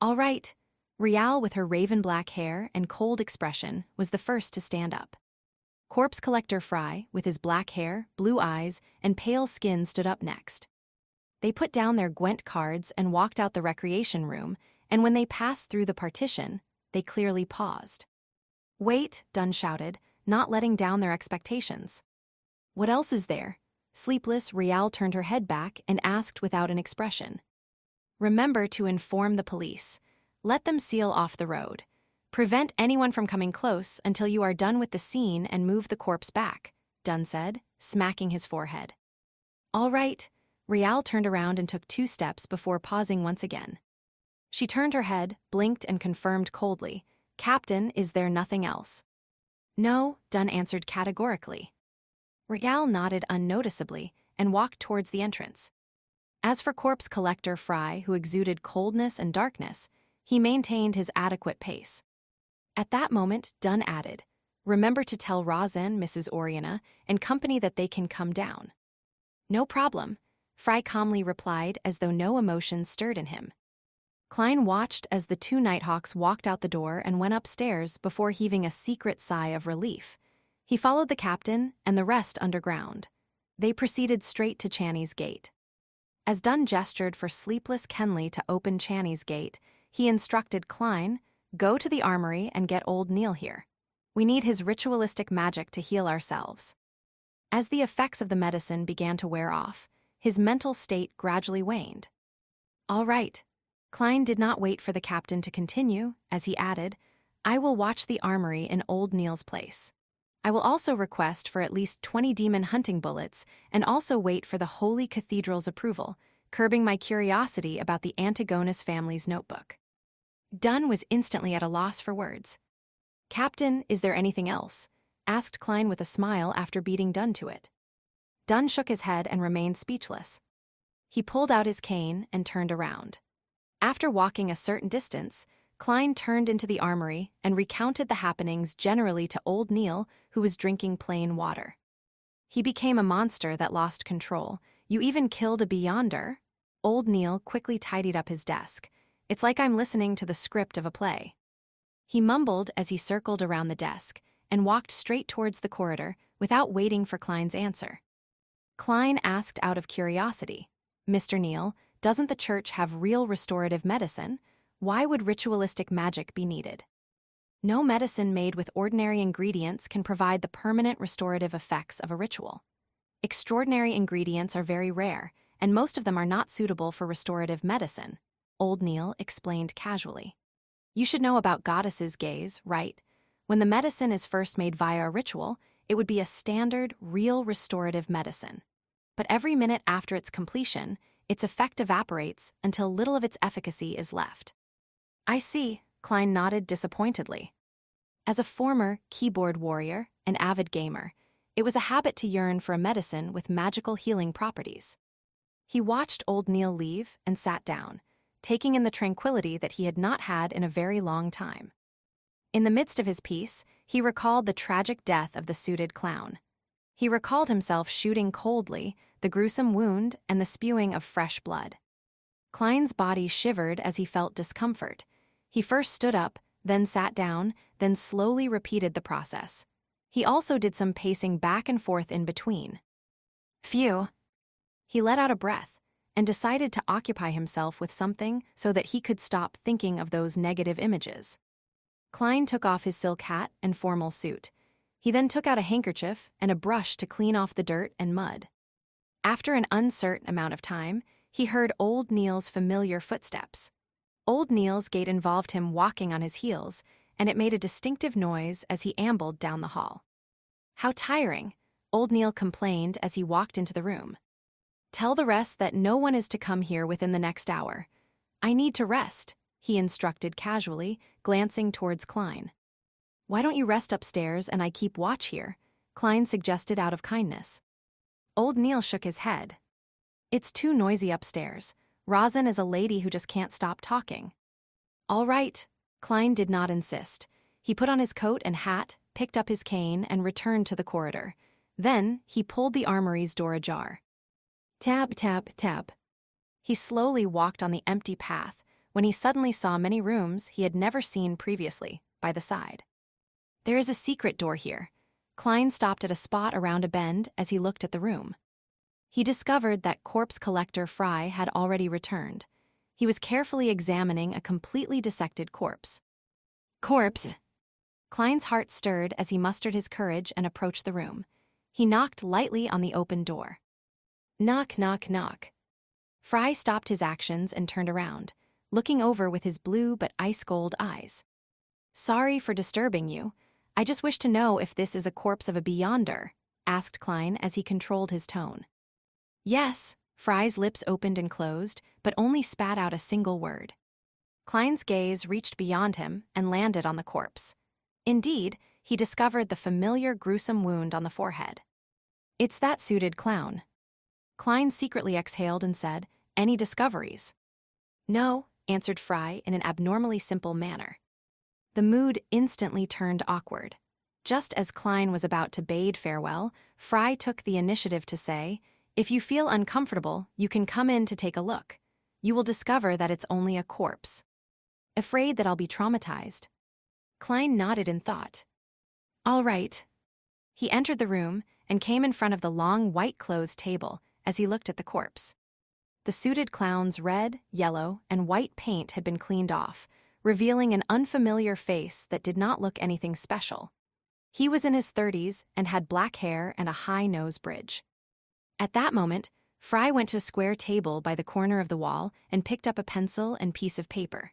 All right. Rial, with her raven-black hair and cold expression, was the first to stand up. Corpse Collector Fry, with his black hair, blue eyes, and pale skin, stood up next. They put down their Gwent cards and walked out the recreation room, and when they passed through the partition, they clearly paused. Wait, Dunn shouted, not letting down their expectations. What else is there? Sleepless, Rial turned her head back and asked without an expression. Remember to inform the police. Let them seal off the road. Prevent anyone from coming close until you are done with the scene and move the corpse back, Dunn said, smacking his forehead. All right. Rial turned around and took 2 steps before pausing once again. She turned her head, blinked, and confirmed coldly, Captain, is there nothing else? No, Dunn answered categorically. Rial nodded unnoticeably and walked towards the entrance. As for Corpse Collector Fry, who exuded coldness and darkness, he maintained his adequate pace. At that moment, Dunn added, remember to tell Rosin, Mrs. Oriana, and company that they can come down. No problem, Fry calmly replied as though no emotion stirred in him. Klein watched as the two Nighthawks walked out the door and went upstairs before heaving a secret sigh of relief. He followed the captain and the rest underground. They proceeded straight to Channy's gate. As Dunn gestured for sleepless Kenley to open Channy's gate, he instructed Klein, "Go to the armory and get old Neil here. We need his ritualistic magic to heal ourselves." As the effects of the medicine began to wear off, his mental state gradually waned. "All right." Klein did not wait for the captain to continue, as he added, "I will watch the armory in old Neil's place. I will also request for at least 20 demon hunting bullets and also wait for the Holy Cathedral's approval, curbing my curiosity about the Antigonus family's notebook." Dunn was instantly at a loss for words. "Captain, is there anything else?" asked Klein with a smile after beating Dunn to it. Dunn shook his head and remained speechless. He pulled out his cane and turned around. After walking a certain distance, Klein turned into the armory and recounted the happenings generally to old Neil, who was drinking plain water. "He became a monster that lost control. You even killed a beyonder." Old Neil quickly tidied up his desk. "It's like I'm listening to the script of a play." He mumbled as he circled around the desk and walked straight towards the corridor without waiting for Klein's answer. Klein asked out of curiosity, "Mr. Neil, doesn't the church have real restorative medicine? Why would ritualistic magic be needed?" "No medicine made with ordinary ingredients can provide the permanent restorative effects of a ritual. Extraordinary ingredients are very rare, and most of them are not suitable for restorative medicine," old Neil explained casually. "You should know about goddesses' gaze, right? When the medicine is first made via a ritual, it would be a standard, real restorative medicine. But every minute after its completion, its effect evaporates until little of its efficacy is left." "I see," Klein nodded disappointedly. As a former keyboard warrior and avid gamer, it was a habit to yearn for a medicine with magical healing properties. He watched old Neil leave and sat down, taking in the tranquility that he had not had in a very long time. In the midst of his piece, he recalled the tragic death of the suited clown. He recalled himself shooting coldly, the gruesome wound, and the spewing of fresh blood. Klein's body shivered as he felt discomfort. He first stood up, then sat down, then slowly repeated the process. He also did some pacing back and forth in between. Phew! He let out a breath and decided to occupy himself with something so that he could stop thinking of those negative images. Klein took off his silk hat and formal suit. He then took out a handkerchief and a brush to clean off the dirt and mud. After an uncertain amount of time, he heard old Neil's familiar footsteps. Old Neil's gait involved him walking on his heels, and it made a distinctive noise as he ambled down the hall. "How tiring," old Neil complained as he walked into the room. "Tell the rest that no one is to come here within the next hour. I need to rest," he instructed casually, glancing towards Klein. "Why don't you rest upstairs and I keep watch here?" Klein suggested out of kindness. Old Neil shook his head. "It's too noisy upstairs. Rosin is a lady who just can't stop talking." "All right." Klein did not insist. He put on his coat and hat, picked up his cane, and returned to the corridor. Then he pulled the armory's door ajar. Tap, tap, tap. He slowly walked on the empty path when he suddenly saw many rooms he had never seen previously by the side. "There is a secret door here." Klein stopped at a spot around a bend as he looked at the room. He discovered that corpse collector Fry had already returned. He was carefully examining a completely dissected corpse. "Corpse!" Klein's heart stirred as he mustered his courage and approached the room. He knocked lightly on the open door. Knock, knock, knock. Fry stopped his actions and turned around, looking over with his blue but ice-cold eyes. "Sorry for disturbing you. I just wish to know if this is a corpse of a beyonder," asked Klein as he controlled his tone. "Yes." Fry's lips opened and closed, but only spat out a single word. Klein's gaze reached beyond him and landed on the corpse. Indeed, he discovered the familiar gruesome wound on the forehead. "It's that suited clown." Klein secretly exhaled and said, "Any discoveries?" "No," answered Fry in an abnormally simple manner. The mood instantly turned awkward. Just as Klein was about to bade farewell, Fry took the initiative to say, "If you feel uncomfortable, you can come in to take a look. You will discover that it's only a corpse. Afraid that I'll be traumatized? Klein nodded in thought. All right. He entered the room and came in front of the long white-clothes table as he looked at the corpse. The suited clown's red, yellow, and white paint had been cleaned off, revealing an unfamiliar face that did not look anything special. He was in his 30s and had black hair and a high nose bridge. At that moment, Fry went to a square table by the corner of the wall and picked up a pencil and piece of paper.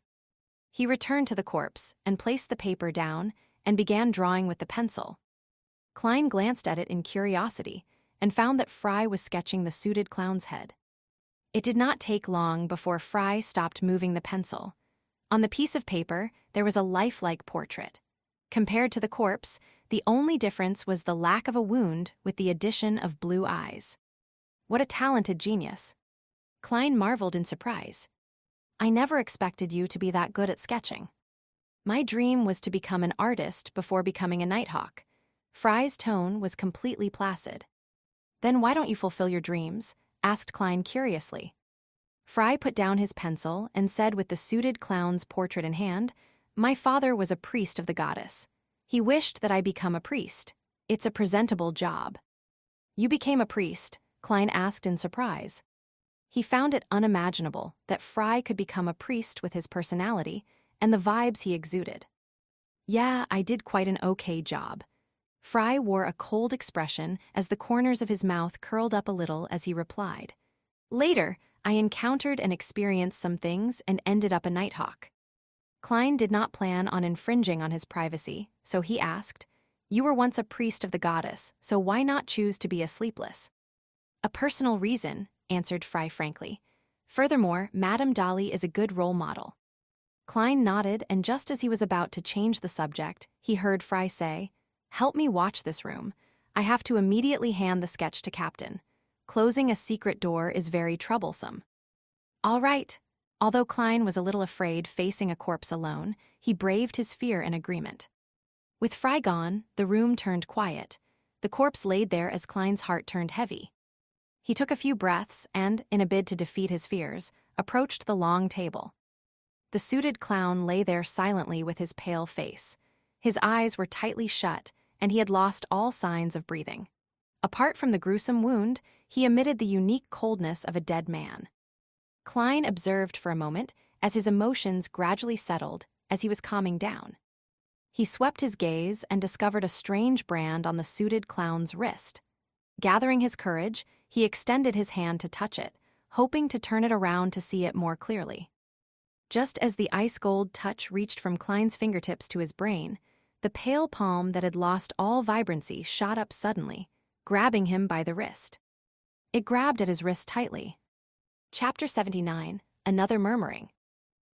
He returned to the corpse and placed the paper down and began drawing with the pencil. Klein glanced at it in curiosity and found that Fry was sketching the suited clown's head. It did not take long before Fry stopped moving the pencil. On the piece of paper, there was a lifelike portrait. Compared to the corpse, the only difference was the lack of a wound with the addition of blue eyes. What a talented genius. Klein marveled in surprise. I never expected you to be that good at sketching. My dream was to become an artist before becoming a nighthawk. Fry's tone was completely placid. Then why don't you fulfill your dreams? Asked Klein curiously. Fry put down his pencil and said with the suited clown's portrait in hand, My father was a priest of the goddess. He wished that I become a priest. It's a presentable job. You became a priest? Klein asked in surprise. He found it unimaginable that Fry could become a priest with his personality and the vibes he exuded. Yeah, I did quite an okay job. Fry wore a cold expression as the corners of his mouth curled up a little as he replied. Later, I encountered and experienced some things and ended up a nighthawk. Klein did not plan on infringing on his privacy, so he asked, You were once a priest of the goddess, so why not choose to be a sleepless? A personal reason, answered Fry frankly. Furthermore, Madame Dolly is a good role model. Klein nodded, and just as he was about to change the subject, he heard Fry say, Help me watch this room. I have to immediately hand the sketch to Captain. Closing a secret door is very troublesome. All right. Although Klein was a little afraid facing a corpse alone, he braved his fear in agreement. With Fry gone, the room turned quiet. The corpse laid there as Klein's heart turned heavy. He took a few breaths and, in a bid to defeat his fears, approached the long table. The suited clown lay there silently with his pale face. His eyes were tightly shut, and he had lost all signs of breathing. Apart from the gruesome wound, he emitted the unique coldness of a dead man. Klein observed for a moment as his emotions gradually settled as he was calming down. He swept his gaze and discovered a strange brand on the suited clown's wrist. Gathering his courage, he extended his hand to touch it, hoping to turn it around to see it more clearly. Just as the ice-gold touch reached from Klein's fingertips to his brain, the pale palm that had lost all vibrancy shot up suddenly, grabbing him by the wrist. It grabbed at his wrist tightly. Chapter 79, Another Murmuring.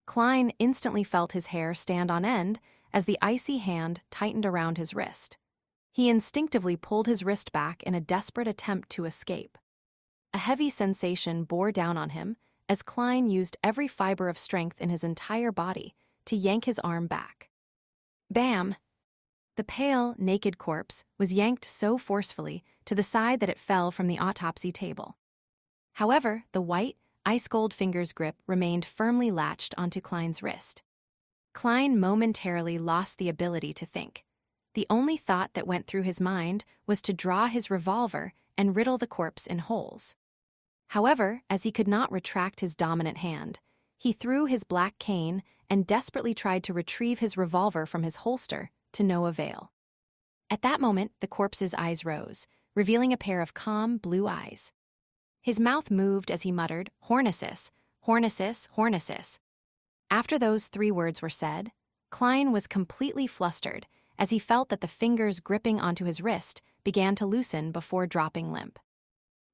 Klein instantly felt his hair stand on end as the icy hand tightened around his wrist. He instinctively pulled his wrist back in a desperate attempt to escape. A heavy sensation bore down on him as Klein used every fiber of strength in his entire body to yank his arm back. Bam! The pale, naked corpse was yanked so forcefully to the side that it fell from the autopsy table. However, the white, ice-cold finger's grip remained firmly latched onto Klein's wrist. Klein momentarily lost the ability to think. The only thought that went through his mind was to draw his revolver and riddle the corpse in holes. However, as he could not retract his dominant hand, he threw his black cane and desperately tried to retrieve his revolver from his holster, to no avail. At that moment, the corpse's eyes rose, revealing a pair of calm, blue eyes. His mouth moved as he muttered, Hornesis, Hornesis, Hornesis. After those 3 words were said, Klein was completely flustered as he felt that the fingers gripping onto his wrist began to loosen before dropping limp.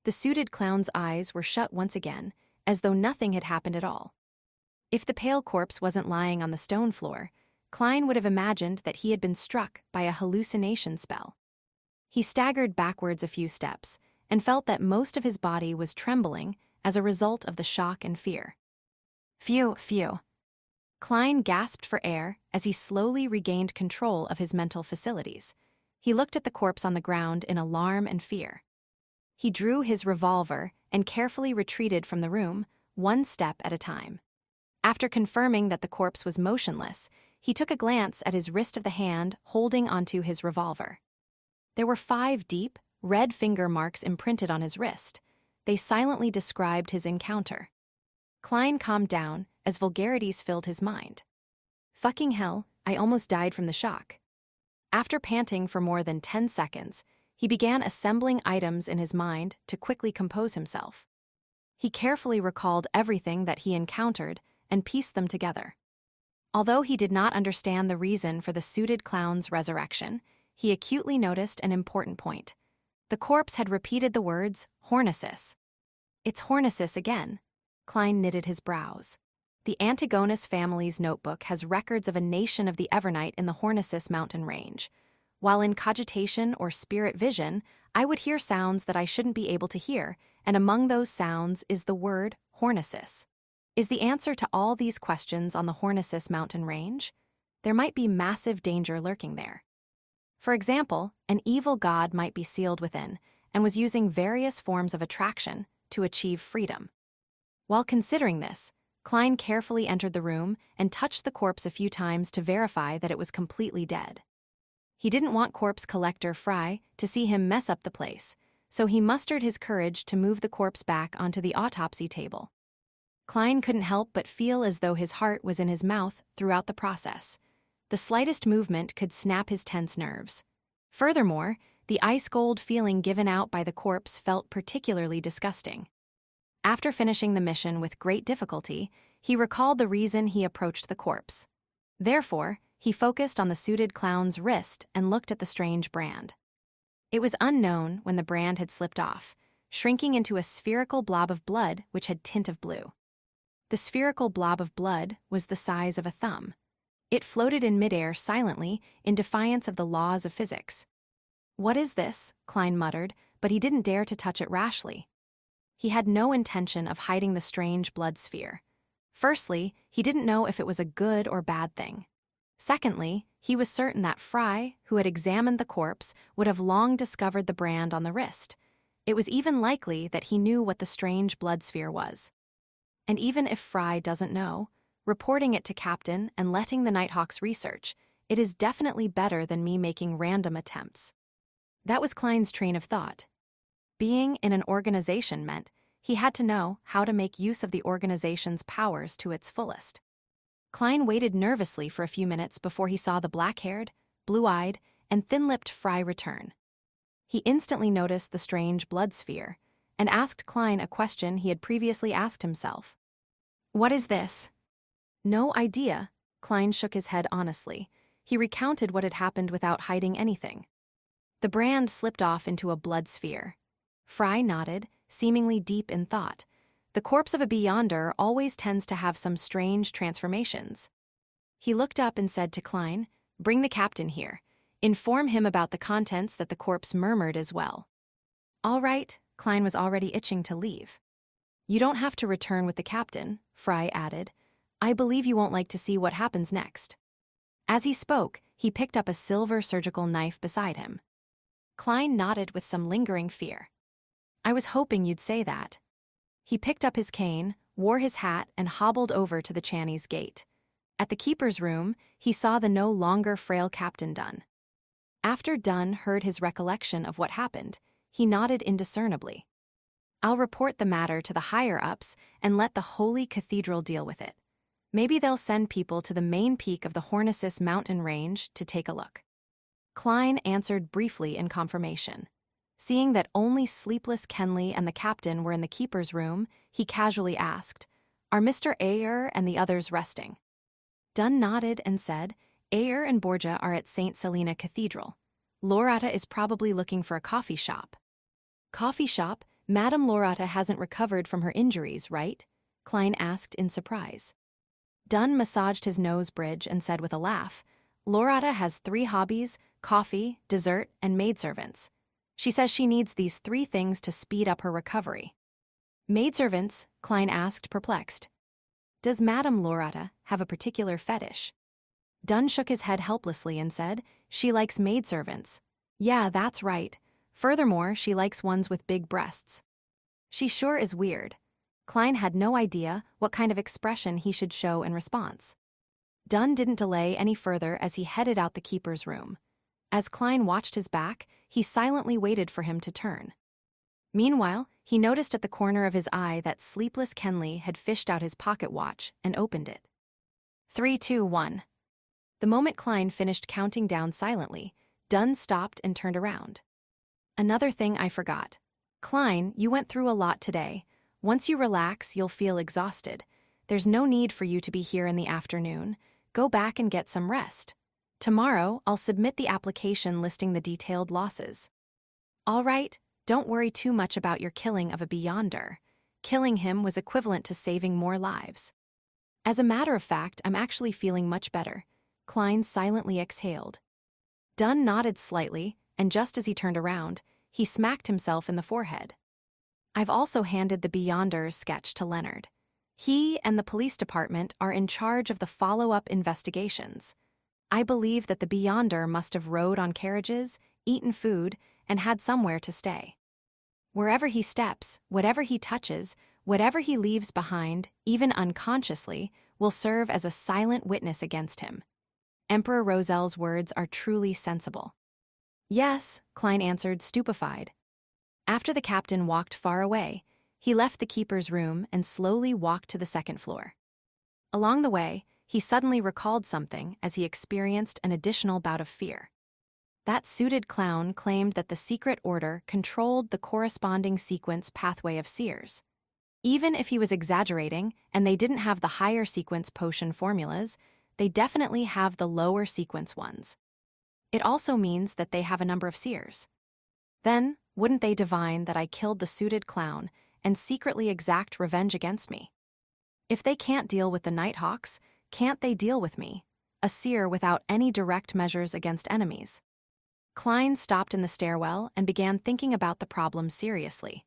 The suited clown's eyes were shut once again, as though nothing had happened at all. If the pale corpse wasn't lying on the stone floor, Klein would have imagined that he had been struck by a hallucination spell. He staggered backwards a few steps and felt that most of his body was trembling as a result of the shock and fear. Phew, phew. Klein gasped for air as he slowly regained control of his mental facilities. He looked at the corpse on the ground in alarm and fear. He drew his revolver and carefully retreated from the room, one step at a time. After confirming that the corpse was motionless, he took a glance at his wrist of the hand holding onto his revolver. There were 5 deep, red finger marks imprinted on his wrist. They silently described his encounter. Klein calmed down as vulgarities filled his mind. "Fucking hell, I almost died from the shock." After panting for more than 10 seconds, he began assembling items in his mind to quickly compose himself. He carefully recalled everything that he encountered and pieced them together. Although he did not understand the reason for the suited clown's resurrection, he acutely noticed an important point. The corpse had repeated the words, Hornesis. "It's Hornesis again." Klein knitted his brows. The Antigonus family's notebook has records of a nation of the Evernight in the Hornesis mountain range. While in cogitation or spirit vision, I would hear sounds that I shouldn't be able to hear, and among those sounds is the word Hornesis. Is the answer to all these questions on the Hornesis mountain range? There might be massive danger lurking there. For example, an evil god might be sealed within and was using various forms of attraction to achieve freedom. While considering this, Klein carefully entered the room and touched the corpse a few times to verify that it was completely dead. He didn't want corpse collector Fry to see him mess up the place, so he mustered his courage to move the corpse back onto the autopsy table. Klein couldn't help but feel as though his heart was in his mouth throughout the process. The slightest movement could snap his tense nerves. Furthermore, the ice-cold feeling given out by the corpse felt particularly disgusting. After finishing the mission with great difficulty, he recalled the reason he approached the corpse. Therefore, he focused on the suited clown's wrist and looked at the strange brand. It was unknown when the brand had slipped off, shrinking into a spherical blob of blood which had tint of blue. The spherical blob of blood was the size of a thumb. It floated in midair silently in defiance of the laws of physics. "What is this?" Klein muttered, but he didn't dare to touch it rashly. He had no intention of hiding the strange blood sphere. Firstly, he didn't know if it was a good or bad thing. Secondly, he was certain that Fry, who had examined the corpse, would have long discovered the brand on the wrist. It was even likely that he knew what the strange blood sphere was. And even if Fry doesn't know, reporting it to Captain and letting the Nighthawks research, it is definitely better than me making random attempts. That was Klein's train of thought. Being in an organization meant he had to know how to make use of the organization's powers to its fullest. Klein waited nervously for a few minutes before he saw the black-haired, blue-eyed, and thin-lipped Fry return. He instantly noticed the strange blood sphere and asked Klein a question he had previously asked himself. "What is this?" "No idea." Klein shook his head honestly. He recounted what had happened without hiding anything. The brand slipped off into a blood sphere. Fry nodded, seemingly deep in thought. The corpse of a beyonder always tends to have some strange transformations. He looked up and said to Klein, "Bring the captain here. Inform him about the contents that the corpse murmured as well." "All right." Klein was already itching to leave. "You don't have to return with the captain," Fry added. "I believe you won't like to see what happens next." As he spoke, he picked up a silver surgical knife beside him. Klein nodded with some lingering fear. "I was hoping you'd say that." He picked up his cane, wore his hat, and hobbled over to the Channy's gate. At the keeper's room, he saw the no longer frail Captain Dunn. After Dunn heard his recollection of what happened, he nodded indiscernibly. "I'll report the matter to the higher-ups and let the Holy Cathedral deal with it. Maybe they'll send people to the main peak of the Hornesis mountain range to take a look." Klein answered briefly in confirmation. Seeing that only sleepless Kenley and the captain were in the keeper's room, he casually asked, "Are Mr. Ayer and the others resting?" Dunn nodded and said, "Ayer and Borgia are at St. Selena Cathedral. Lorata is probably looking for a coffee shop." "Coffee shop? Madame Lorata hasn't recovered from her injuries, right?" Klein asked in surprise. Dunn massaged his nose bridge and said with a laugh, "Lorata has 3 hobbies: coffee, dessert, and maidservants. She says she needs these 3 things to speed up her recovery." "Maidservants?" Klein asked, perplexed. "Does Madame Lorata have a particular fetish?" Dunn shook his head helplessly and said, "She likes maidservants." "Yeah, that's right. Furthermore, she likes ones with big breasts." "She sure is weird." Klein had no idea what kind of expression he should show in response. Dunn didn't delay any further as he headed out the keeper's room. As Klein watched his back, he silently waited for him to turn. Meanwhile, he noticed at the corner of his eye that sleepless Kenley had fished out his pocket watch and opened it. 3, 2, 1. The moment Klein finished counting down silently, Dunn stopped and turned around. Another thing I forgot. Klein, you went through a lot today. Once you relax, you'll feel exhausted. There's no need for you to be here in the afternoon. Go back and get some rest. Tomorrow, I'll submit the application listing the detailed losses. All right, don't worry too much about your killing of a Beyonder. Killing him was equivalent to saving more lives. As a matter of fact, I'm actually feeling much better. Klein silently exhaled. Dunn nodded slightly, and just as he turned around, he smacked himself in the forehead. I've also handed the Beyonder's sketch to Leonard. He and the police department are in charge of the follow-up investigations. I believe that the Beyonder must have rode on carriages, eaten food, and had somewhere to stay. Wherever he steps, whatever he touches, whatever he leaves behind, even unconsciously, will serve as a silent witness against him. Emperor Rosel's words are truly sensible. Yes, Klein answered, stupefied. After the captain walked far away, he left the keeper's room and slowly walked to the second floor. Along the way, he suddenly recalled something as he experienced an additional bout of fear. That suited clown claimed that the secret order controlled the corresponding sequence pathway of seers. Even if he was exaggerating and they didn't have the higher sequence potion formulas, they definitely have the lower sequence ones. It also means that they have a number of seers. Then, wouldn't they divine that I killed the suited clown and secretly exact revenge against me? If they can't deal with the Nighthawks, can't they deal with me, a seer without any direct measures against enemies? Klein stopped in the stairwell and began thinking about the problem seriously.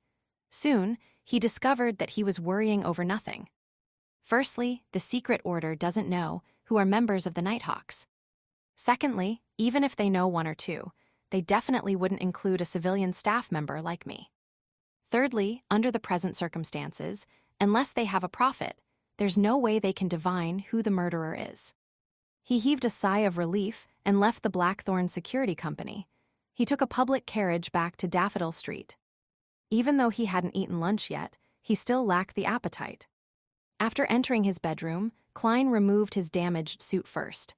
Soon, he discovered that he was worrying over nothing. Firstly, the secret order doesn't know who are members of the Nighthawks. Secondly, even if they know one or two, they definitely wouldn't include a civilian staff member like me. Thirdly, under the present circumstances, unless they have a prophet, there's no way they can divine who the murderer is. He heaved a sigh of relief and left the Blackthorn Security Company. He took a public carriage back to Daffodil Street. Even though he hadn't eaten lunch yet, he still lacked the appetite. After entering his bedroom, Klein removed his damaged suit first.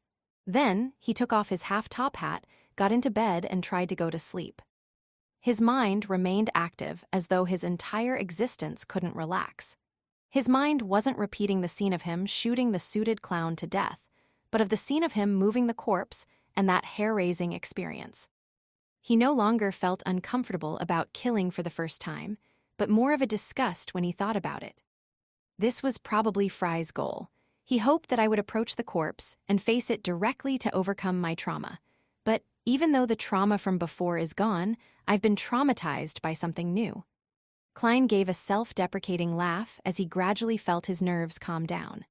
Then, he took off his half-top hat, got into bed, and tried to go to sleep. His mind remained active as though his entire existence couldn't relax. His mind wasn't repeating the scene of him shooting the suited clown to death, but of the scene of him moving the corpse and that hair-raising experience. He no longer felt uncomfortable about killing for the first time, but more of a disgust when he thought about it. This was probably Fry's goal. He hoped that I would approach the corpse and face it directly to overcome my trauma. But even though the trauma from before is gone, I've been traumatized by something new. Klein gave a self-deprecating laugh as he gradually felt his nerves calm down.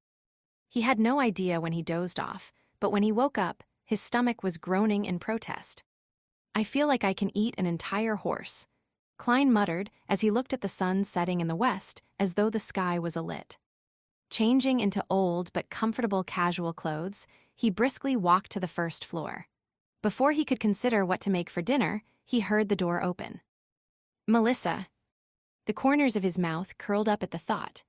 He had no idea when he dozed off, but when he woke up, his stomach was groaning in protest. I feel like I can eat an entire horse, Klein muttered as he looked at the sun setting in the west as though the sky was alit. Changing into old but comfortable casual clothes, he briskly walked to the first floor. Before he could consider what to make for dinner, he heard the door open. Melissa. The corners of his mouth curled up at the thought.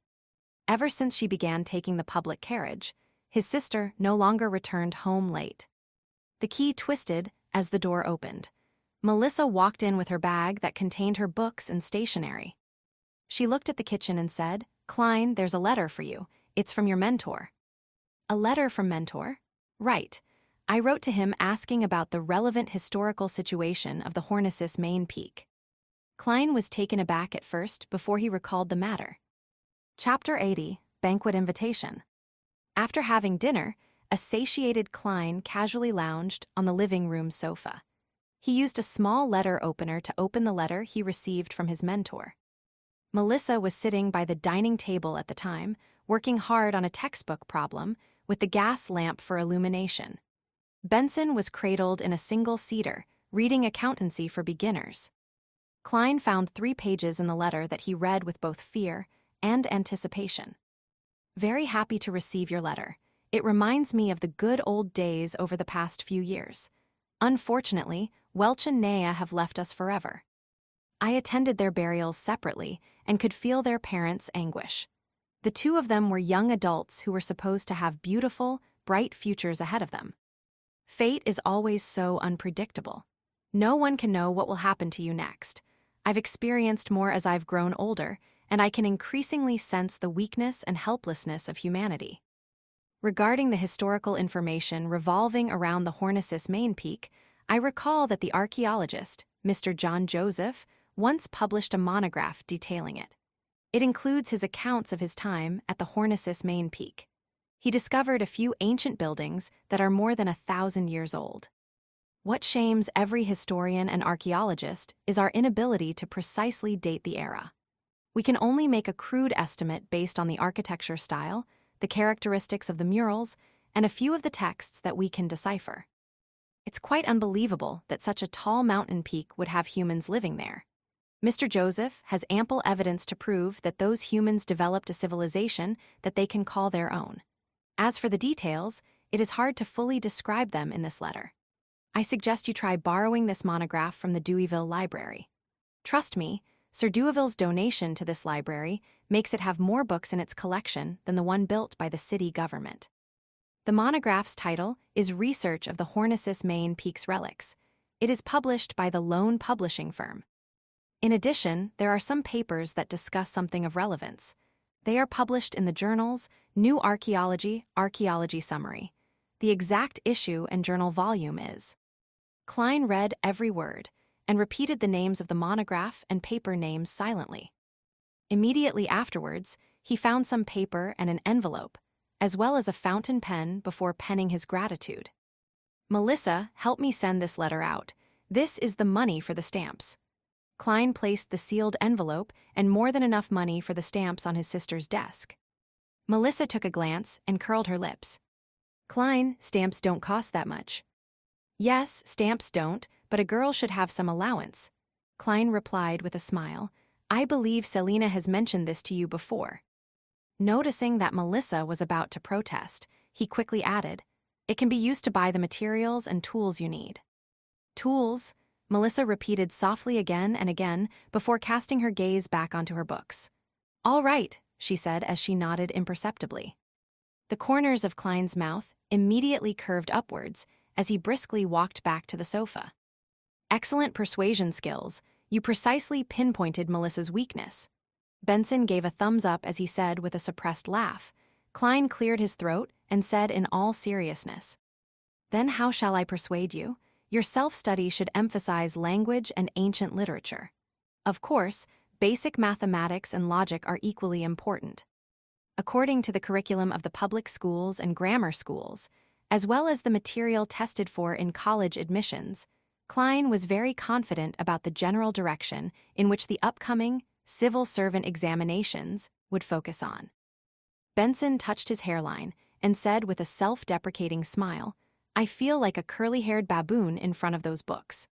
Ever since she began taking the public carriage, his sister no longer returned home late. The key twisted as the door opened. Melissa walked in with her bag that contained her books and stationery. She looked at the kitchen and said, "Klein, there's a letter for you. It's from your mentor." A letter from mentor? Right. I wrote to him asking about the relevant historical situation of the Hornicis main peak. Klein was taken aback at first before he recalled the matter. Chapter 80, Banquet Invitation. After having dinner, a satiated Klein casually lounged on the living room sofa. He used a small letter opener to open the letter he received from his mentor. Melissa was sitting by the dining table at the time, working hard on a textbook problem with the gas lamp for illumination. Benson was cradled in a single-seater, reading accountancy for beginners. Klein found 3 pages in the letter that he read with both fear and anticipation. Very happy to receive your letter. It reminds me of the good old days over the past few years. Unfortunately, Welch and Naya have left us forever. I attended their burials separately and could feel their parents' anguish. The two of them were young adults who were supposed to have beautiful, bright futures ahead of them. Fate is always so unpredictable. No one can know what will happen to you next. I've experienced more as I've grown older, and I can increasingly sense the weakness and helplessness of humanity. Regarding the historical information revolving around the Hornices main peak, I recall that the archaeologist, Mr. John Joseph, once published a monograph detailing it. It includes his accounts of his time at the Hornices main peak. He discovered a few ancient buildings that are more than 1,000 years old. What shames every historian and archaeologist is our inability to precisely date the era. We can only make a crude estimate based on the architecture style, the characteristics of the murals, and a few of the texts that we can decipher. It's quite unbelievable that such a tall mountain peak would have humans living there. Mr. Joseph has ample evidence to prove that those humans developed a civilization that they can call their own. As for the details, it is hard to fully describe them in this letter. I suggest you try borrowing this monograph from the Deweyville Library. Trust me, Sir Deweyville's donation to this library makes it have more books in its collection than the one built by the city government. The monograph's title is Research of the Hornices Main Peak's Relics. It is published by the Lone Publishing Firm. In addition, there are some papers that discuss something of relevance. They are published in the journals New Archaeology, Archaeology Summary. The exact issue and journal volume is. Klein read every word and repeated the names of the monograph and paper names silently. Immediately afterwards, he found some paper and an envelope, as well as a fountain pen before penning his gratitude. Melissa, help me send this letter out. This is the money for the stamps. Klein placed the sealed envelope and more than enough money for the stamps on his sister's desk. Melissa took a glance and curled her lips. Klein, stamps don't cost that much. Yes, stamps don't, but a girl should have some allowance. Klein replied with a smile. I believe Selina has mentioned this to you before. Noticing that Melissa was about to protest, he quickly added, it can be used to buy the materials and tools you need. Tools? Melissa repeated softly again and again before casting her gaze back onto her books. All right, she said as she nodded imperceptibly. The corners of Klein's mouth immediately curved upwards as he briskly walked back to the sofa. Excellent persuasion skills, you precisely pinpointed Melissa's weakness. Benson gave a thumbs up as he said with a suppressed laugh. Klein cleared his throat and said in all seriousness, Then how shall I persuade you? Your self-study should emphasize language and ancient literature. Of course, basic mathematics and logic are equally important. According to the curriculum of the public schools and grammar schools, as well as the material tested for in college admissions, Klein was very confident about the general direction in which the upcoming civil servant examinations would focus on. Benson touched his hairline and said with a self-deprecating smile, I feel like a curly-haired baboon in front of those books.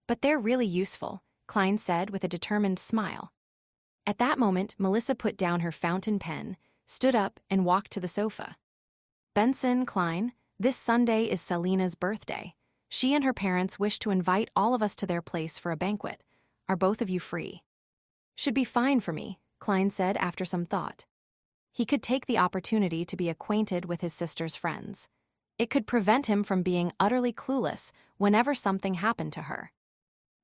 But they're really useful, Klein said with a determined smile. At that moment, Melissa put down her fountain pen, stood up, and walked to the sofa. Benson, Klein, this Sunday is Selina's birthday. She and her parents wish to invite all of us to their place for a banquet. Are both of you free? Should be fine for me, Klein said after some thought. He could take the opportunity to be acquainted with his sister's friends. It could prevent him from being utterly clueless whenever something happened to her.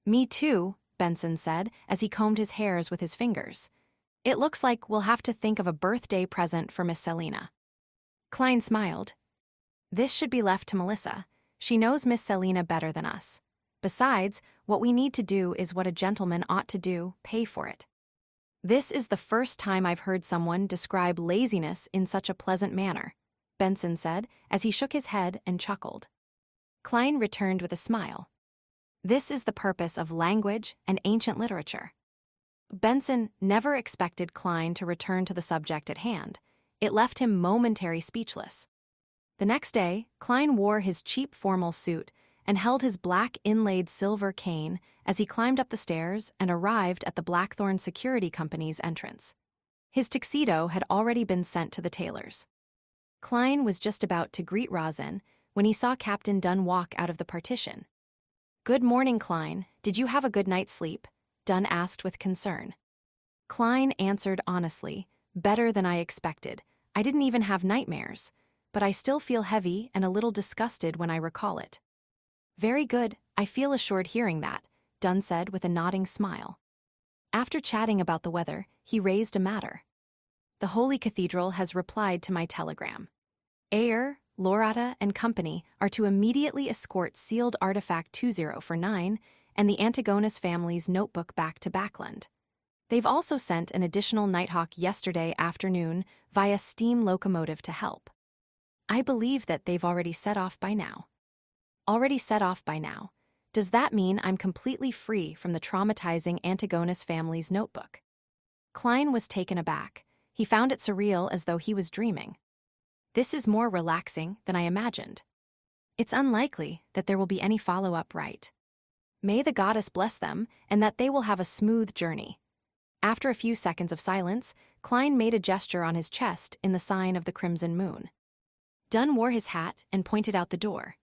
Me too, Benson said as he combed his hairs with his fingers. It looks like we'll have to think of a birthday present for Miss Selina. Klein smiled. This should be left to Melissa. She knows Miss Selina better than us. Besides, what we need to do is what a gentleman ought to do, pay for it. This is the first time I've heard someone describe laziness in such a pleasant manner, Benson said as he shook his head and chuckled. Klein returned with a smile. This is the purpose of language and ancient literature. Benson never expected Klein to return to the subject at hand. It left him momentarily speechless. The next day, Klein wore his cheap formal suit and held his black inlaid silver cane as he climbed up the stairs and arrived at the Blackthorn Security Company's entrance. His tuxedo had already been sent to the tailor's. Klein was just about to greet Rosin when he saw Captain Dunn walk out of the partition. "Good morning, Klein. Did you have a good night's sleep?" Dunn asked with concern. Klein answered honestly, "Better than I expected. I didn't even have nightmares, but I still feel heavy and a little disgusted when I recall it." "Very good, I feel assured hearing that," Dunn said with a nodding smile. After chatting about the weather, he raised a matter. "The Holy Cathedral has replied to my telegram. Ayer, Lorata, and company are to immediately escort sealed artifact 2049 and the Antigonus family's notebook back to Backland. They've also sent an additional Nighthawk yesterday afternoon via steam locomotive to help. I believe that they've already set off by now." Already set off by now. Does that mean I'm completely free from the traumatizing Antigonus family's notebook? Klein was taken aback. He found it surreal, as though he was dreaming. "This is more relaxing than I imagined. It's unlikely that there will be any follow-up, right? May the goddess bless them, and that they will have a smooth journey." After a few seconds of silence, Klein made a gesture on his chest in the sign of the crimson moon. Dunn wore his hat and pointed out the door.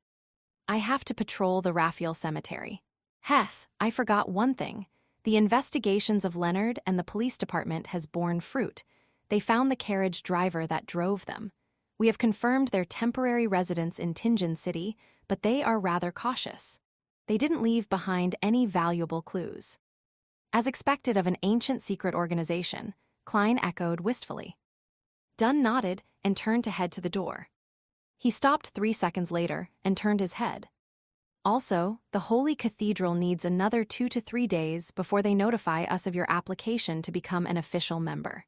"I have to patrol the Raphael cemetery. Hess, I forgot one thing. The investigations of Leonard and the police department has borne fruit. They found the carriage driver that drove them. We have confirmed their temporary residence in Tingen City, but they are rather cautious. They didn't leave behind any valuable clues." As expected of an ancient secret organization, Klein echoed wistfully. Dunn nodded and turned to head to the door. He stopped 3 seconds later and turned his head. "Also, the Holy Cathedral needs another 2 to 3 days before they notify us of your application to become an official member.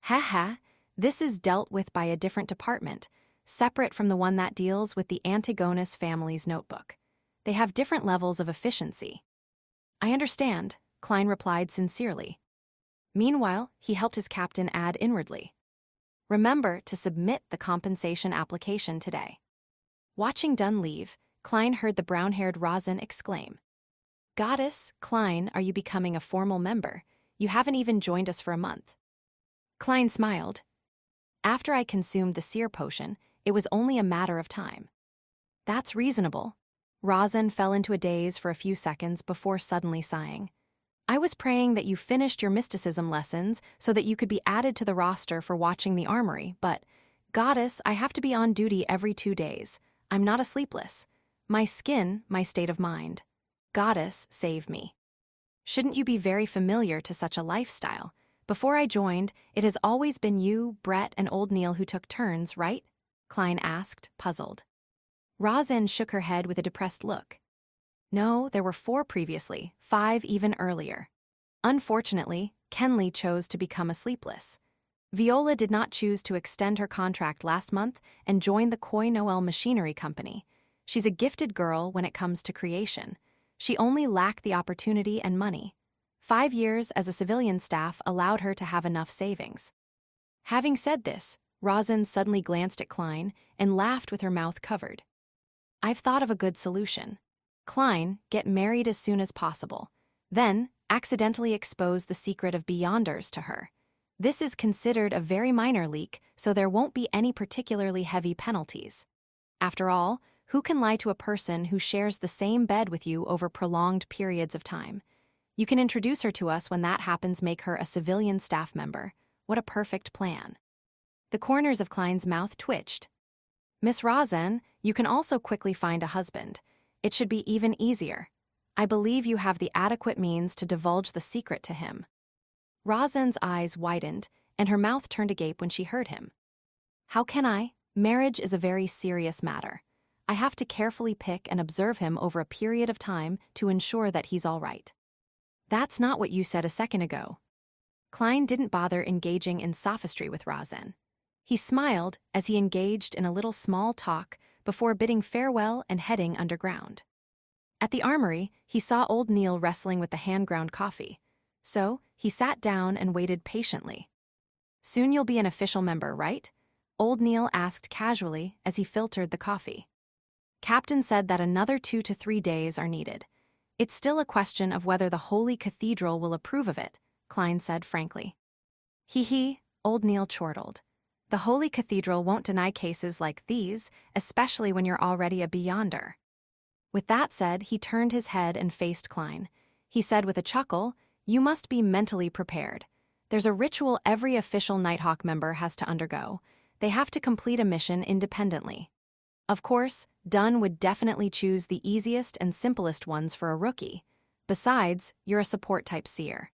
Haha, this is dealt with by a different department, separate from the one that deals with the Antigonus family's notebook. They have different levels of efficiency." "I understand," Klein replied sincerely. Meanwhile, he helped his captain add inwardly, "Remember to submit the compensation application today." Watching Dunn leave, Klein heard the brown-haired Rosin exclaim, "Goddess, Klein, are you becoming a formal member? You haven't even joined us for a month." Klein smiled. "After I consumed the seer potion, it was only a matter of time." "That's reasonable." Rosin fell into a daze for a few seconds before suddenly sighing. "I was praying that you finished your mysticism lessons so that you could be added to the roster for watching the armory, but, goddess, I have to be on duty every 2 days. I'm not a sleepless. My skin, my state of mind. Goddess, save me." "Shouldn't you be very familiar to such a lifestyle? Before I joined, it has always been you, Brett, and old Neil who took turns, right?" Klein asked, puzzled. Rosin shook her head with a depressed look. "No, there were 4 previously, 5 even earlier. Unfortunately, Kenley chose to become a sleepless. Viola did not choose to extend her contract last month and join the Coy Noel Machinery Company. She's a gifted girl when it comes to creation. She only lacked the opportunity and money. 5 years as a civilian staff allowed her to have enough savings." Having said this, Rosin suddenly glanced at Klein and laughed with her mouth covered. "I've thought of a good solution. Klein, get married as soon as possible. Then, accidentally expose the secret of Beyonders to her. This is considered a very minor leak, so there won't be any particularly heavy penalties. After all, who can lie to a person who shares the same bed with you over prolonged periods of time? You can introduce her to us when that happens, make her a civilian staff member. What a perfect plan." The corners of Klein's mouth twitched. "Miss Rosin, you can also quickly find a husband. It should be even easier. I believe you have the adequate means to divulge the secret to him." Rosin's eyes widened, and her mouth turned agape when she heard him. "How can I? Marriage is a very serious matter. I have to carefully pick and observe him over a period of time to ensure that he's all right." "That's not what you said a second ago." Klein didn't bother engaging in sophistry with Rosin. He smiled as he engaged in a little small talk before bidding farewell and heading underground. At the armory, he saw old Neil wrestling with the hand-ground coffee, so he sat down and waited patiently. "Soon you'll be an official member, right?" old Neil asked casually as he filtered the coffee. "Captain said that another 2 to 3 days are needed. It's still a question of whether the Holy Cathedral will approve of it," Klein said frankly. "Hee hee, Old Neil chortled. The Holy Cathedral won't deny cases like these, especially when you're already a beyonder. With that said, he turned his head and faced Klein. He said with a chuckle, "You must be mentally prepared. There's a ritual every official Nighthawk member has to undergo. They have to complete a mission independently. Of course, Dunn would definitely choose the easiest and simplest ones for a rookie. Besides, you're a support-type seer."